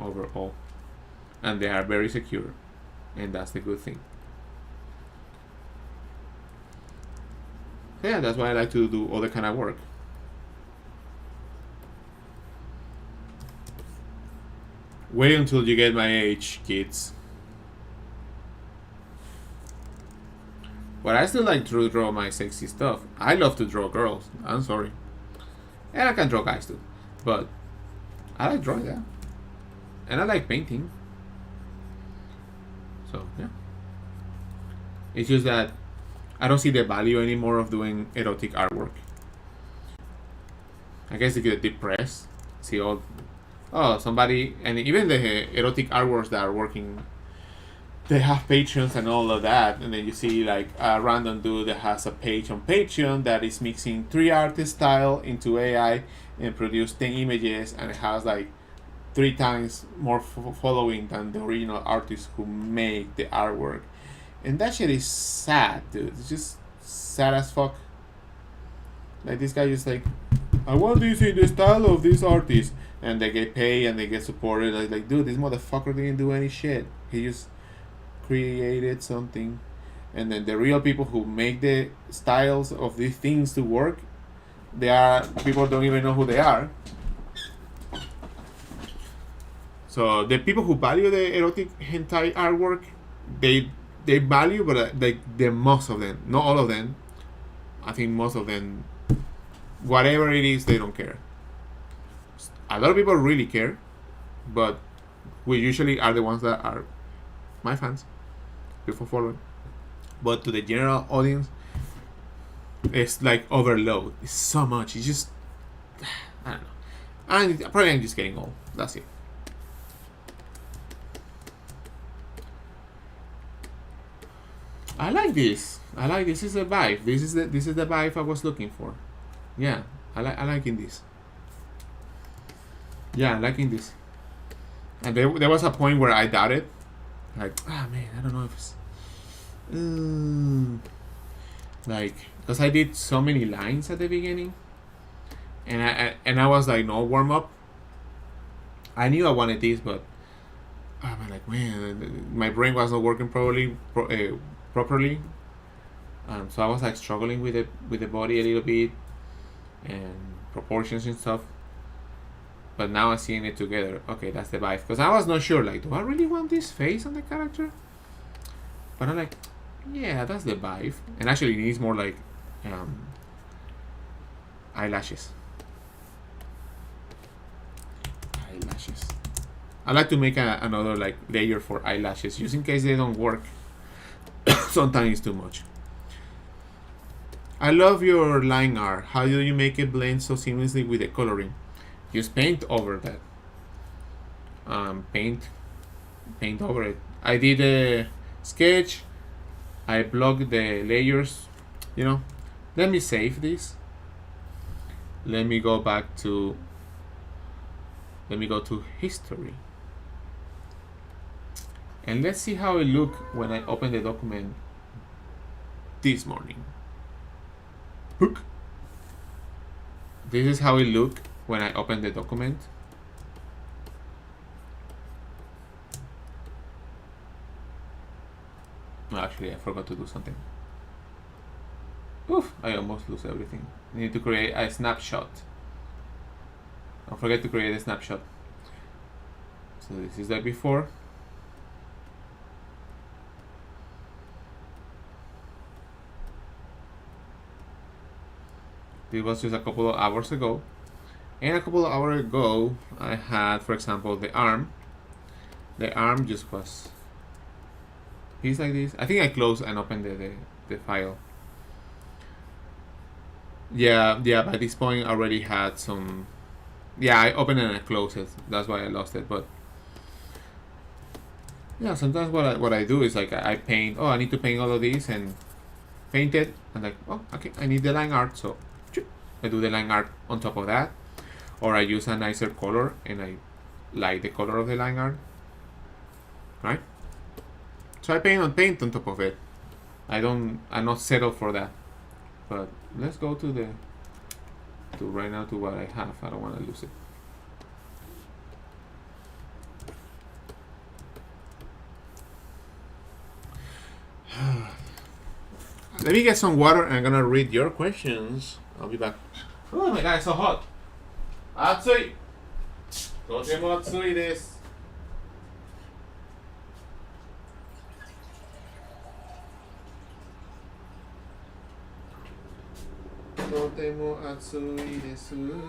overall, and they are very secure, and that's the good thing. Yeah, that's why I like to do all the kind of work. Wait until you get my age, kids. But I still like to draw my sexy stuff. I love to draw girls. I'm sorry. And I can draw guys too. But I like drawing that. And I like painting. So, yeah. It's just that I don't see the value anymore of doing erotic artwork. I guess if you get depressed, see all oh, somebody, and even the erotic artworks that are working, they have patrons and all of that, and then you see like a random dude that has a page on Patreon that is mixing 3 artist style into AI and produce 10 images, and it has like 3 times more following than the original artists who make the artwork. And that shit is sad, dude. It's just sad as fuck. Like this guy just like, I want this in the style of this artist, and they get paid and they get supported. Like dude, this motherfucker didn't do any shit. He just created something, and then the real people who make the styles of these things to work, they are people don't even know who they are. So the people who value the erotic hentai artwork, they value, but like the most of them, not all of them. I think most of them, whatever it is, they don't care. A lot of people really care, but we usually are the ones that are my fans, people following. But to the general audience, it's like overload. It's so much. It's just I don't know. And probably I'm just getting old. That's it. I like this. I like this. Is the vibe. This is the vibe I was looking for. Yeah, I liking this. Yeah, I'm liking this. And there was a point where I doubted, like, man, I don't know if it's, like, because I did so many lines at the beginning, and I was like, no warm up. I knew I wanted this, but I'm like, man, my brain was not working properly. So I was like struggling with the body a little bit and proportions and stuff. But now I'm seeing it together. Okay, that's the vibe. Because I was not sure, like, do I really want this face on the character? But I'm like, yeah, that's the vibe. And actually, it needs more like eyelashes. Eyelashes. I like to make another like layer for eyelashes, just in case they don't work. Sometimes it's too much. I love your line art. How do you make it blend so seamlessly with the coloring? Just paint over that. Paint over it. I did a sketch. I blocked the layers. Let me save this. Let me go to history. And let's see how it looked when I opened the document this morning. Hook. This is how it looked when I opened the document. No, actually, I forgot to do something. Oof, I almost lose everything. I need to create a snapshot. Don't forget to create a snapshot. So this is the before. This was just a couple of hours ago. And a couple of hours ago, I had, for example, the arm. The arm just was piece like this. I think I closed and opened the file. Yeah, by this point I already had some. Yeah, I opened it and I closed it. That's why I lost it. But yeah, sometimes what I do is like I paint. Oh, I need to paint all of these and paint it. And like, oh, okay, I need the line art, so I do the line art on top of that. Or I use a nicer color and I like the color of the line art. Right? So I paint on top of it. I'm not settled for that. But let's go to right now to what I have. I don't want to lose it. Let me get some water and I'm gonna read your questions. I'll be back. Oh my god, it's so hot. Atsui! Totemo atsui desu. Totemo atsui desu.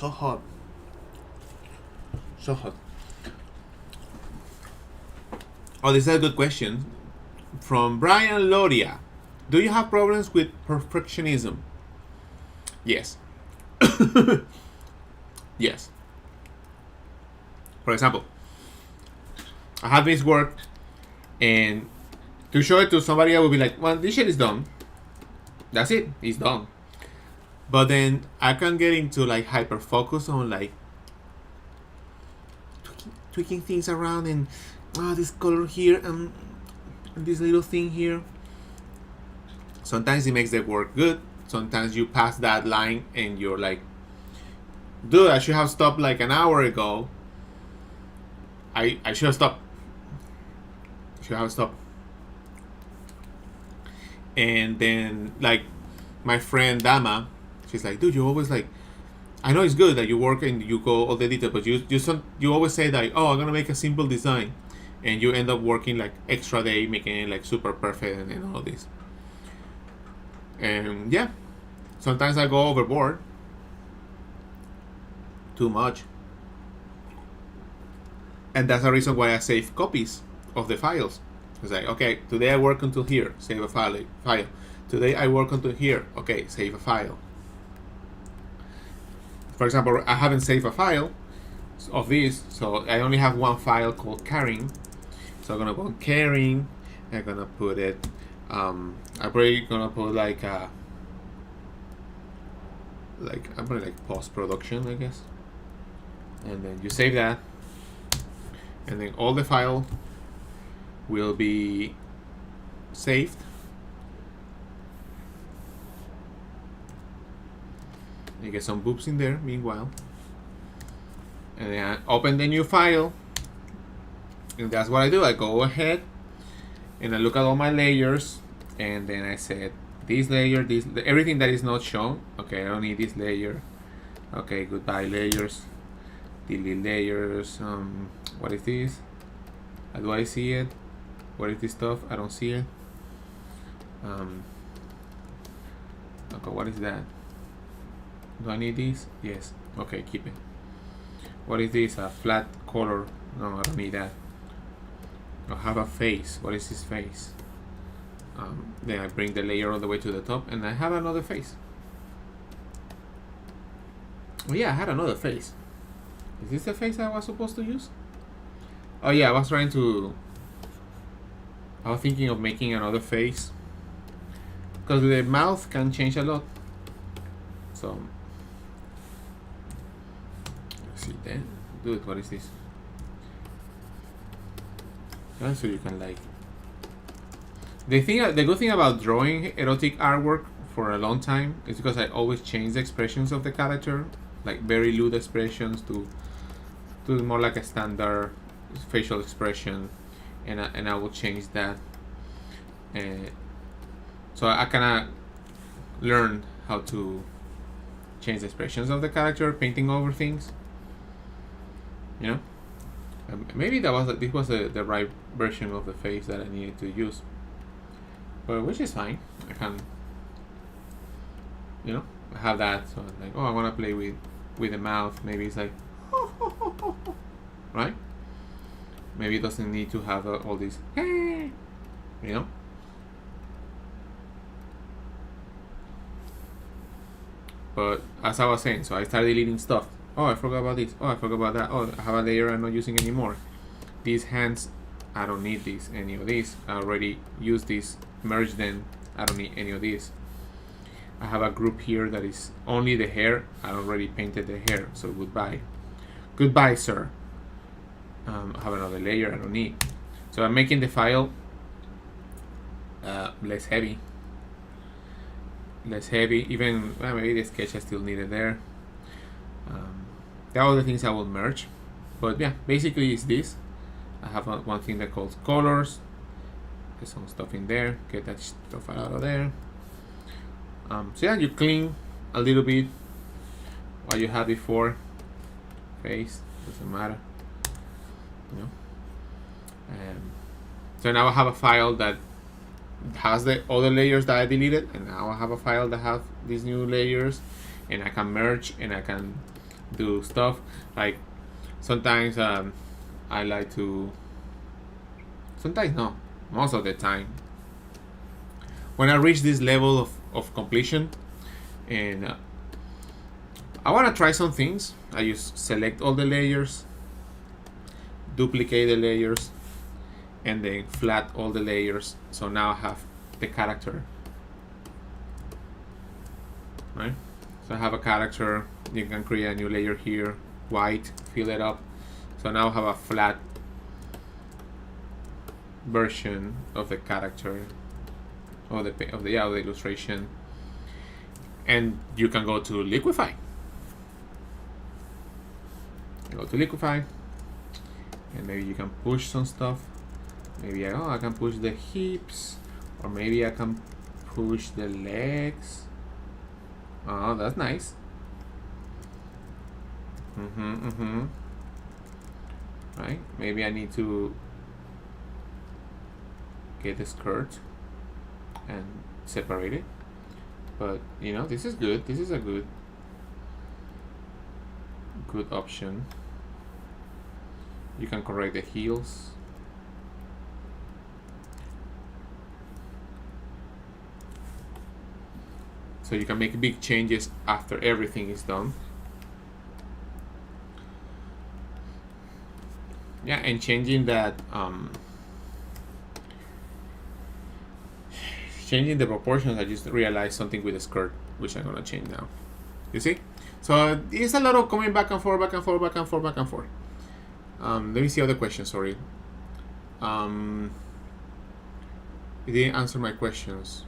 so hot. So hot. Oh, this is a good question from Brian Loria. Do you have problems with perfectionism? Yes. Yes. For example, I have this work, and to show it to somebody, I would be like, well, this shit is done. That's it. It's done. But then I can get into like hyper focus on like tweaking things around, and this color here and this little thing here. Sometimes it makes the work good. Sometimes you pass that line and you're like, dude, I should have stopped like an hour ago. I should have stopped. And then like my friend Dama, she's like, dude, you always like, I know it's good that you work and you go all the detail, but you always say that, oh, I'm gonna make a simple design, and you end up working like extra day making it like super perfect and all this. And yeah, sometimes I go overboard too much, and that's the reason why I save copies of the files. It's like, okay, today I work until here, save a file. Today I work until here, okay, save a file. For example, I haven't saved a file of this, so I only have one file called KARIN. So I'm gonna go on KARIN. I'm gonna put it. I'm probably gonna put like I'm putting like post production, I guess. And then you save that, and then all the file will be saved. You get some boops in there meanwhile, and then I open the new file, and that's what I do. I go ahead and I look at all my layers, and then I said this layer, everything that is not shown. Okay, I don't need this layer. Okay, goodbye layers, delete layers. What is this? How do I see it? What is this stuff? I don't see it. Okay, what is that? Do I need this? Yes. Okay, keep it. What is this? A flat color? No, I don't need that. I have a face. What is this face? Then I bring the layer all the way to the top, and I have another face. Oh yeah, I had another face. Is this the face I was supposed to use? Oh yeah, I was thinking of making another face, because the mouth can change a lot. So let's see then. Dude, what is this? So you can like the good thing about drawing erotic artwork for a long time is because I always change the expressions of the character, like very lewd expressions to more like a standard facial expression, and I will change that. So I kind of learn how to change the expressions of the character, painting over things. You know, maybe this was the right version of the face that I needed to use, but which is fine. I can, have that. So I'm like, oh, I want to play with the mouth. Maybe it's like, right? Maybe it doesn't need to have all this, But as I was saying, so I started deleting stuff. Oh, I forgot about this. Oh, I forgot about that. Oh, I have a layer I'm not using anymore. These hands, I don't need any of these. I already used this, merged them. I don't need any of these. I have a group here that is only the hair. I already painted the hair, so goodbye. Goodbye, sir. I have another layer I don't need. So I'm making the file less heavy. Even maybe the sketch I still need it there. There are other things I will merge, but yeah, basically it's this. I have one thing that calls colors. There's some stuff in there. Get that stuff out of there. So yeah, you clean a little bit what you had before. Face doesn't matter. So now I have a file that has the other layers that I deleted, and now I have a file that have these new layers, and I can merge and I can do stuff. Like sometimes I like to. Sometimes no, most of the time. When I reach this level of completion, and I want to try some things, I just select all the layers, duplicate the layers, and then flat all the layers. So now I have the character, right? So I have a character. You can create a new layer here, white, fill it up. So now I have a flat version of the character, of the illustration, and you can go to liquify. Go to liquify, and maybe you can push some stuff. Maybe I can push the hips, or maybe I can push the legs. Oh, that's nice. Right? Maybe I need to get the skirt and separate it. But you know, this is good. This is a good option. You can correct the heels. So you can make big changes after everything is done. Yeah, and changing that, changing the proportions. I just realized something with the skirt, which I'm gonna change now. You see? So it's a lot of coming back and forth, back and forth, back and forth, back and forth. Let me see other questions. Sorry. You didn't answer my questions,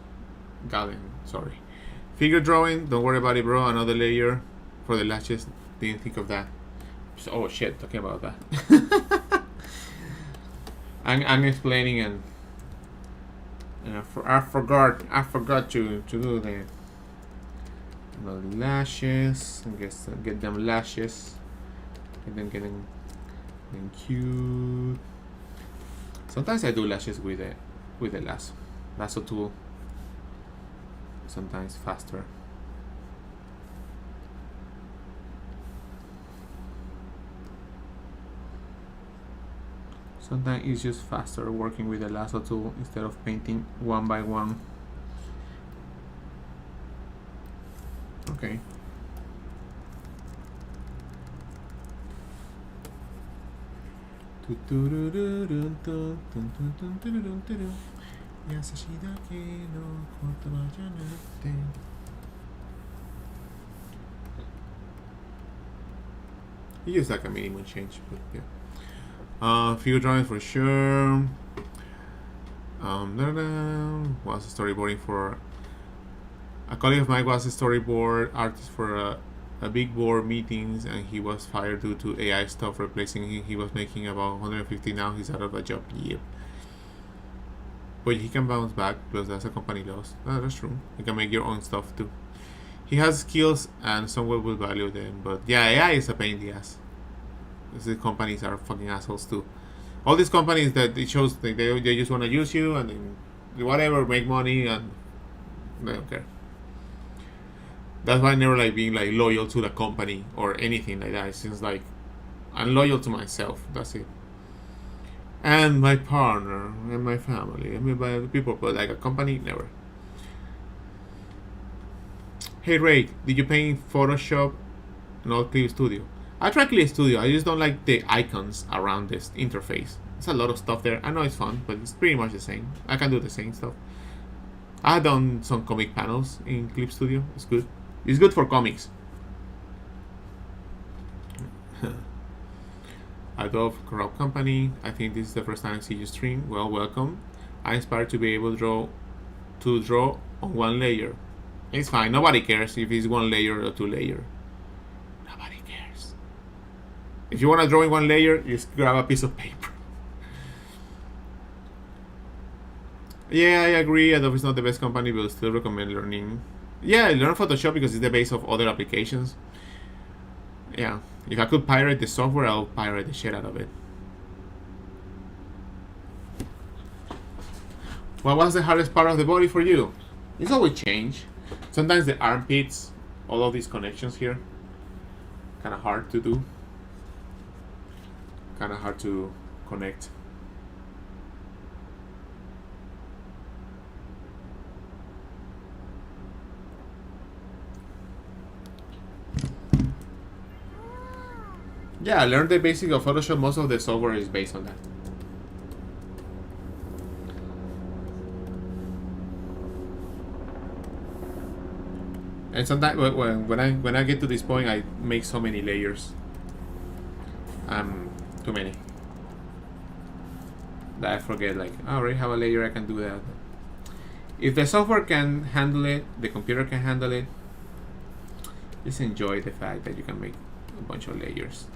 Galen. Sorry. Figure drawing. Don't worry about it, bro. Another layer for the lashes. Didn't think of that. Oh shit! Talking about that. I'm explaining and I forgot to do the lashes. I guess get them lashes. And then getting cute. Sometimes I do lashes with the lasso tool. Sometimes faster. Sometimes it's just faster working with the lasso tool instead of painting one by one. Okay. It's just like a minimum change, but yeah. Figure drawing for sure. Was storyboarding for a colleague of mine. Was a storyboard artist for a big board meetings, and he was fired due to AI stuff replacing him. He was making about 150 now. He's out of a job. Yep. But he can bounce back because that's a company loss. That's true. You can make your own stuff too. He has skills and someone will value them. But yeah, AI is a pain in the ass. These companies are fucking assholes too. All these companies that it shows they just want to use you and then whatever, make money, and they don't care. That's why I never like being like loyal to the company or anything like that. It seems like I'm loyal to myself. That's it. And my partner and my family. I mean, by the people, but like a company, never. Hey Ray, did you paint Photoshop, not Clip Studio? I try Clip Studio. I just don't like the icons around this interface. There's a lot of stuff there. I know it's fun, but it's pretty much the same. I can do the same stuff. I've done some comic panels in Clip Studio. It's good. It's good for comics. Adobe Corrupt Company. I think this is the first time I see you stream. Well, welcome. I inspired to be able to draw on one layer. It's fine. Nobody cares if it's one layer or two layer. Nobody cares. If you want to draw in one layer, just grab a piece of paper. Yeah, I agree. Adobe is not the best company, but still recommend learning. Yeah, I learn Photoshop because it's the base of other applications. Yeah, if I could pirate the software, I'll pirate the shit out of it. What was the hardest part of the body for you? It's always change. Sometimes the armpits, all of these connections here. kind of hard to do, kind of hard to connect. Yeah, I learned the basic of Photoshop. Most of the software is based on that. And sometimes when I get to this point, I make so many layers. Too many. That I forget, like, I already have a layer, I can do that. If the software can handle it, the computer can handle it, just enjoy the fact that you can make a bunch of layers.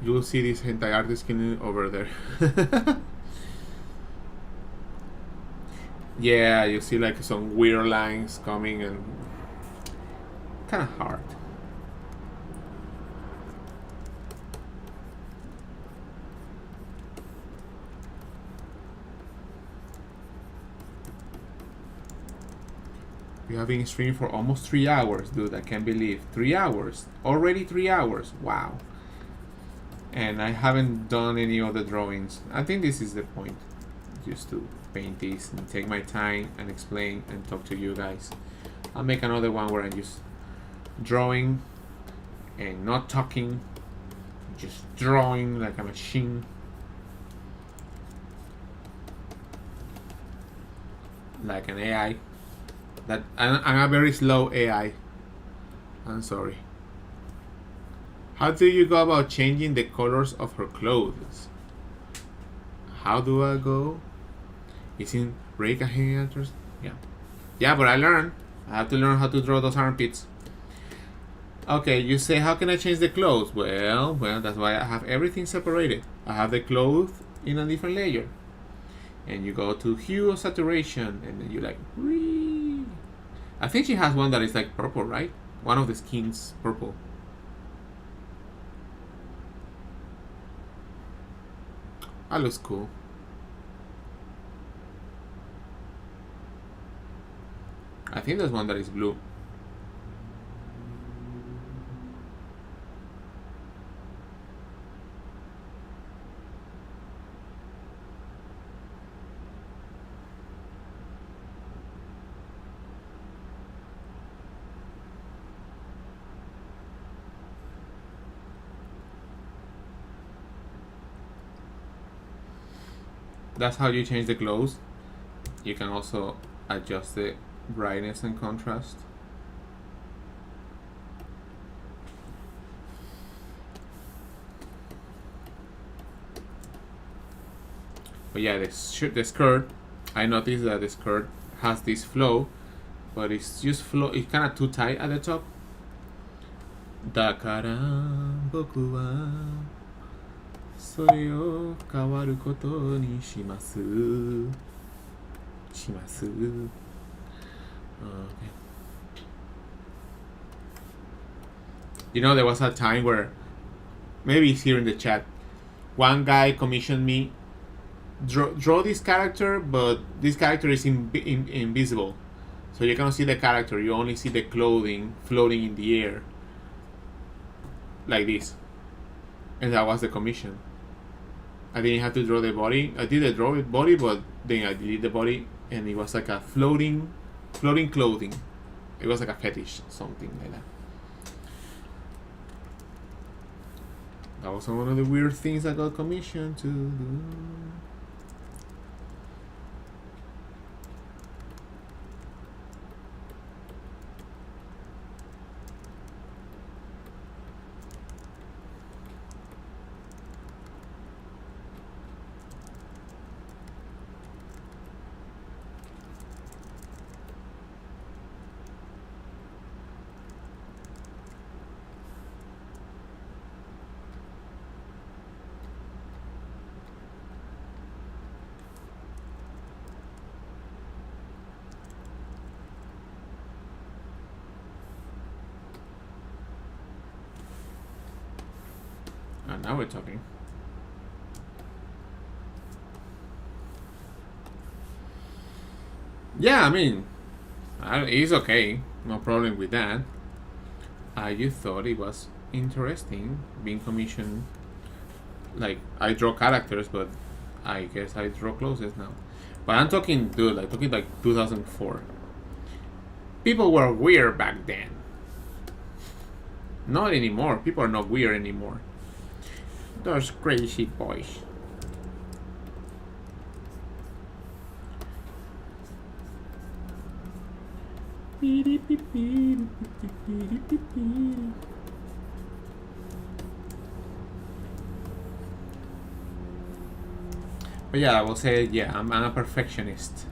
You'll see this hentai artist killing over there. Yeah, you see like some weird lines coming and kind of hard. We have been streaming for almost 3 hours, dude. I can't believe 3 hours. Already 3 hours. Wow. And I haven't done any other drawings. I think this is the point, just to paint this and take my time and explain and talk to you guys. I'll make another one where I'm just drawing and not talking, just drawing like a machine, like an AI. That I'm a very slow AI. I'm sorry. How do you go about changing the colors of her clothes? How do I go? Isn't break a hand? Yeah. Yeah, but I learned. I have to learn how to draw those armpits. Okay, you say, how can I change the clothes? Well, that's why I have everything separated. I have the clothes in a different layer. And you go to hue or saturation, and then you like, whee. I think she has one that is like purple, right? One of the skins purple. That looks cool. I think there's one that is blue. That's how you change the clothes. You can also adjust the brightness and contrast. But yeah, the skirt, I noticed that the skirt has this flow, but it's just flow. It's kind of too tight at the top. Dakara boku wa sore o kawaru koto ni shimasu. Okay. You know, there was a time where, maybe it's here in the chat, one guy commissioned me draw this character, but this character is invisible, so you cannot see the character. You only see the clothing floating in the air, like this. And that was the commission. I didn't have to draw the body. I did draw the body, but then I deleted the body, and it was like a floating clothing. It was like a fetish, something like that. That was one of the weird things I got commissioned to do. Now we're talking. Yeah, I mean, it's okay. No problem with that. I just thought it was interesting being commissioned. Like, I draw characters, but I guess I draw clothes now. But I'm talking, dude, like, talking like 2004. People were weird back then. Not anymore. People are not weird anymore. Those crazy boys. But yeah, I will say, yeah, I'm a perfectionist.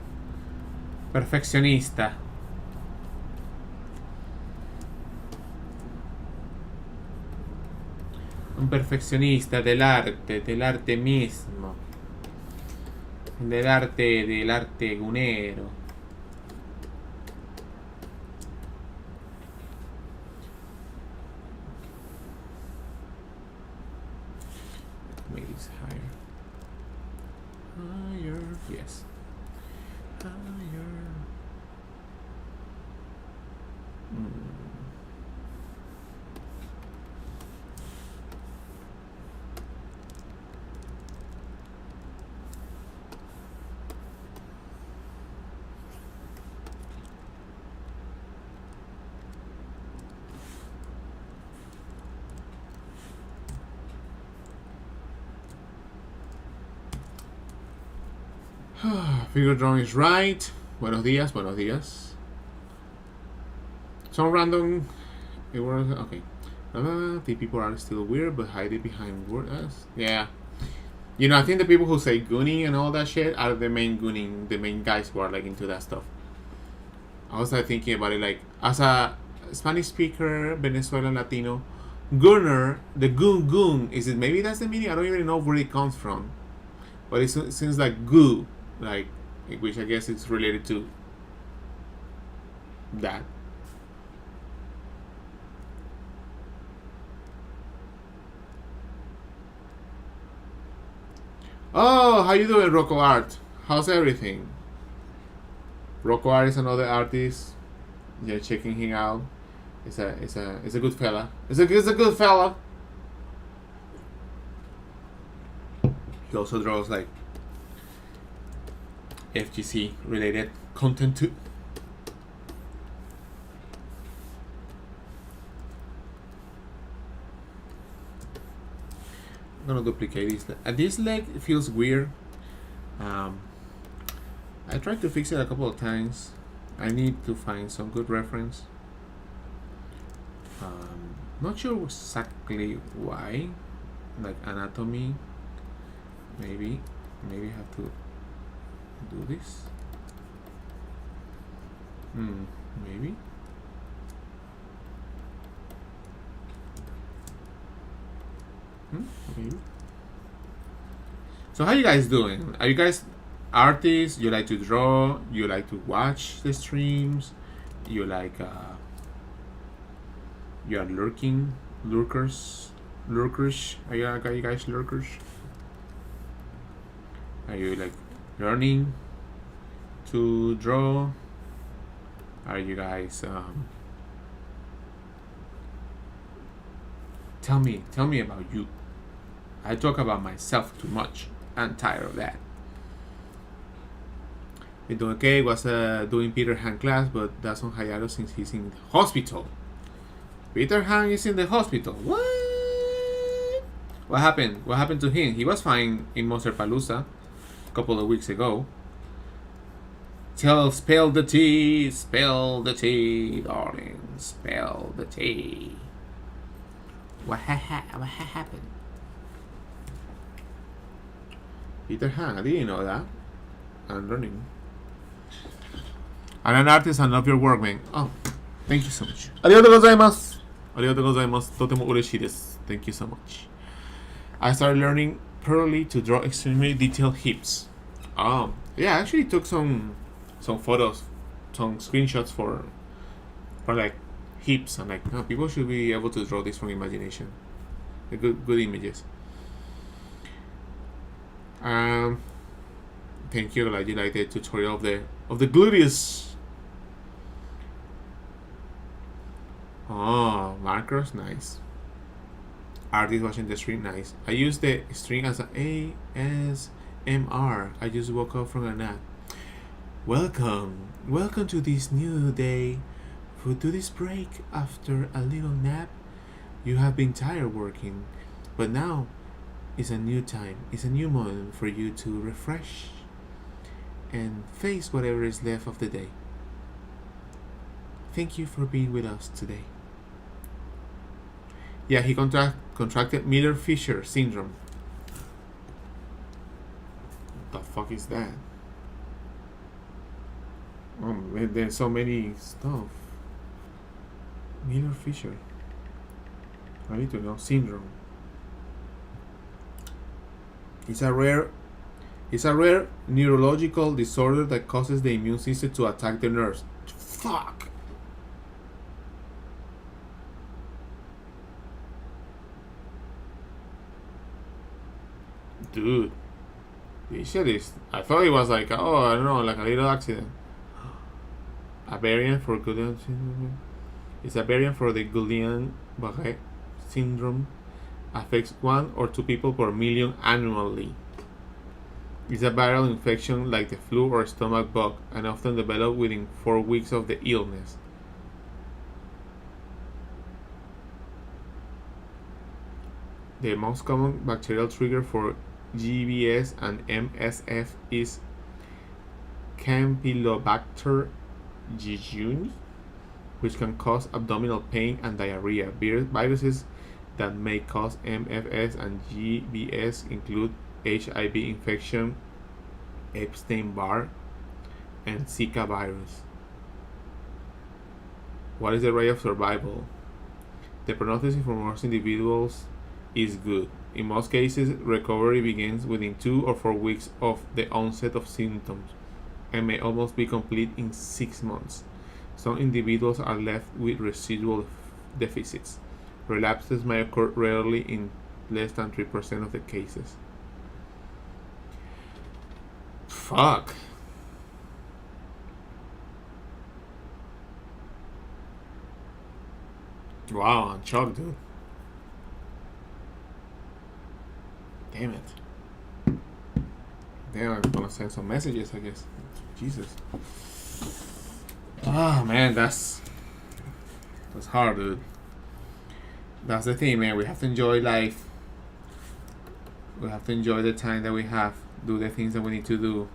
Perfeccionista. Un perfeccionista del arte mismo. Del arte gunero. Make this higher. Higher, yes. Higher. Figure drawing is right. Buenos días, buenos días. Some random. It was okay. The people are still weird, but hide it behind words. Yeah. You know, I think the people who say gooning and all that shit are the main gooning, the main guys who are like into that stuff. I was like thinking about it, like as a Spanish speaker, Venezuelan Latino, gooner, the goon is it? Maybe that's the meaning. I don't even know where it comes from, but it seems like goo, like which I guess it's related to that. Oh, how you doing, Rocco Art? How's everything? Rocco Art is another artist. Yeah, checking him out. It's a good fella. It's a good fella. He also draws like FGC related content too. I'm gonna duplicate this. This leg feels weird. I tried to fix it a couple of times. I need to find some good reference. Not sure exactly why. Like anatomy. Maybe I have to do this. Maybe. Maybe. So how you guys doing? Are you guys artists? You like to draw? You like to watch the streams? You like you are lurkers? Are you guys lurkers? Are you like learning to draw? Are you guys tell me about you. I talk about myself too much. I'm tired of that. Been doing okay. Was doing Peter Han class, but that's on hiatus since he's in the hospital. Peter Han is in the hospital. What? What happened? What happened to him? He was fine in Monster Palooza a couple of weeks ago. Spill the tea, darling. Spill the tea. What happened? Peter Han, I didn't know that. I'm learning. I'm an artist, I love your work, man. Oh, thank you so much. Arigatou gozaimasu. Arigatou gozaimasu. Totemo ureshii desu. Thank you so much. I started learning thoroughly to draw extremely detailed hips. Yeah, I actually took some photos, some screenshots for like hips, and like people should be able to draw this from imagination. Good images. Thank you. Glad you liked the tutorial of the gluteus. Oh, markers, nice. Artist watching the stream, nice. I use the stream as a ASMR. I just woke up from a nap. Welcome to this new day. To this break after a little nap. You have been tired working, but now is a new time. It's a new moment for you to refresh and face whatever is left of the day. Thank you for being with us today. Yeah, he contracted Miller-Fisher syndrome. What the fuck is that? Oh, man, there's so many stuff. Miller-Fisher. I need to know. Syndrome. It's a rare neurological disorder that causes the immune system to attack the nerves. Fuck. Dude. This shit is... I thought it was like, oh, I don't know, like a little accident. A variant for Guillain syndrome. It's a variant for the Guillain-Barré syndrome. Affects 1 or 2 people per million annually. It's a viral infection like the flu or stomach bug and often developed within 4 weeks of the illness. The most common bacterial trigger for GBS and MSF is Campylobacter jejuni, which can cause abdominal pain and diarrhea. Viruses that may cause MFS and GBS include HIV infection, Epstein-Barr, and Zika virus. What is the rate of survival? The prognosis for most individuals is good. In most cases, recovery begins within 2 or 4 weeks of the onset of symptoms and may almost be complete in 6 months. Some individuals are left with residual deficits. Relapses may occur rarely in less than 3% of the cases. Fuck. Wow, I'm shocked, dude. Damn it. Damn, I'm gonna send some messages, I guess. Jesus. Ah, man, that's hard, dude. That's the thing, man. We have to enjoy life. We have to enjoy the time that we have. Do the things that we need to do.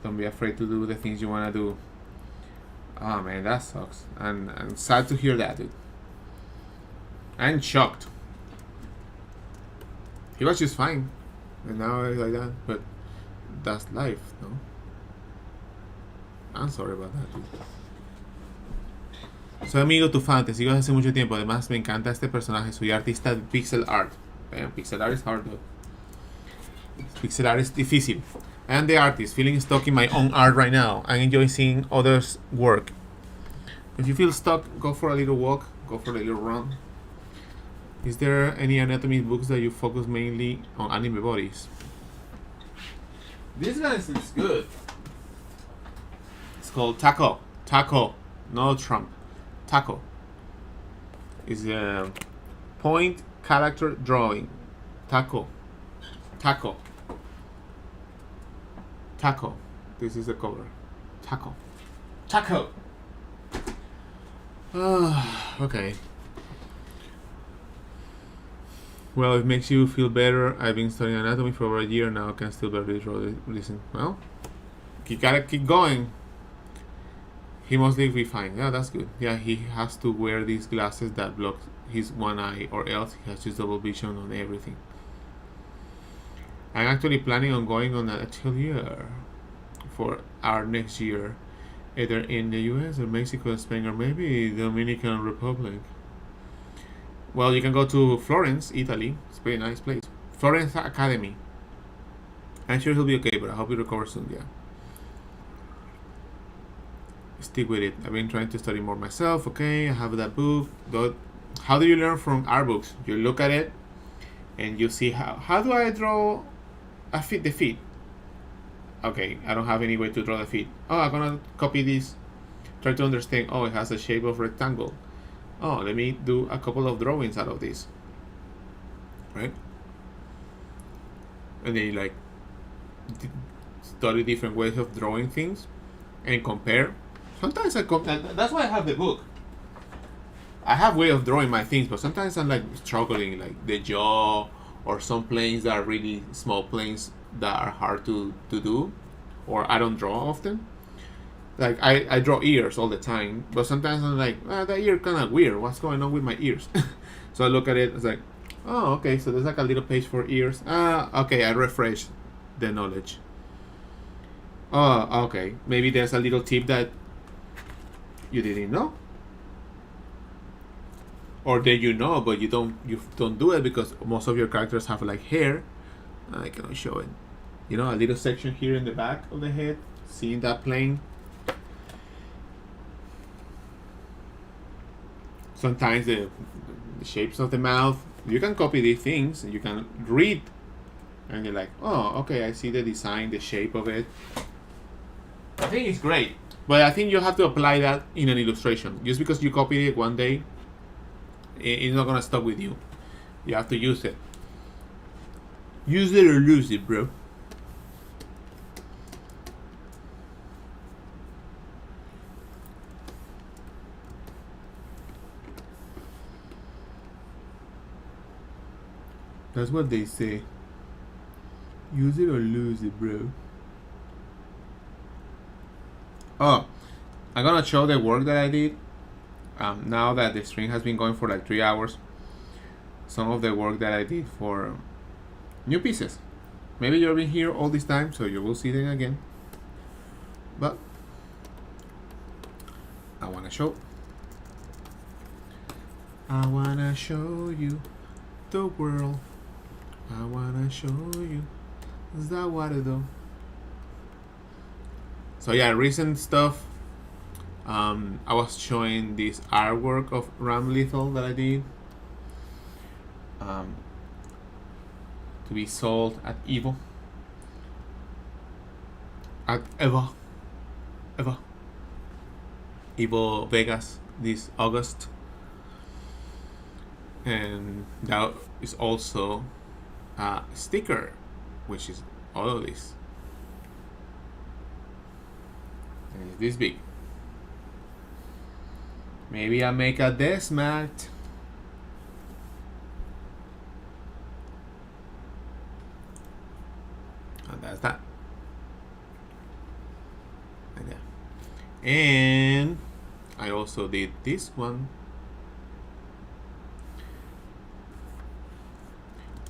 Don't be afraid to do the things you want to do. Oh, man, that sucks. And I'm sad to hear that, dude. I'm shocked. He was just fine. And now it's like that. But that's life, no? I'm sorry about that, dude. Soy amigo tu fan, te sigo desde hace mucho tiempo. Además, me encanta este personaje. Soy artista de pixel art. Damn, pixel art is hard, though. Pixel art is difícil. I am the artist, feeling stuck in my own art right now. I enjoy seeing others' work. If you feel stuck, go for a little walk. Go for a little run. Is there any anatomy books that you focus mainly on anime bodies? This guy is good. It's called Taco. Taco. No Trump. Taco. Is a point character drawing. Taco. Taco. Taco. This is the cover. Taco. Taco. Okay. Well, it makes you feel better. I've been studying anatomy for over a year now. I can still barely draw this. Listen. Well, you gotta keep going. He must be fine. Yeah, that's good. Yeah, he has to wear these glasses that block his one eye, or else he has just double vision on everything. I'm actually planning on going on an atelier for our next year, either in the US or Mexico, Spain, or maybe Dominican Republic. Well, you can go to Florence, Italy. It's a pretty nice place. Florence Academy. I'm sure he'll be okay, but I hope he recovers soon, yeah. Stick with it. I've been trying to study more myself, okay? I have that book. How do you learn from art books? You look at it, and you see how do I draw the feet? Okay, I don't have any way to draw the feet. Oh, I'm gonna copy this. Try to understand. Oh, it has a shape of rectangle. Oh, let me do a couple of drawings out of this. Right? And then you like study different ways of drawing things and compare. Sometimes that's why I have the book. I have way of drawing my things, but sometimes I'm like struggling, like the jaw or some planes that are really small planes that are hard to do, or I don't draw often. Like I draw ears all the time, but sometimes I'm like, that ear kind of weird. What's going on with my ears? So I look at it. It's like, oh, okay. So there's like a little page for ears. Okay. I refresh the knowledge. Oh, okay. Maybe there's a little tip that you didn't know, or that you know, but you don't do it because most of your characters have like hair. I cannot show it. You know, a little section here in the back of the head. Seeing that plane. Sometimes the shapes of the mouth. You can copy these things. You can read, and you're like, oh, okay, I see the design, the shape of it. I think it's great, but I think you have to apply that in an illustration. Just because you copied it one day, it's not gonna stuck with you. You have to use it. Use it or lose it, bro. That's what they say. Use it or lose it, bro. Oh, I'm gonna show the work that I did. Now that the stream has been going for like 3 hours, some of the work that I did for new pieces. Maybe you've been here all this time, so you will see them again. But I wanna show. I wanna show you the world. I wanna show you. Is that what I do? So yeah, recent stuff. I was showing this artwork of Ram Lethal that I did. To be sold at Evo. At Evo Vegas this August. And that is also a sticker, which is all of this. And it's this big. Maybe I make a desk mat. And that's that. And yeah. And I also did this one,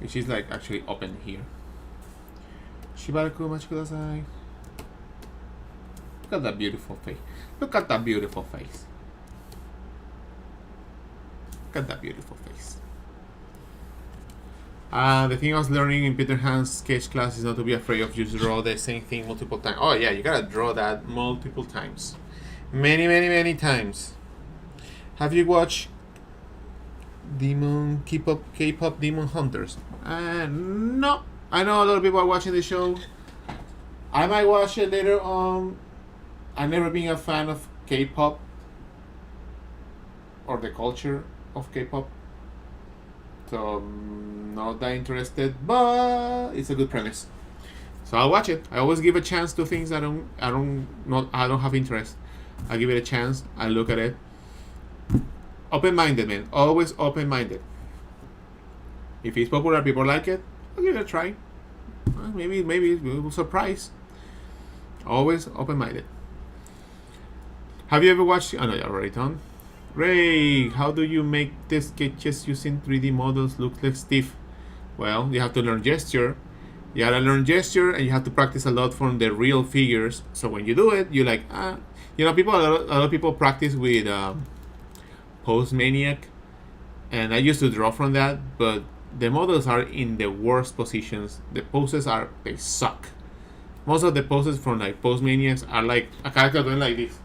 which is like actually open here. Shibaraku machi kudasai. Look at that beautiful face. Look at that beautiful face. Look at that beautiful face. The thing I was learning in Peter Han's sketch class is not to be afraid of just draw the same thing multiple times. Oh yeah, you gotta draw that multiple times. Many times. Have you watched K-pop Demon Hunters? No. I know a lot of people are watching the show. I might watch it later on. I've never been a fan of K-pop or the culture of K-pop, so not that interested. But it's a good premise, so I'll watch it. I always give a chance to things I don't have interest. I give it a chance. I look at it. Open-minded, man. Always open-minded. If it's popular, people like it, I'll give it a try. Maybe it will surprise. Always open-minded. Have you ever watched? Oh no, you're already done. Ray, how do you make the sketches using 3D models look like stiff? Well, you have to learn gesture. You gotta learn gesture, and you have to practice a lot from the real figures. So when you do it, you're like, a lot of people practice with Pose Maniac, and I used to draw from that, but the models are in the worst positions. The poses they suck. Most of the poses from like Pose Maniacs are like a character doing like this.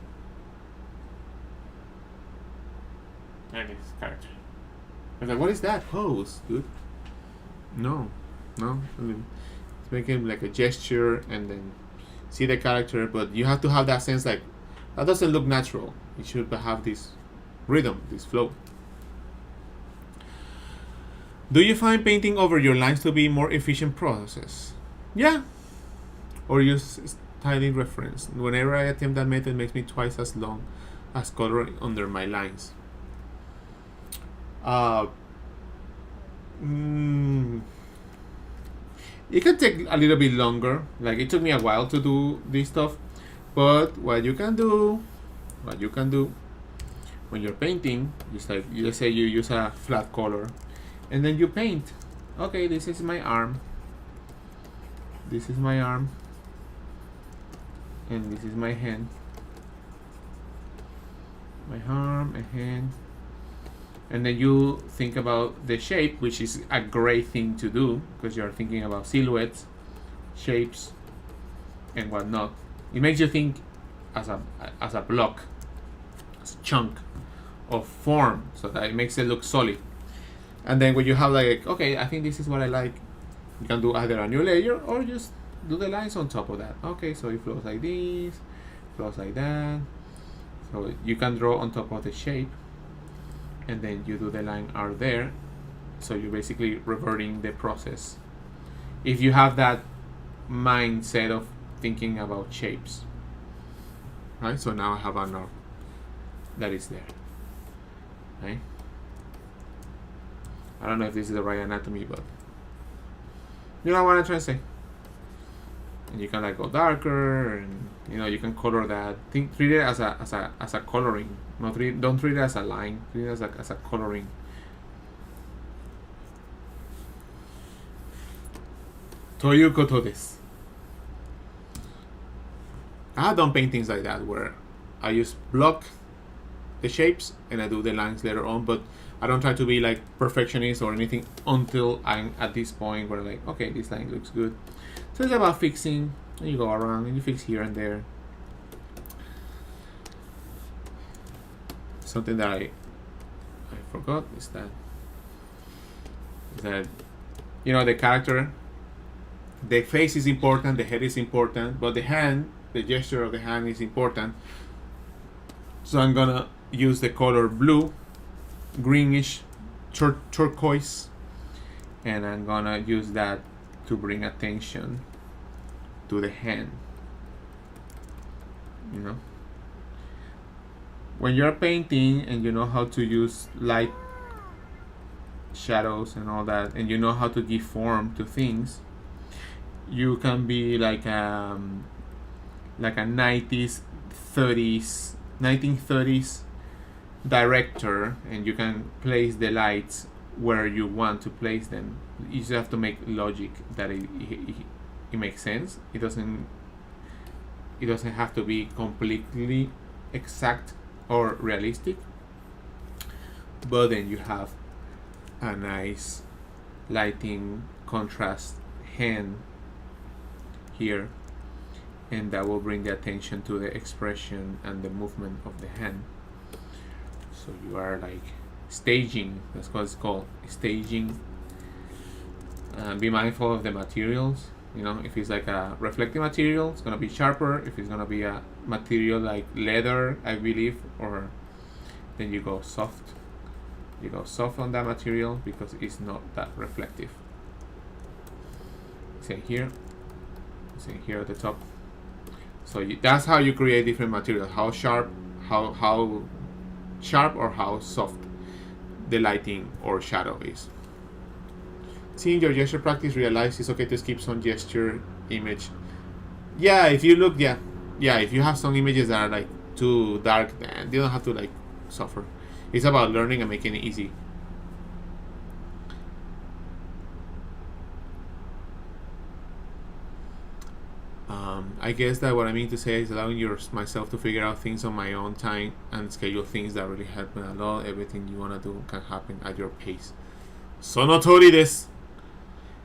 And this character. I was like, what is that pose, dude? No. I mean, it's making like a gesture and then see the character, but you have to have that sense like that doesn't look natural. It should have this rhythm, this flow. Do you find painting over your lines to be more efficient process? Yeah. Or use styling reference. Whenever I attempt that method, it makes me twice as long as coloring under my lines. It can take a little bit longer. Like it took me a while to do this stuff, but what you can do when you're painting, just like let's say you use a flat color, and then you paint. Okay, this is my arm. This is my arm, and this is my hand. My arm, a hand. And then you think about the shape, which is a great thing to do because you're thinking about silhouettes, shapes, and whatnot. It makes you think as a block, as a chunk of form, so that it makes it look solid. And then when you have like, okay, I think this is what I like, you can do either a new layer or just do the lines on top of that. Okay, so it flows like this, flows like that. So you can draw on top of the shape, and then you do the line art there. So you're basically reverting the process if you have that mindset of thinking about shapes, right? So now I have an arm that is there, right? I don't know if this is the right anatomy, but you know what I'm trying to say. And you can like go darker, and you can color that. Treat it as a coloring. Don't treat it as a line. Treat it as a coloring. Toyuko to this. I have done paintings like that where I just block the shapes and I do the lines later on, but I don't try to be like perfectionist or anything until I'm at this point where like, okay, this line looks good. So it's about fixing, and you go around and you fix here and there. Something that I forgot is that the character, the face is important, the head is important, but the gesture of the hand is important. So I'm gonna use the color blue, greenish, turquoise, and I'm gonna use that to bring attention to the hand. When you're painting and you know how to use light, shadows, and all that, and you know how to give form to things, you can be like a 1930s director, and you can place the lights where you want to place them. You just have to make logic that it makes sense. It doesn't have to be completely exact or realistic, but then you have a nice lighting contrast hand here, and that will bring the attention to the expression and the movement of the hand. So you are like staging. That's what it's called, staging. Be mindful of the materials. If it's like a reflective material, it's gonna be sharper. If it's gonna be a material like leather, I believe, or then you go soft. You go soft on that material because it's not that reflective. Same here at the top. So that's how you create different materials. How sharp or how soft the lighting or shadow is. Seeing your gesture practice, realize it's okay to skip some gesture image. Yeah, if you look, if you have some images that are like too dark, then you don't have to like suffer. It's about learning and making it easy. I guess that what I mean to say is allowing myself to figure out things on my own time and schedule things that really help me a lot. Everything you want to do can happen at your pace. Sonotori desu.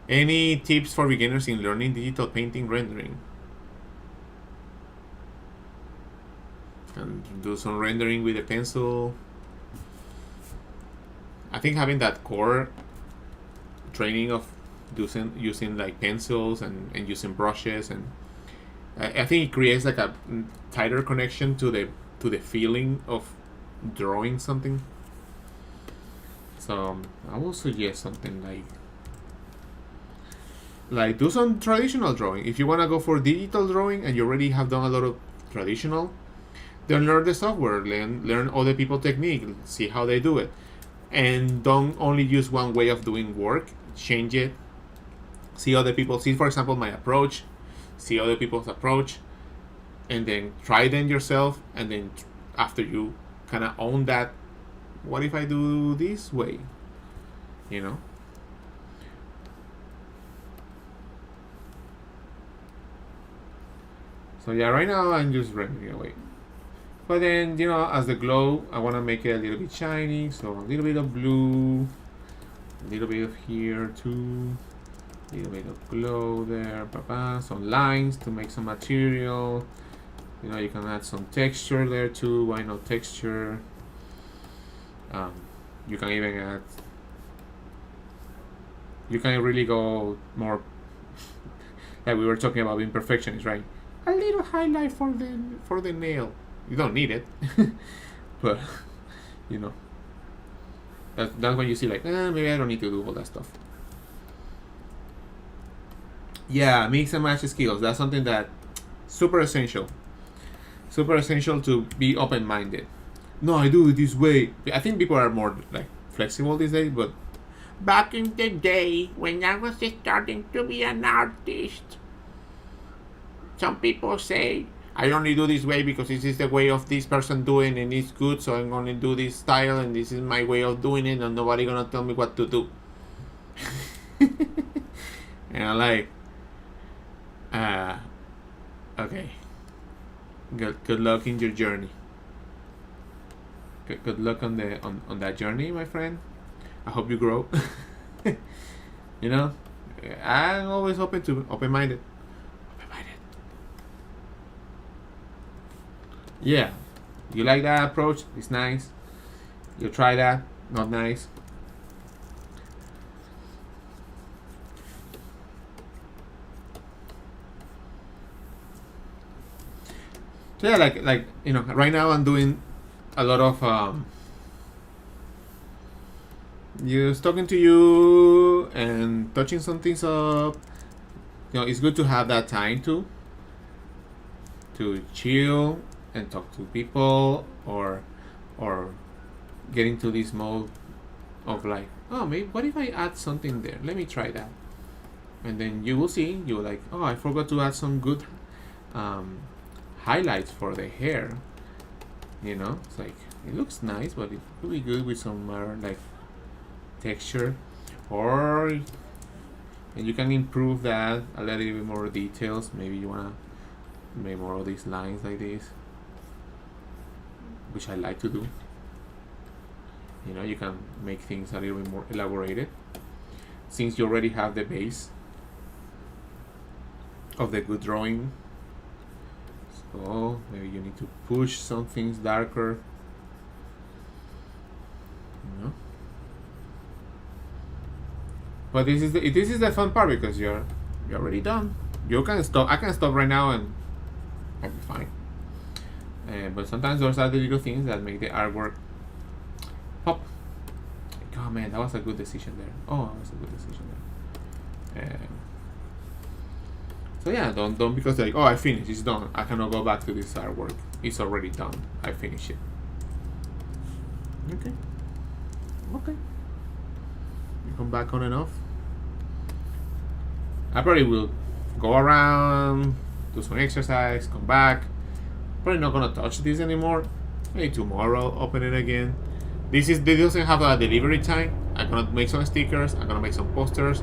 Any tips for beginners in learning digital painting rendering? And do some rendering with a pencil. I think having that core training of using like pencils and using brushes and I think it creates like a tighter connection to the feeling of drawing something. So I will suggest something like do some traditional drawing. If you want to go for digital drawing and you already have done a lot of traditional, then learn the software, learn other people's technique, see how they do it, and don't only use one way of doing work. Change it. See other people. See, for example, my approach. See other people's approach, and then try them yourself. And then after you kind of own that, what if I do this way? You know. So yeah, right now I'm just rendering away. But then, as the glow, I want to make it a little bit shiny. So a little bit of blue, a little bit of here too, a little bit of glow there, some lines to make some material. You can add some texture there too. Why not texture? You can even add. You can really go more. Like we were talking about being perfectionist, right? A little highlight for the nail. You don't need it, but that's when you see like, maybe I don't need to do all that stuff. Yeah, mix and match skills. That's something that super essential. Super essential to be open-minded. No, I do it this way. I think people are more like flexible these days, but back in the day when I was starting to be an artist, some people say I only do this way because this is the way of this person doing and it's good, so I'm gonna do this style and this is my way of doing it and nobody gonna tell me what to do. And I'm like, okay. Good luck in your journey. Good luck on that journey, my friend. I hope you grow. I'm always open-minded. Open-minded. Yeah, you like that approach? It's nice. You try that? Not nice. So yeah, like right now I'm doing a lot of just talking to you and touching some things up. It's good to have that time to chill and talk to people or get into this mode of like, oh, maybe what if I add something there? Let me try that. And then you will see, you're like, oh, I forgot to add some good highlights for the hair. It's like, it looks nice, but it could be good with some more like texture, and you can improve that a little bit more details. Maybe you wanna make more of these lines like this, which I like to do. You can make things a little bit more elaborated since you already have the base of the good drawing. So maybe you need to push some things darker. But this is the fun part because you're already done. You can stop. I can stop right now and I'll be fine. But sometimes those are the little things that make the artwork pop. Oh man, that was a good decision there. Oh, that was a good decision there. So yeah, don't because like, oh, I finished, it's done. I cannot go back to this artwork. It's already done. I finished it. Okay. You come back on and off. I probably will go around, do some exercise, come back. Probably not gonna touch this anymore. Maybe tomorrow open it again. This doesn't have a delivery time. I'm gonna make some stickers. I'm gonna make some posters.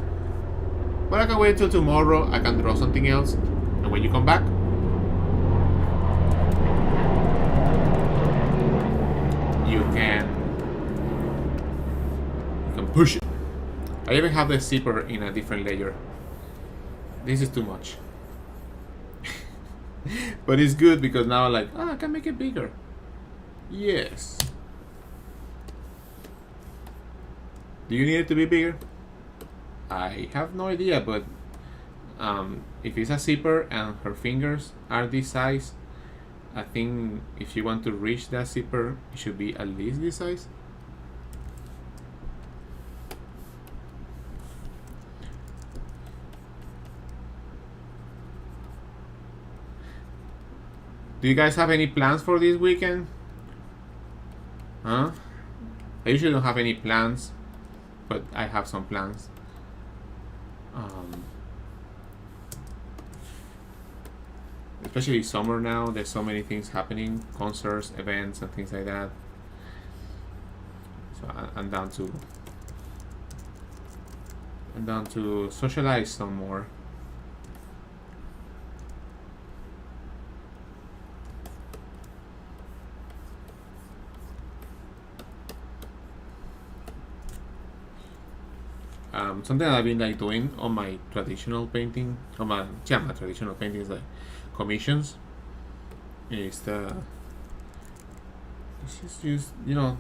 But I can wait till tomorrow. I can draw something else. And when you come back, you can push it. I even have the zipper in a different layer. This is too much. But it's good because now I'm like, I can make it bigger. Yes. Do you need it to be bigger? I have no idea, but If it's a zipper and her fingers are this size, I think if you want to reach that zipper, it should be at least this size. Do you guys have any plans for this weekend? Huh? I usually don't have any plans, but I have some plans. Especially summer now, there's so many things happening, concerts, events, and things like that. So I'm down to socialize some more. Something that I've been like doing on my traditional painting, on my traditional paintings, like commissions, is just do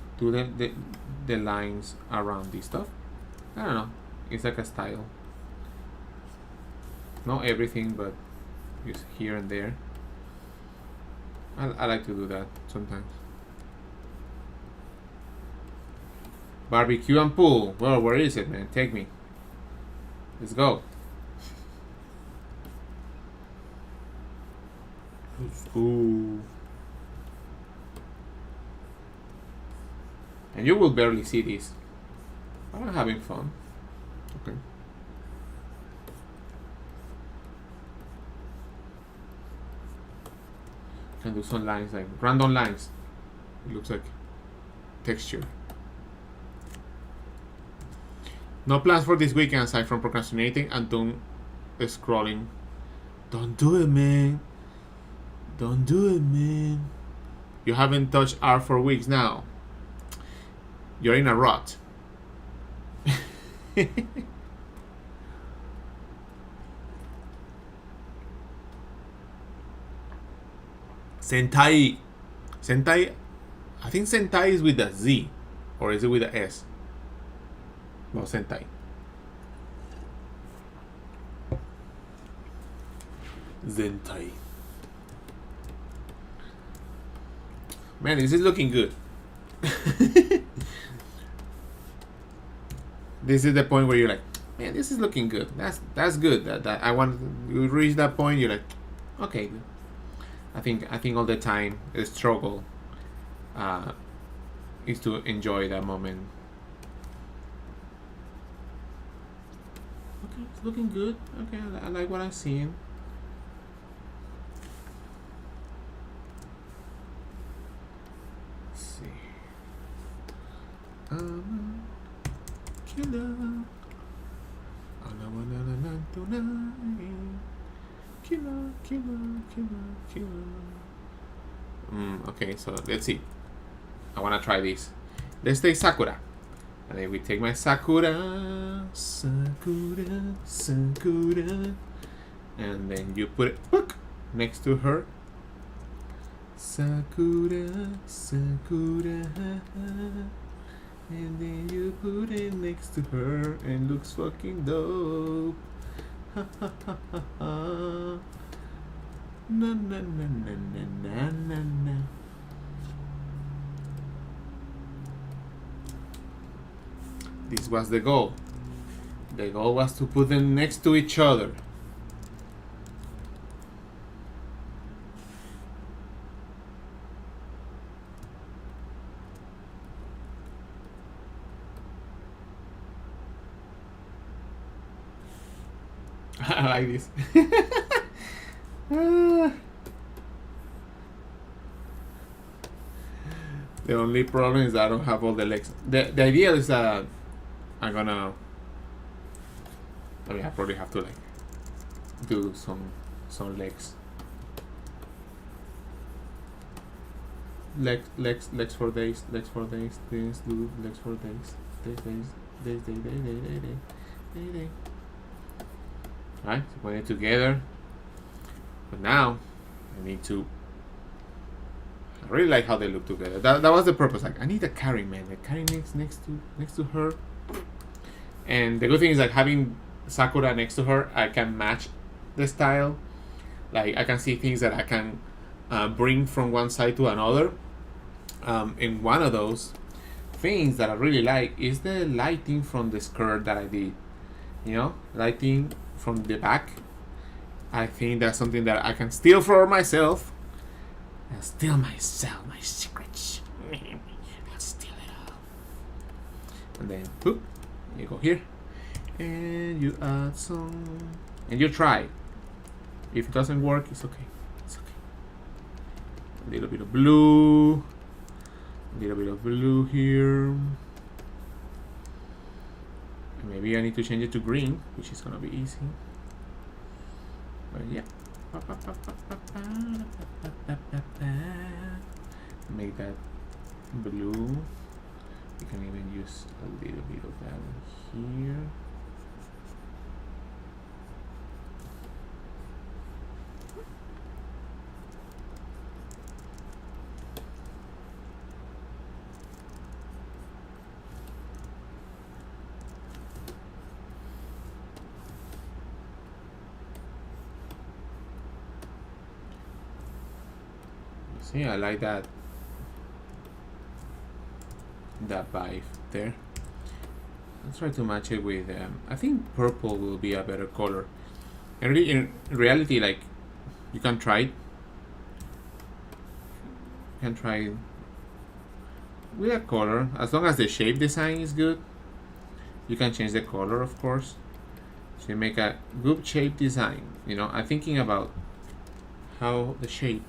the lines around this stuff. I don't know, it's like a style. Not everything, but just here and there. I like to do that sometimes. Barbecue and pool. Well, where is it, man? Take me. Let's go. Ooh. And you will barely see this. But I'm having fun. Okay. Can do some lines, like random lines. It looks like texture. No plans for this weekend aside from procrastinating and doom scrolling. Don't do it, man. Don't do it, man. You haven't touched art for weeks now. You're in a rut. Sentai. Sentai. I think Sentai is with a Z. Or is it with a S? No, Sentai. Zentai. Man, this is looking good. This is the point where you're like, man, this is looking good. That's good. That I want you reach that point. You're like, okay. I think all the time the struggle is to enjoy that moment. Okay, it's looking good. Okay, I like what I'm seeing. Let's see. Killer. All I wanna tonight. Killer. Okay, so let's see. I wanna try this. Let's take Sakura. And then we take my Sakura. And then you put it next to her. Sakura. And then you put it next to her and looks fucking dope. Ha ha ha ha ha. Na na na na na na na. This was the goal. The goal was to put them next to each other. I like this. The only problem is I don't have all the legs. The idea is that I'm gonna. I mean, I probably have to like do some legs. Legs for days. This do legs for days. Day. Right, so put it together. But now I need to. I really like how they look together. That was the purpose. Like I need a KARIN, man. The KARIN next to her. And the good thing is like having Sakura next to her, I can match the style. Like I can see things that I can bring from one side to another. And one of those things that I really like is the lighting from the skirt that I did. You know, lighting from the back. I think that's something that I can steal for myself. I'll steal myself, my secrets. I'll steal it all. And then, boop, you go here. And you add some. And you try. If it doesn't work, it's okay. It's okay. A little bit of blue. A little bit of blue here. Maybe I need to change it to green, which is gonna be easy. But yeah. Make that blue. You can even use a little bit of that here. See, I like that vibe there. Let's try to match it with I think purple will be a better color. And really, in reality, like, you can try it. You can try with a color, as long as the shape design is good. You can change the color, of course. So you make a good shape design. You know, I'm thinking about how the shape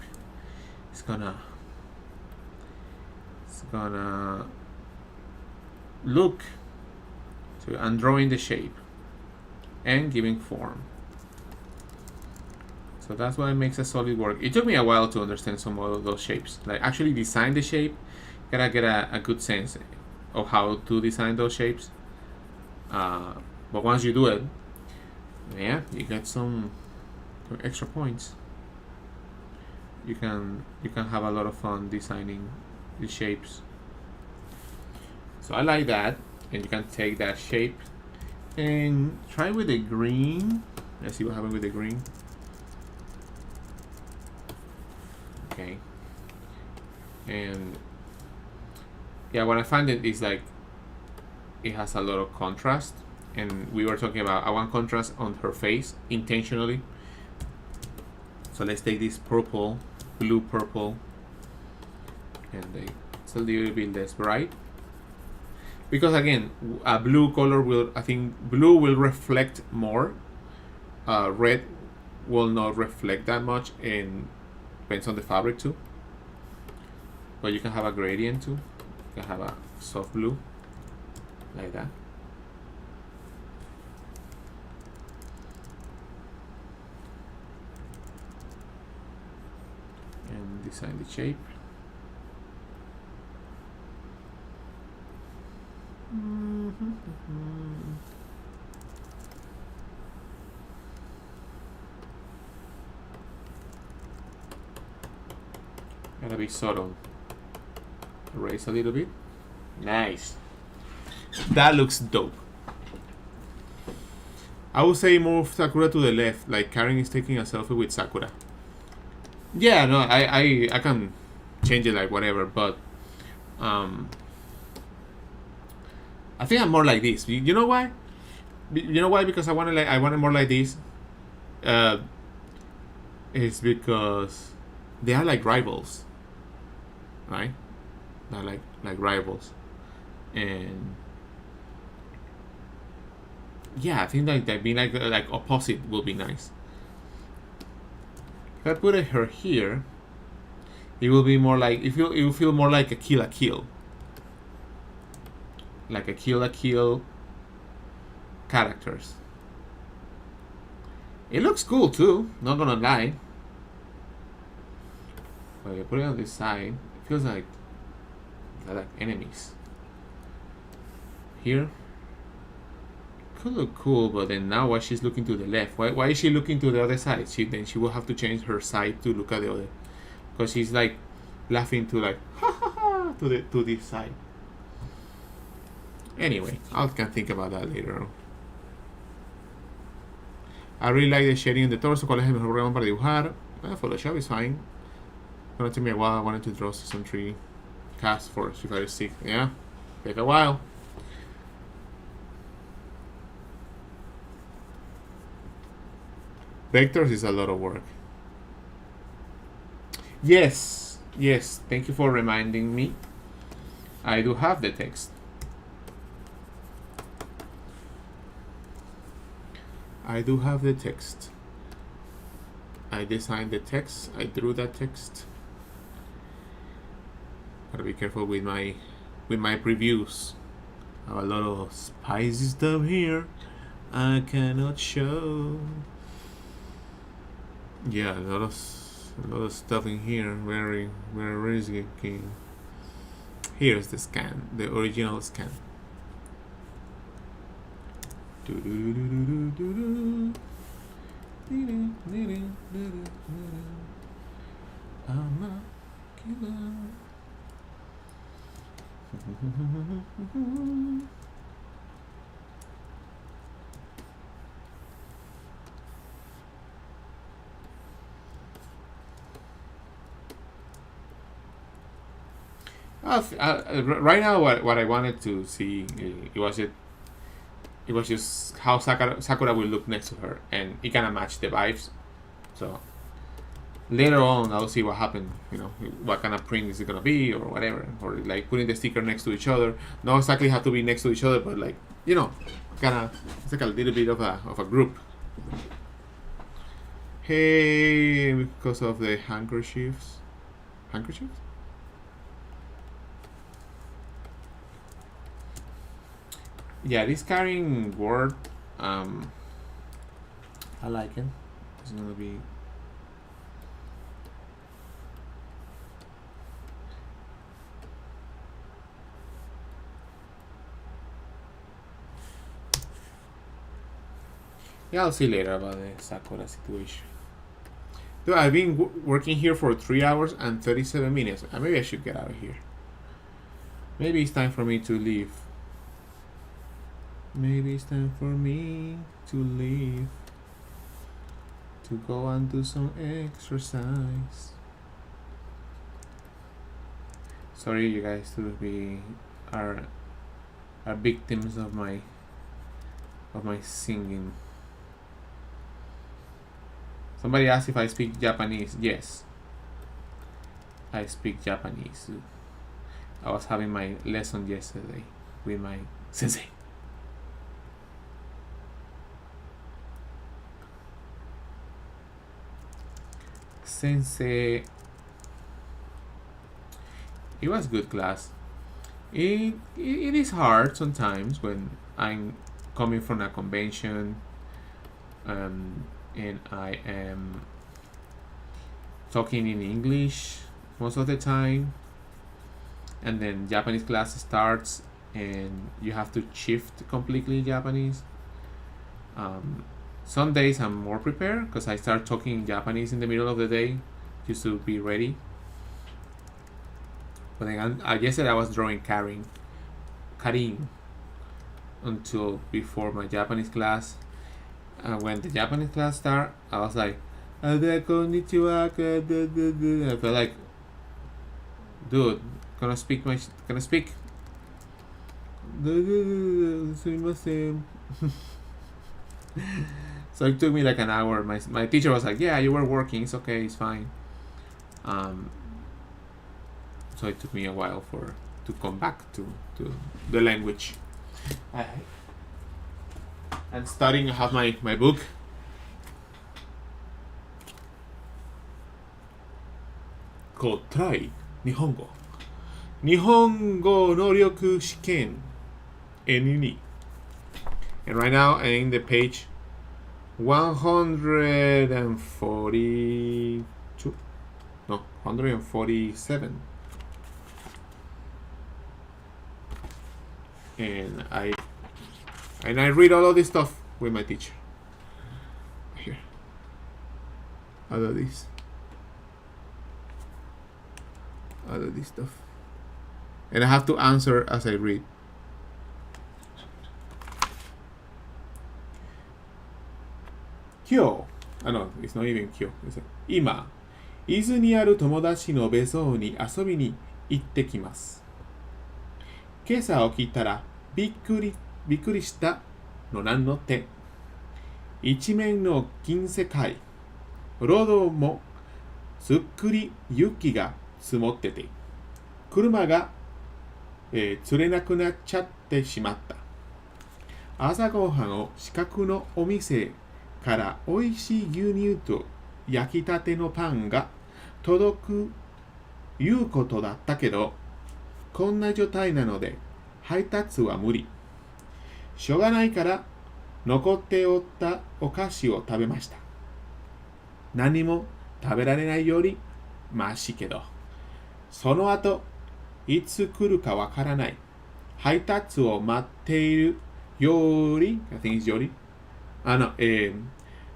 it's gonna look. So I'm drawing the shape and giving form. So that's why it makes a solid work. It took me a while to understand some of those shapes. Like actually design the shape, gotta get a good sense of how to design those shapes. But once you do it, yeah, you get some extra points. You can have a lot of fun designing the shapes. So I like that, and you can take that shape and try with the green. Let's see what happens with the green. Okay. And yeah, what I find it is like it has a lot of contrast, and we were talking about I want contrast on her face intentionally. So let's take this purple, blue purple, and it's a little bit less bright. Because again, a blue color I think blue will reflect more. Red will not reflect that much, and depends on the fabric too. But you can have a gradient too. You can have a soft blue, like that. And design the shape. Gotta be subtle. Erase a little bit. Nice. That looks dope. I would say move Sakura to the left, like Karin is taking a selfie with Sakura. Yeah, no, I can change it like whatever, but I think I'm more like this. You know why? You know why? Because I want it more like this. It's because they are like rivals, right? They're like rivals, and yeah, I think that being like opposite will be nice. If I put her here, it will be more like it will feel more like a kill. Like a kill characters. It looks cool too, not gonna lie. But you put it on this side, it feels like they're like enemies. Here could look cool, but then now why she's looking to the left? Why is she looking to the other side? She will have to change her side to look at the other, because she's like laughing to like ha ha ha to this side. Anyway, I can think about that later on. I really like the shading in the torso. ¿Cuál es el mejor programa para dibujar? Photoshop is fine. Gonna take me a while. I wanted to draw Season 3 cast for Street Fighter 6. Yeah, take a while. Vectors is a lot of work. Yes, yes. Thank you for reminding me. I do have the text. I do have the text. I designed the text. I drew that text. Gotta be careful with my previews. I have a lot of spicy stuff here. I cannot show. Yeah, a lot of stuff in here. Very risky. Here's the scan, the original scan. I'm a killer. Right now, what I wanted to see, it was just how Sakura will look next to her, and it kind of matched the vibes. So later on, I'll see what happened. You know, what kind of print is it gonna be, or whatever, or like putting the sticker next to each other. Not exactly have to be next to each other, but like, you know, kind of it's like a little bit of a group. Hey, because of the handkerchiefs. Yeah, this KARIN word, I like it. It's gonna be. Yeah, I'll see later about the Sakura situation. Dude, I've been working here for 3 hours and 37 minutes. Maybe I should get out of here. Maybe it's time for me to leave. Maybe it's time for me to leave. To go and do some exercise. Sorry, you guys, to are victims of my singing. Somebody asked if I speak Japanese. Yes, I speak Japanese. I was having my lesson yesterday with my sensei. It was good class. It is hard sometimes when I'm coming from a convention and I am talking in English most of the time, and then Japanese class starts and you have to shift completely Japanese. Some days I'm more prepared because I start talking in Japanese in the middle of the day just to be ready. But then yesterday I was drawing KARIN until before my Japanese class. When the Japanese class started, I was like, konnichiwa. I felt like, dude, gonna speak. So it took me like an hour. My teacher was like, yeah, you were working, it's okay, it's fine. So it took me a while to come back to the language. I'm studying. I have my book. Called Try Nihongo. Nihongo no ryoku shiken N2. And right now I'm in the page 142. No, 147. And I read all of this stuff with my teacher. Here. All of this stuff. And I have to answer as I read. 今日、no, it's not even 今日。今、伊豆にある友達の別荘に遊びに行ってきます。今朝起きたらびっくりしたのなんのって。一面の金世界。ロードもすっくり雪が積もってて、車が、釣れなくなっちゃってしまった。朝ごはんを近くのお店から美味しい牛乳と焼きたてのパンが届くいうことだったけど、こんな状態なので配達は無理。しょうがないから残っておったお菓子を食べました。何も食べられないよりマシけど、その後いつ来るかわからない配達を待っているより、I think it's より、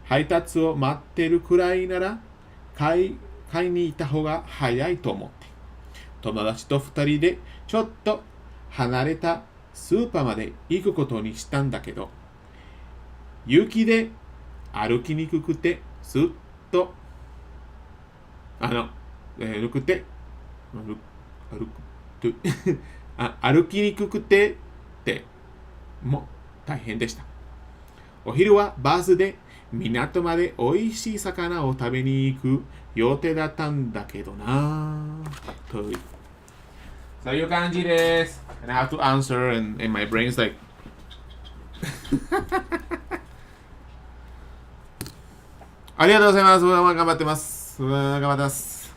配達を待ってるくらいなら買いに行った方が早いと思って、友達と二人でちょっと離れたスーパーまで行くことにしたんだけど、雪で歩きにくくてずっと歩きにくくてっても大変でした。お昼はバスで港まで美味しい魚を食べに行く予定だったんだけどなという。そういう感じです。And I have to answer and my brain's like ありがとうございます。頑張ってます。頑張ってます。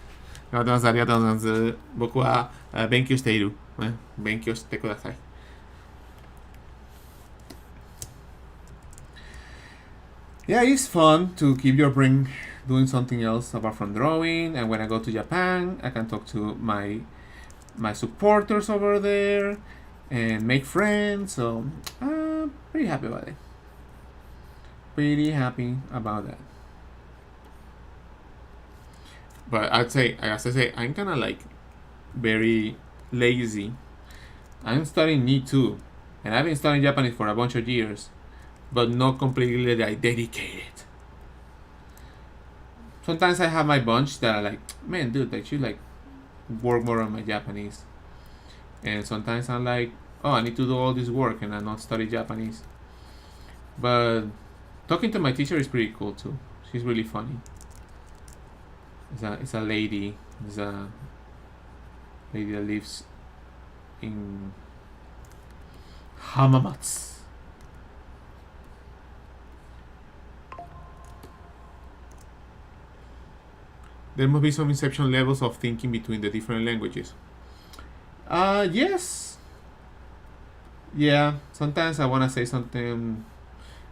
ありがとうございます。僕は勉強している。勉強してください。Yeah, it's fun to keep your brain doing something else apart from drawing. And when I go to Japan, I can talk to my supporters over there and make friends. So I'm pretty happy about it. Pretty happy about that. But as I say, I'm kind of like very lazy. I'm studying Ni too, and I've been studying Japanese for a bunch of years, but not completely like dedicated. Sometimes I have my bunch that are like, man, dude, I should like work more on my Japanese. And sometimes I'm like, oh, I need to do all this work and I not study Japanese. But talking to my teacher is pretty cool too. She's really funny. It's a lady. It's a lady that lives in Hamamatsu. There must be some inception levels of thinking between the different languages. Yes. Yeah, sometimes I want to say something.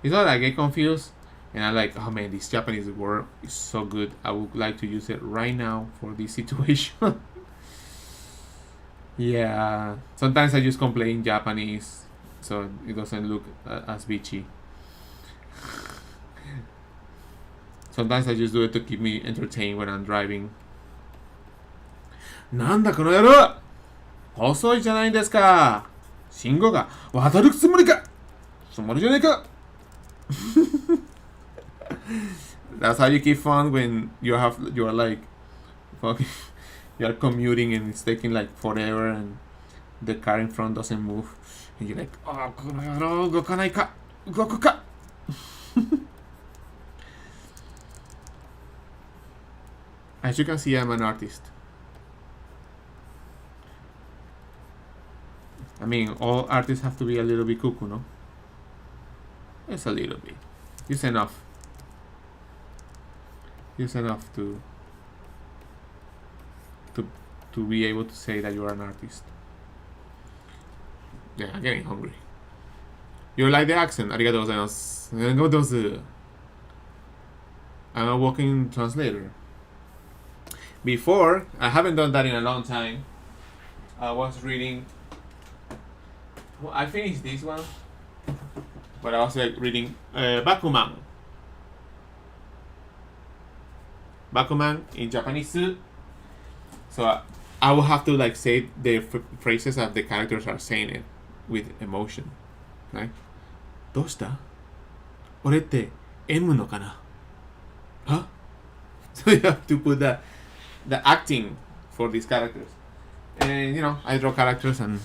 It's not like I get confused and I'm like, oh man, this Japanese word is so good. I would like to use it right now for this situation. Yeah, sometimes I just complain Japanese so it doesn't look as bitchy. Sometimes I just do it to keep me entertained when I'm driving. なんだこの野郎！遅いじゃないですか！信号が渡るつもりか！つもりじゃねえか！ That's how you keep fun when you're like fucking you're commuting and it's taking like forever and the car in front doesn't move and you're like, oh, この野郎動かないか！動くか！As you can see, I'm an artist. I mean, all artists have to be a little bit cuckoo, no? It's a little bit. It's enough. It's enough to be able to say that you're an artist. Yeah, I'm getting hungry. You like the accent? ありがとうございます。ありがとうございます。I'm a walking translator. Before, I haven't done that in a long time. I was reading. Well, I finished this one, but I was like reading Bakuman. Bakuman in Japanese. So I will have to like say the phrases that the characters are saying it with emotion. Right? どうした？俺って M のかな? huh? So you have to put the acting for these characters. And I draw characters and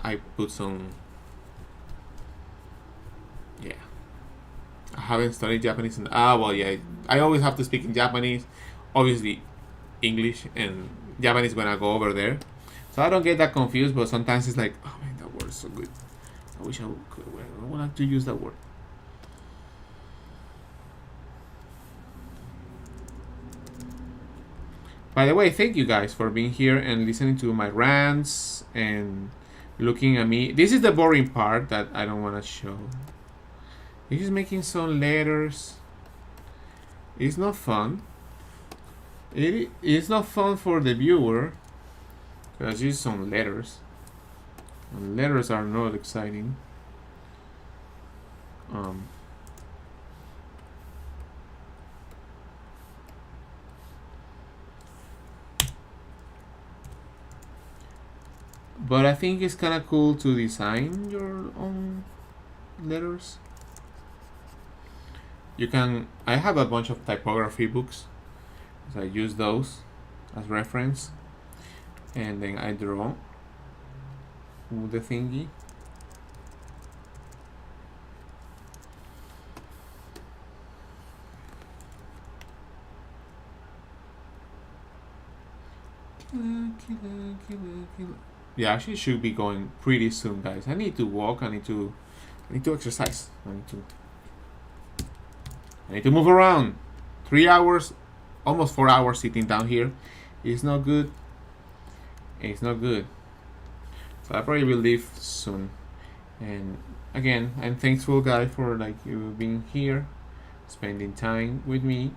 I put some. Yeah, I haven't studied Japanese, and well, yeah, I always have to speak in Japanese, obviously English and Japanese when I go over there, so I don't get that confused. But sometimes it's like, oh man, that word is so good. I wish I would like to use that word. By the way, thank you guys for being here and listening to my rants and looking at me. This is the boring part that I don't want to show. He's just making some letters. It's not fun. It's not fun for the viewer because it's some letters. And letters are not exciting. But I think it's kind of cool to design your own letters. You can. I have a bunch of typography books, so I use those as reference, and then I draw the thingy. Yeah, actually should be going pretty soon, guys. I need to walk. I need to exercise. I need to move around. 3 hours, almost 4 hours sitting down here. It's not good. It's not good. So I probably will leave soon. And again, I'm thankful, guys, for you being here, spending time with me,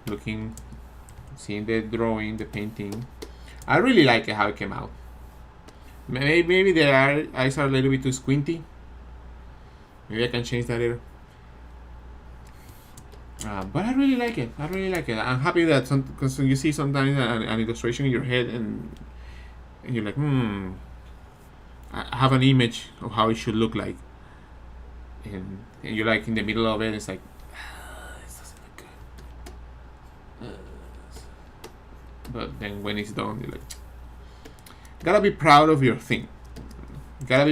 looking, seeing the drawing, the painting. I really like how it came out. Maybe the eyes are a little bit too squinty. Maybe I can change that later. But I really like it. I'm happy that because you see sometimes an illustration in your head and you're like, I have an image of how it should look like, and you're like in the middle of it. It's like, this doesn't look good. But then when it's done, you're like, gotta be proud of your thing. But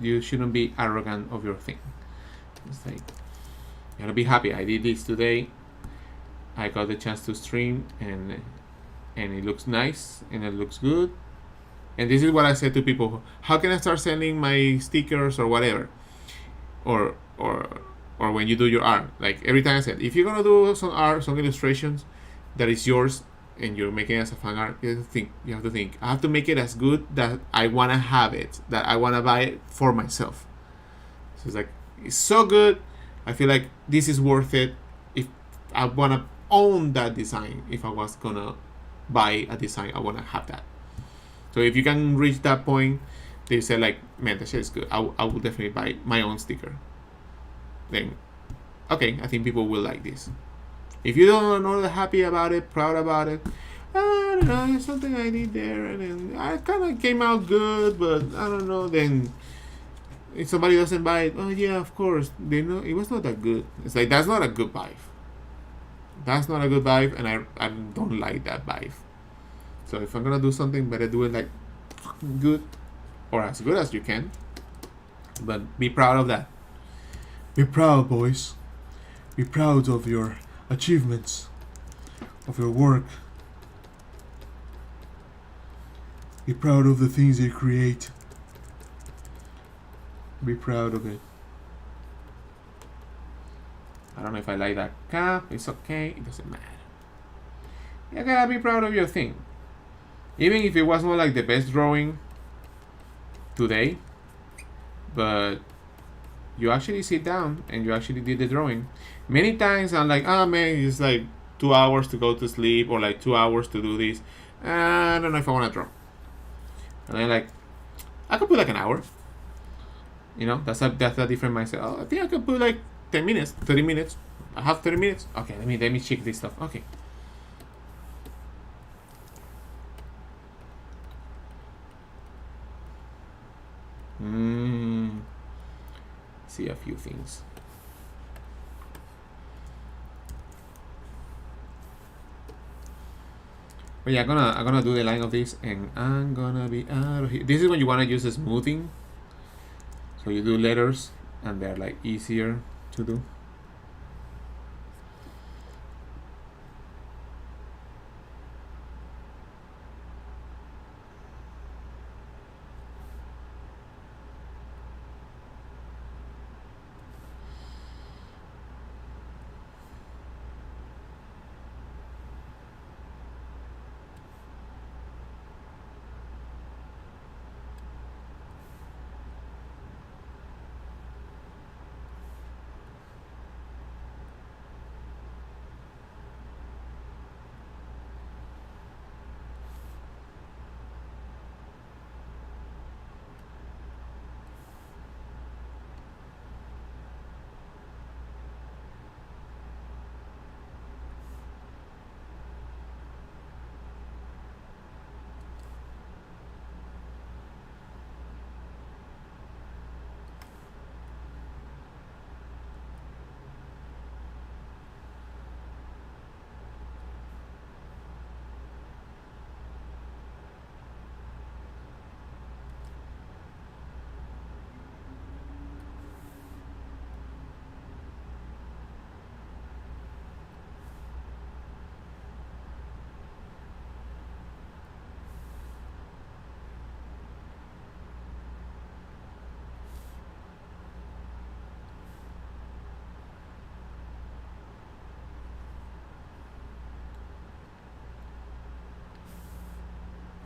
you shouldn't be arrogant of your thing. It's like, you gotta be happy. I did this today. I got the chance to stream, and it looks nice and it looks good. And this is what I said to people: how can I start sending my stickers or whatever, or when you do your art? Like every time I said, if you're gonna do some art, some illustrations that is yours, and you're making it as a fan art, you have to think. I have to make it as good that I wanna have it, that I wanna buy it for myself. So it's like, it's so good. I feel like this is worth it. If I wanna own that design, if I was gonna buy a design, I wanna have that. So if you can reach that point, they say like, man, that shit is good. I will definitely buy my own sticker. Then, okay, I think people will like this. If you don't know happy about it, proud about it, I don't know, there's something I did there, and then I kind of came out good, but I don't know. Then if somebody doesn't buy it, oh yeah, of course, they know it was not that good. It's like, that's not a good vibe. That's not a good vibe, and I don't like that vibe. So if I'm gonna do something, better do it like good or as good as you can. But be proud of that. Be proud, boys. Be proud of your achievements, of your work. Be proud of the things you create. Be proud of it. I don't know if I like that cap. It's okay. It doesn't matter. You gotta be proud of your thing. Even if it was not like the best drawing today, but you actually sit down and you actually did the drawing. Many times I'm like, oh man, it's like 2 hours to go to sleep, or like 2 hours to do this. I don't know if I want to draw. And then like, I could put like an hour. That's a different mindset. Oh, I think I could put like 10 minutes, 30 minutes. I have 30 minutes. Okay, let me check this stuff. Okay. See a few things. But yeah, I'm gonna do the line of this, and I'm gonna be out of here. This is when you wanna use a smoothing. So you do letters, and they're like easier to do.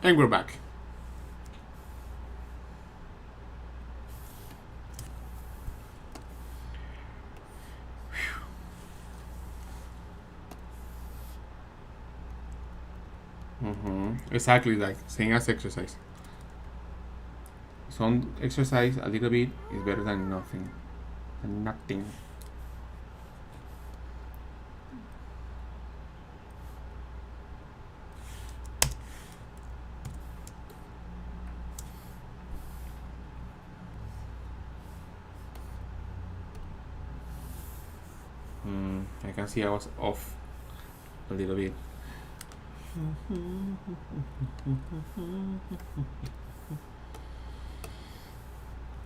And we're back. Exactly, like same as exercise. Some exercise a little bit is better than nothing. And nothing. I can see I was off a little bit.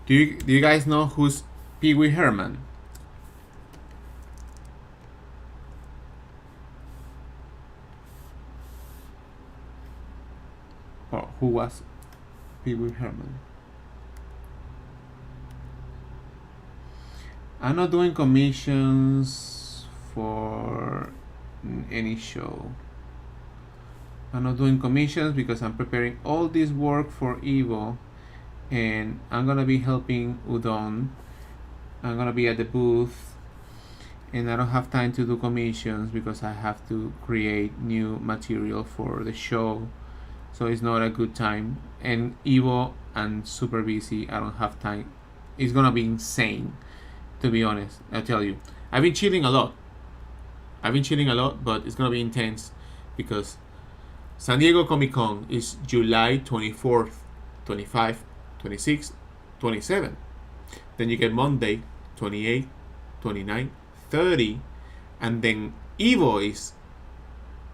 Do you guys know who's Pee Wee Herman? Or who was Pee Wee Herman? I'm not doing commissions for any show. I'm not doing commissions because I'm preparing all this work for Evo, and I'm gonna be helping Udon. I'm gonna be at the booth, and I don't have time to do commissions because I have to create new material for the show, so it's not a good time. And Evo, I'm super busy. I don't have time. It's gonna be insane, to be honest. I'll tell you. I've been chilling a lot, but it's gonna be intense because San Diego Comic Con is July 24th, 25th, 26th, 27th. Then you get Monday, 28th, 29th, 30, and then Evo is.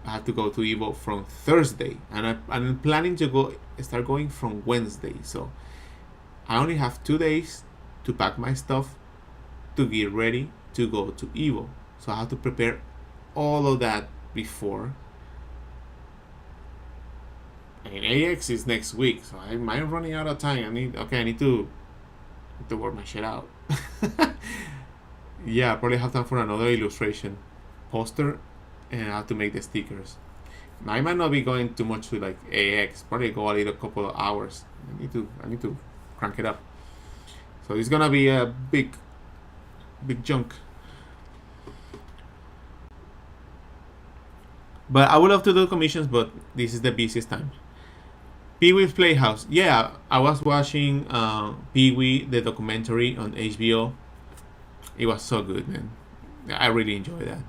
I have to go to Evo from Thursday, and I'm planning to start going from Wednesday. So I only have 2 days to pack my stuff to get ready to go to Evo. So I have to prepare all of that before. And AX is next week, so I'm running out of time. I need to work my shit out. Yeah, I probably have time for another illustration poster, and I have to make the stickers. I might not be going too much to like AX. Probably go a little couple of hours. I need to crank it up. So it's gonna be a big chunk. But I would love to do commissions, but this is the busiest time. Pee Wee's Playhouse. Yeah, I was watching Pee Wee, the documentary on HBO. It was so good, man. I really enjoyed that.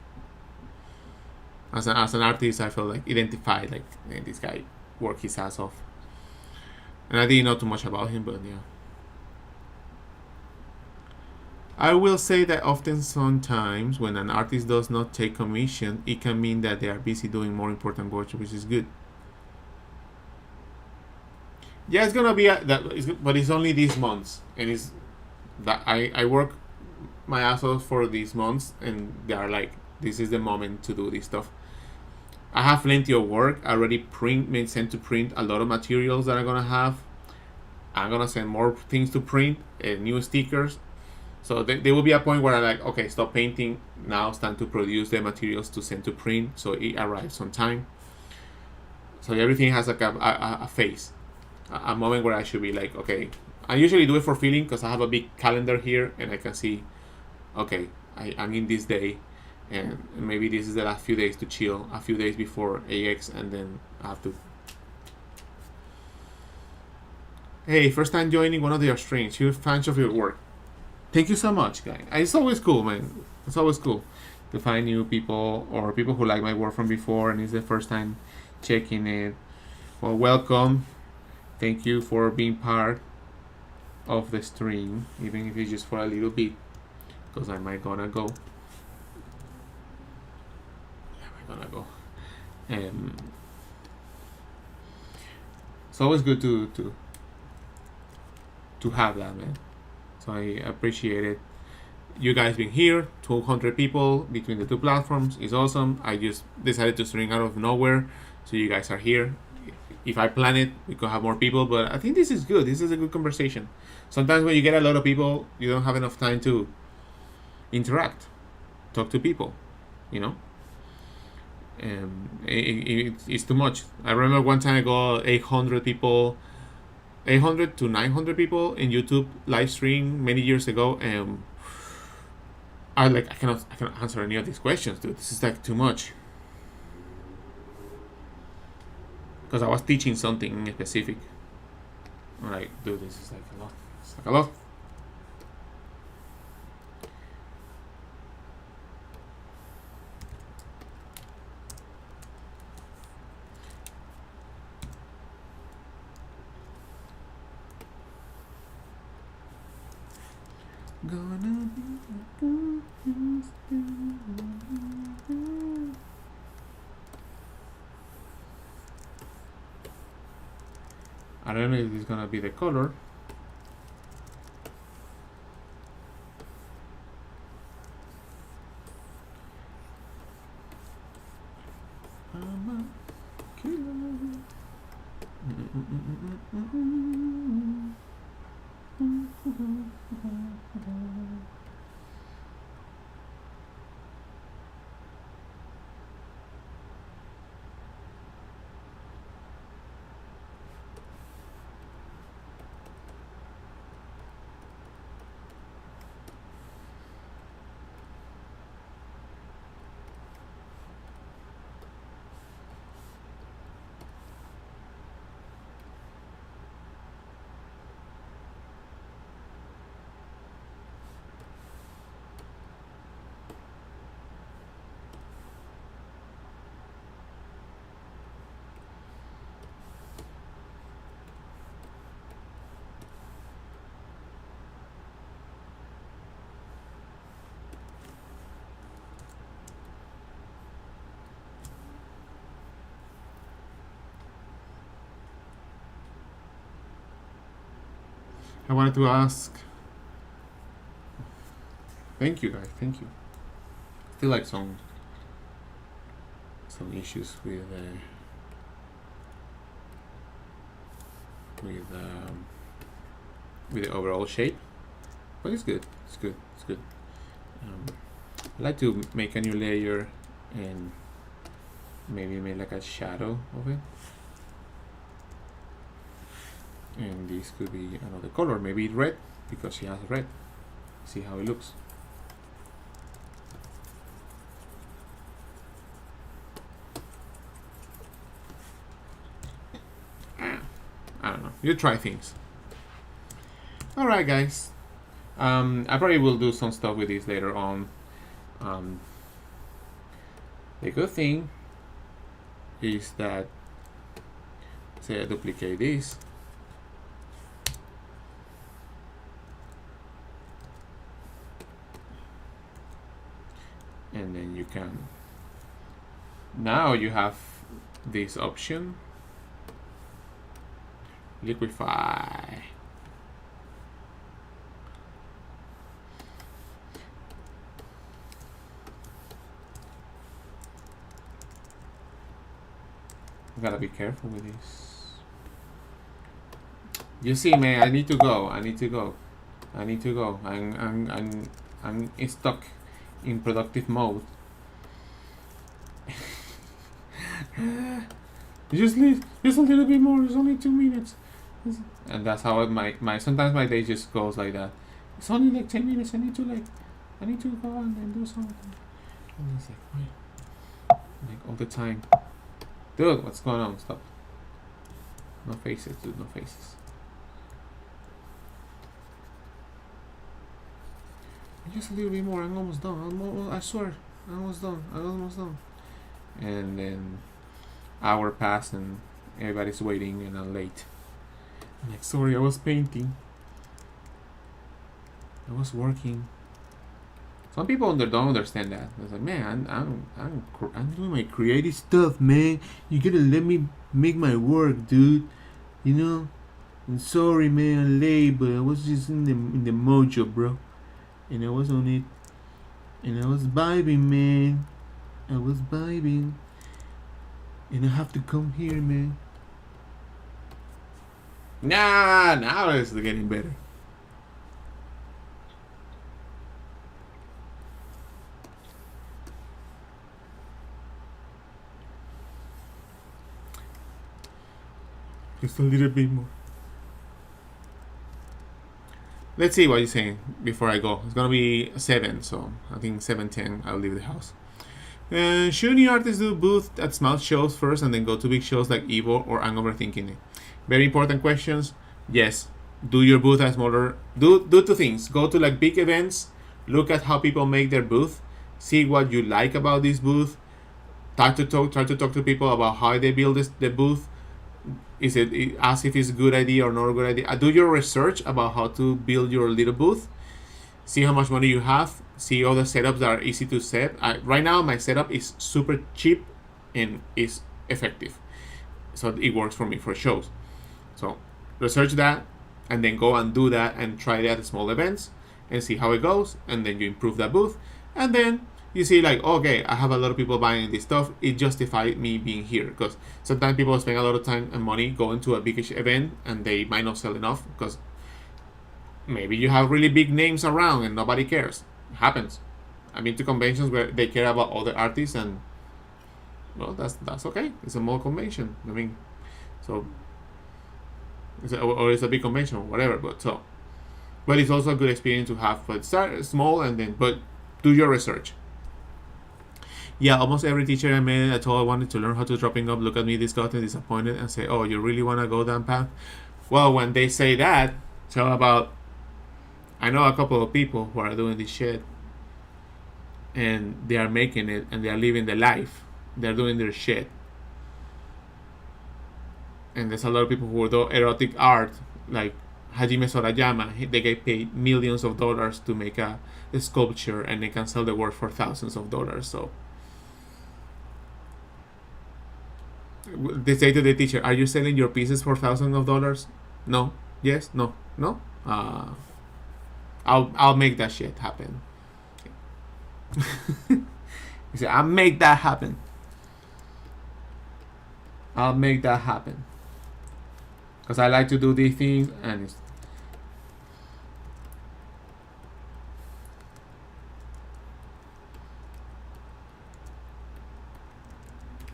As an artist, I felt like identified, like, man, this guy worked his ass off. And I didn't know too much about him, but yeah. I will say that often sometimes when an artist does not take commission, it can mean that they are busy doing more important work, which is good. Yeah, it's gonna be but it's only these months, and it's that I work my ass off for these months, and they are like, this is the moment to do this stuff. I have plenty of work. I already sent to print a lot of materials that I'm gonna have. I'm gonna send more things to print, new stickers. So there will be a point where I'm like, okay, stop painting. Now it's time to produce the materials to send to print, so it arrives on time. So everything has like a phase, a moment where I should be like, okay. I usually do it for feeling because I have a big calendar here and I can see, okay, I'm in this day, and maybe this is the last few days to chill, a few days before AX, and then I have to. Hey, first time joining one of your streams. Huge fans of your work. Thank you so much, guys. It's always cool, man. It's always cool to find new people or people who like my work from before and it's the first time checking it. Well, welcome. Thank you for being part of the stream, even if it's just for a little bit, because I might gonna go. Yeah, I might gonna go. It's always good to have that, man. So I appreciate it. You guys being here, 200 people between the two platforms is awesome. I just decided to string out of nowhere, so you guys are here. If I plan it, we could have more people, but I think this is good. This is a good conversation. Sometimes when you get a lot of people, you don't have enough time to interact, talk to people, you know? It's too much. I remember one time I got 800 people, 800 to 900 people in YouTube live stream many years ago, and I cannot answer any of these questions, dude. This is like too much. Because I was teaching something in specific. I'm like, dude, this is like a lot. It's like a lot. Gonna be I don't know if this is gonna be the color. I'm a killer. I wanted to ask. Thank you, guys. Thank you. Still like some issues with the overall shape, but it's good. It's good. It's good. I like to make a new layer and maybe make like a shadow of it. And this could be another color, maybe red, because she has red. See how it looks. I don't know. You try things. All right, guys. I probably will do some stuff with this later on. The good thing is that, say I duplicate this. And then you can, now you have this option Liquefy. I gotta be careful with this. You see, man, I need to go. I'm stuck in productive mode. Just a little bit more. It's only 2 minutes. And that's how my sometimes my day just goes like that. It's only like 10 minutes. I need to go and do something. And it's like all the time. Dude, what's going on? Stop. No faces, dude. No faces. Just a little bit more. I'm almost done. I swear. I'm almost done. And then hour passed and everybody's waiting and I'm late. I'm like, sorry, I was painting. I was working. Some people don't understand that. It's like, man, I'm doing my creative stuff, man. You gotta let me make my work, dude. You know. I'm sorry, man. I'm late, but I was just in the mojo, bro. And I was on it. And I was vibing, man. And I have to come here, man. Nah, now it's getting better. Just a little bit more. Let's see what you're saying before I go. It's gonna be 7, so I think 7:10 I'll leave the house. Should new artists do booth at small shows first and then go to big shows like Evo, or I'm overthinking it? Very important questions. Yes, do your booth at smaller. Do 2 things. Go to like big events. Look at how people make their booth. See what you like about this booth. Try to talk to people about how they build the booth. Is it ask if it's a good idea or not a good idea? Do your research about how to build your little booth. See how much money you have. See all the setups that are easy to set. Right now, my setup is super cheap and is effective, so it works for me for shows. So research that, and then go and do that and try that at small events and see how it goes, and then you improve that booth, and then you see like, okay, I have a lot of people buying this stuff. It justified me being here, because sometimes people spend a lot of time and money going to a big event and they might not sell enough because maybe you have really big names around and nobody cares. It happens. I've been to conventions where they care about all the artists, and well, that's okay. It's a small convention. I mean, so or it's a big convention or whatever. But it's also a good experience to have. But start small and then, but do your research. Yeah, almost every teacher I met, I told I wanted to learn how to dropping up, look at me disgusted, disappointed, and say, "Oh, you really want to go down path?" Well, when they say that, tell about. I know a couple of people who are doing this shit, and they are making it, and they are living the life. They're doing their shit. And there's a lot of people who do erotic art, like Hajime Sorayama. They get paid millions of dollars to make a sculpture, and they can sell the work for thousands of dollars. So they say to the teacher, "Are you selling your pieces for thousands of dollars?" No. Yes. No. No. I'll make that shit happen. He said, "I'll make that happen. I'll make that happen." Because I like to do these things, and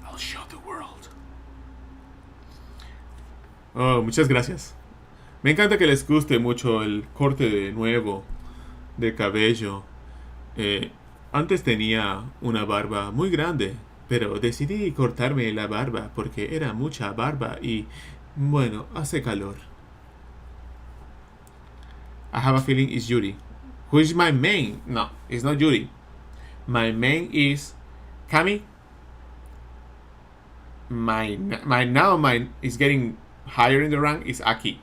I'll show the world. Oh, muchas gracias. Me encanta que les guste mucho el corte de nuevo de cabello. Antes tenía una barba muy grande, pero decidí cortarme la barba porque era mucha barba y, bueno, hace calor. I have a feeling it's Yuri. Who is my main? No, it's not Yuri. My main is Kami. My is getting higher in the rank is Aki.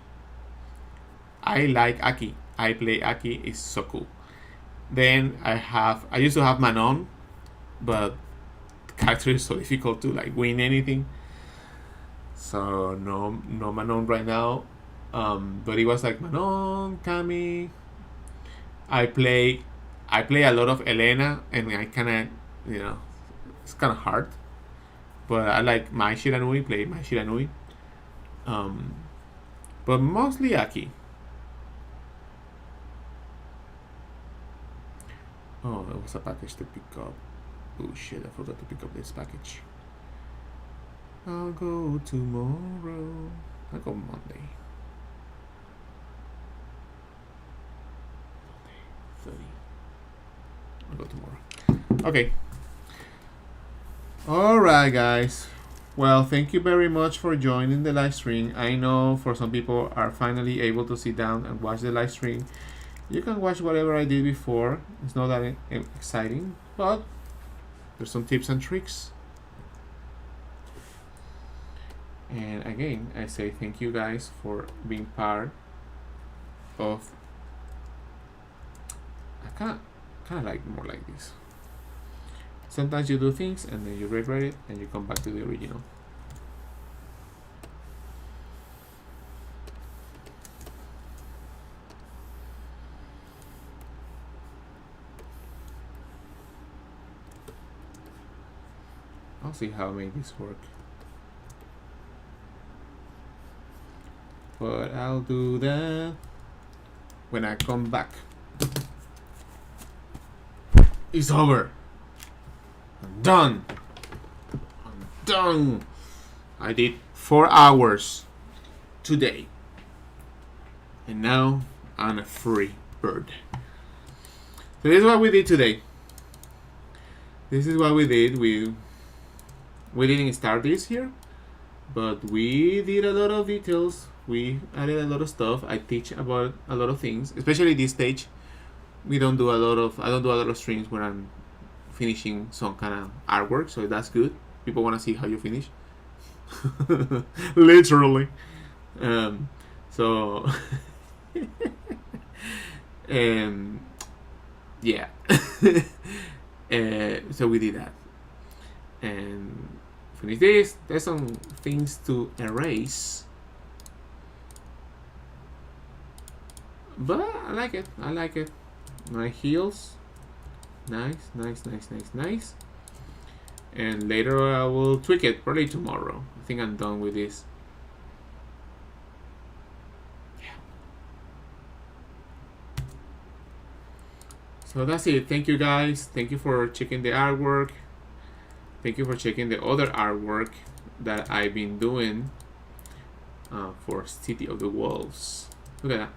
I like Aki. I play Aki. It's so cool. Then I used to have Manon, but the character is so difficult to like win anything. So no Manon right now. But it was like Manon, Cami. I play a lot of Elena, and I kind of, it's kind of hard. But I like Mai Shiranui, play Mai Shiranui. But mostly Aki. Oh, there was a package to pick up. Oh shit, I forgot to pick up this package. I'll go tomorrow. I'll go Monday. 30. I'll go tomorrow. Okay. Alright, guys. Well, thank you very much for joining the live stream. I know for some people are finally able to sit down and watch the live stream. You can watch whatever I did before. It's not that exciting, but there's some tips and tricks. And again, I say thank you guys for being part of. I kind of like more like this. Sometimes you do things and then you regret it and you come back to the original. I'll see how I make this work. But I'll do that when I come back. It's over. I'm done. I'm done. I did 4 hours today. And now I'm a free bird. So this is what we did today. This is what we did. We didn't start this here, but we did a lot of details. We added a lot of stuff. I teach about a lot of things, especially this stage. I don't do a lot of streams where I'm finishing some kind of artwork, so that's good. People want to see how you finish. Literally. So yeah. So we did that and finish this. There's some things to erase, but I like it. My heels, nice. And later I will tweak it, probably tomorrow. I think I'm done with this. Yeah. So that's it. Thank you guys. Thank you for checking the artwork. Thank you for checking the other artwork that I've been doing for City of the Wolves. Look at that.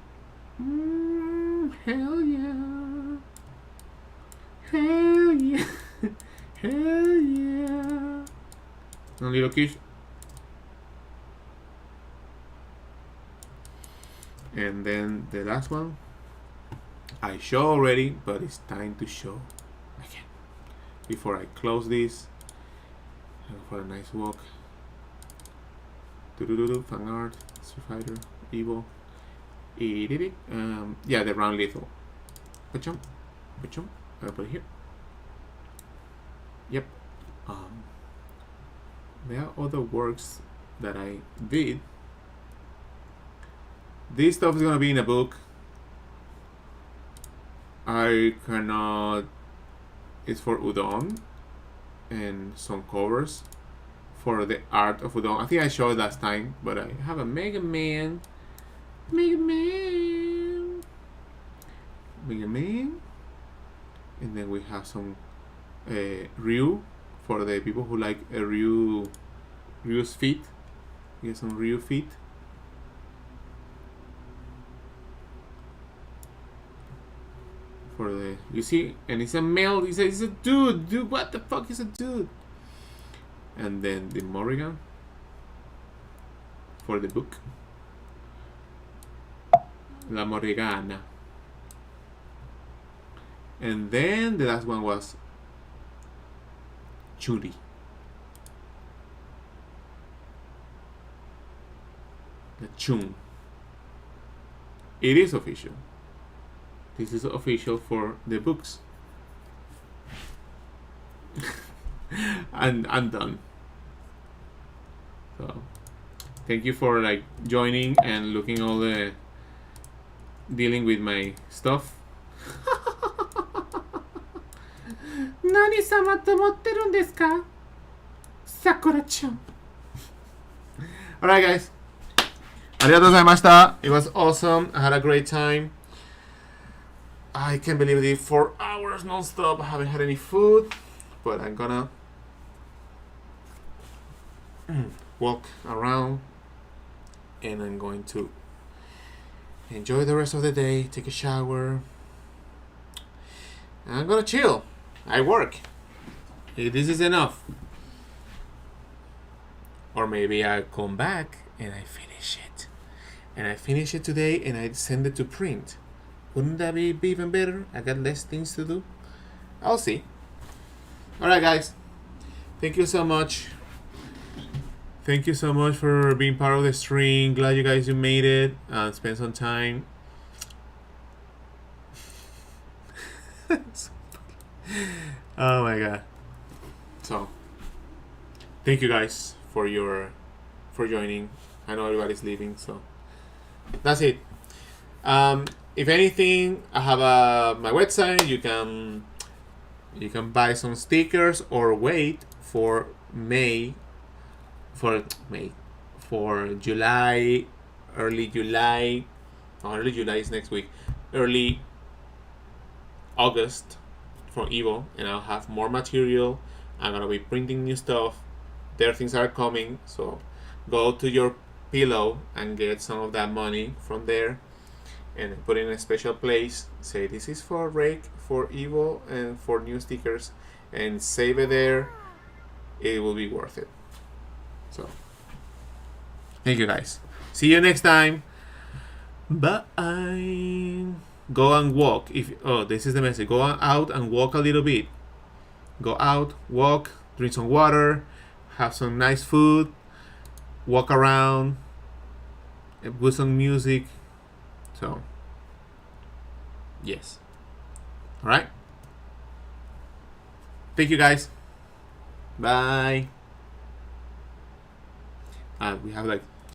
Hell yeah. Hell yeah. Hell yeah. No little kiss. And then the last one. I show already, but it's time to show again. Before I close this, I'll go for a nice walk. Fan art, Street Fighter, Evo. Yeah, the round lethal. Pachum. I'll put it here. Yep. There are other works that I did. This stuff is gonna be in a book. I cannot. It's for Udon and some covers for the art of Udon. I think I showed last time, but I have a Mega Man, and then we have some Ryu for the people who like Ryu's feet. We get some Ryu feet. For the, you see, and it's a male. He says it's a dude. What the fuck is a dude? And then the Morrigan for the book. La Morrigana. And then the last one was Churi. The Chun. It is official. This is official for the books. And I'm done. So, Thank you for like joining and looking all the dealing with my stuff. Nani-sama to motteru desu ka? Sakura-chan. Alright, guys. Arigatou gozaimashita. It was awesome. I had a great time. I can't believe it. 4 hours non-stop. I haven't had any food. But I'm gonna walk around. And I'm going to enjoy the rest of the day. Take a shower. And I'm gonna chill. I work. This is enough. Or maybe I come back and I finish it. And I finish it today and I send it to print. Wouldn't that be even better? I got less things to do. I'll see. Alright, guys. Thank you so much. Thank you so much for being part of the stream. Glad you guys made it. Spend some time. Oh my god. So, thank you guys for joining. I know everybody's leaving, so that's it. If anything, I have my website. You can buy some stickers or wait for July, early July. Oh, early July is next week. Early August for Evo, and I'll have more material. I'm gonna be printing new stuff. There things are coming, so go to your pillow and get some of that money from there and put it in a special place. Say this is for Rake, for Evo, and for new stickers, and save it there. It will be worth it. So thank you guys. See you next time. Bye. Go and walk. This is the message. Go out and walk a little bit. Go out, walk, drink some water, have some nice food, walk around, and put some music. So, yes. All right. Thank you, guys. Bye. We have like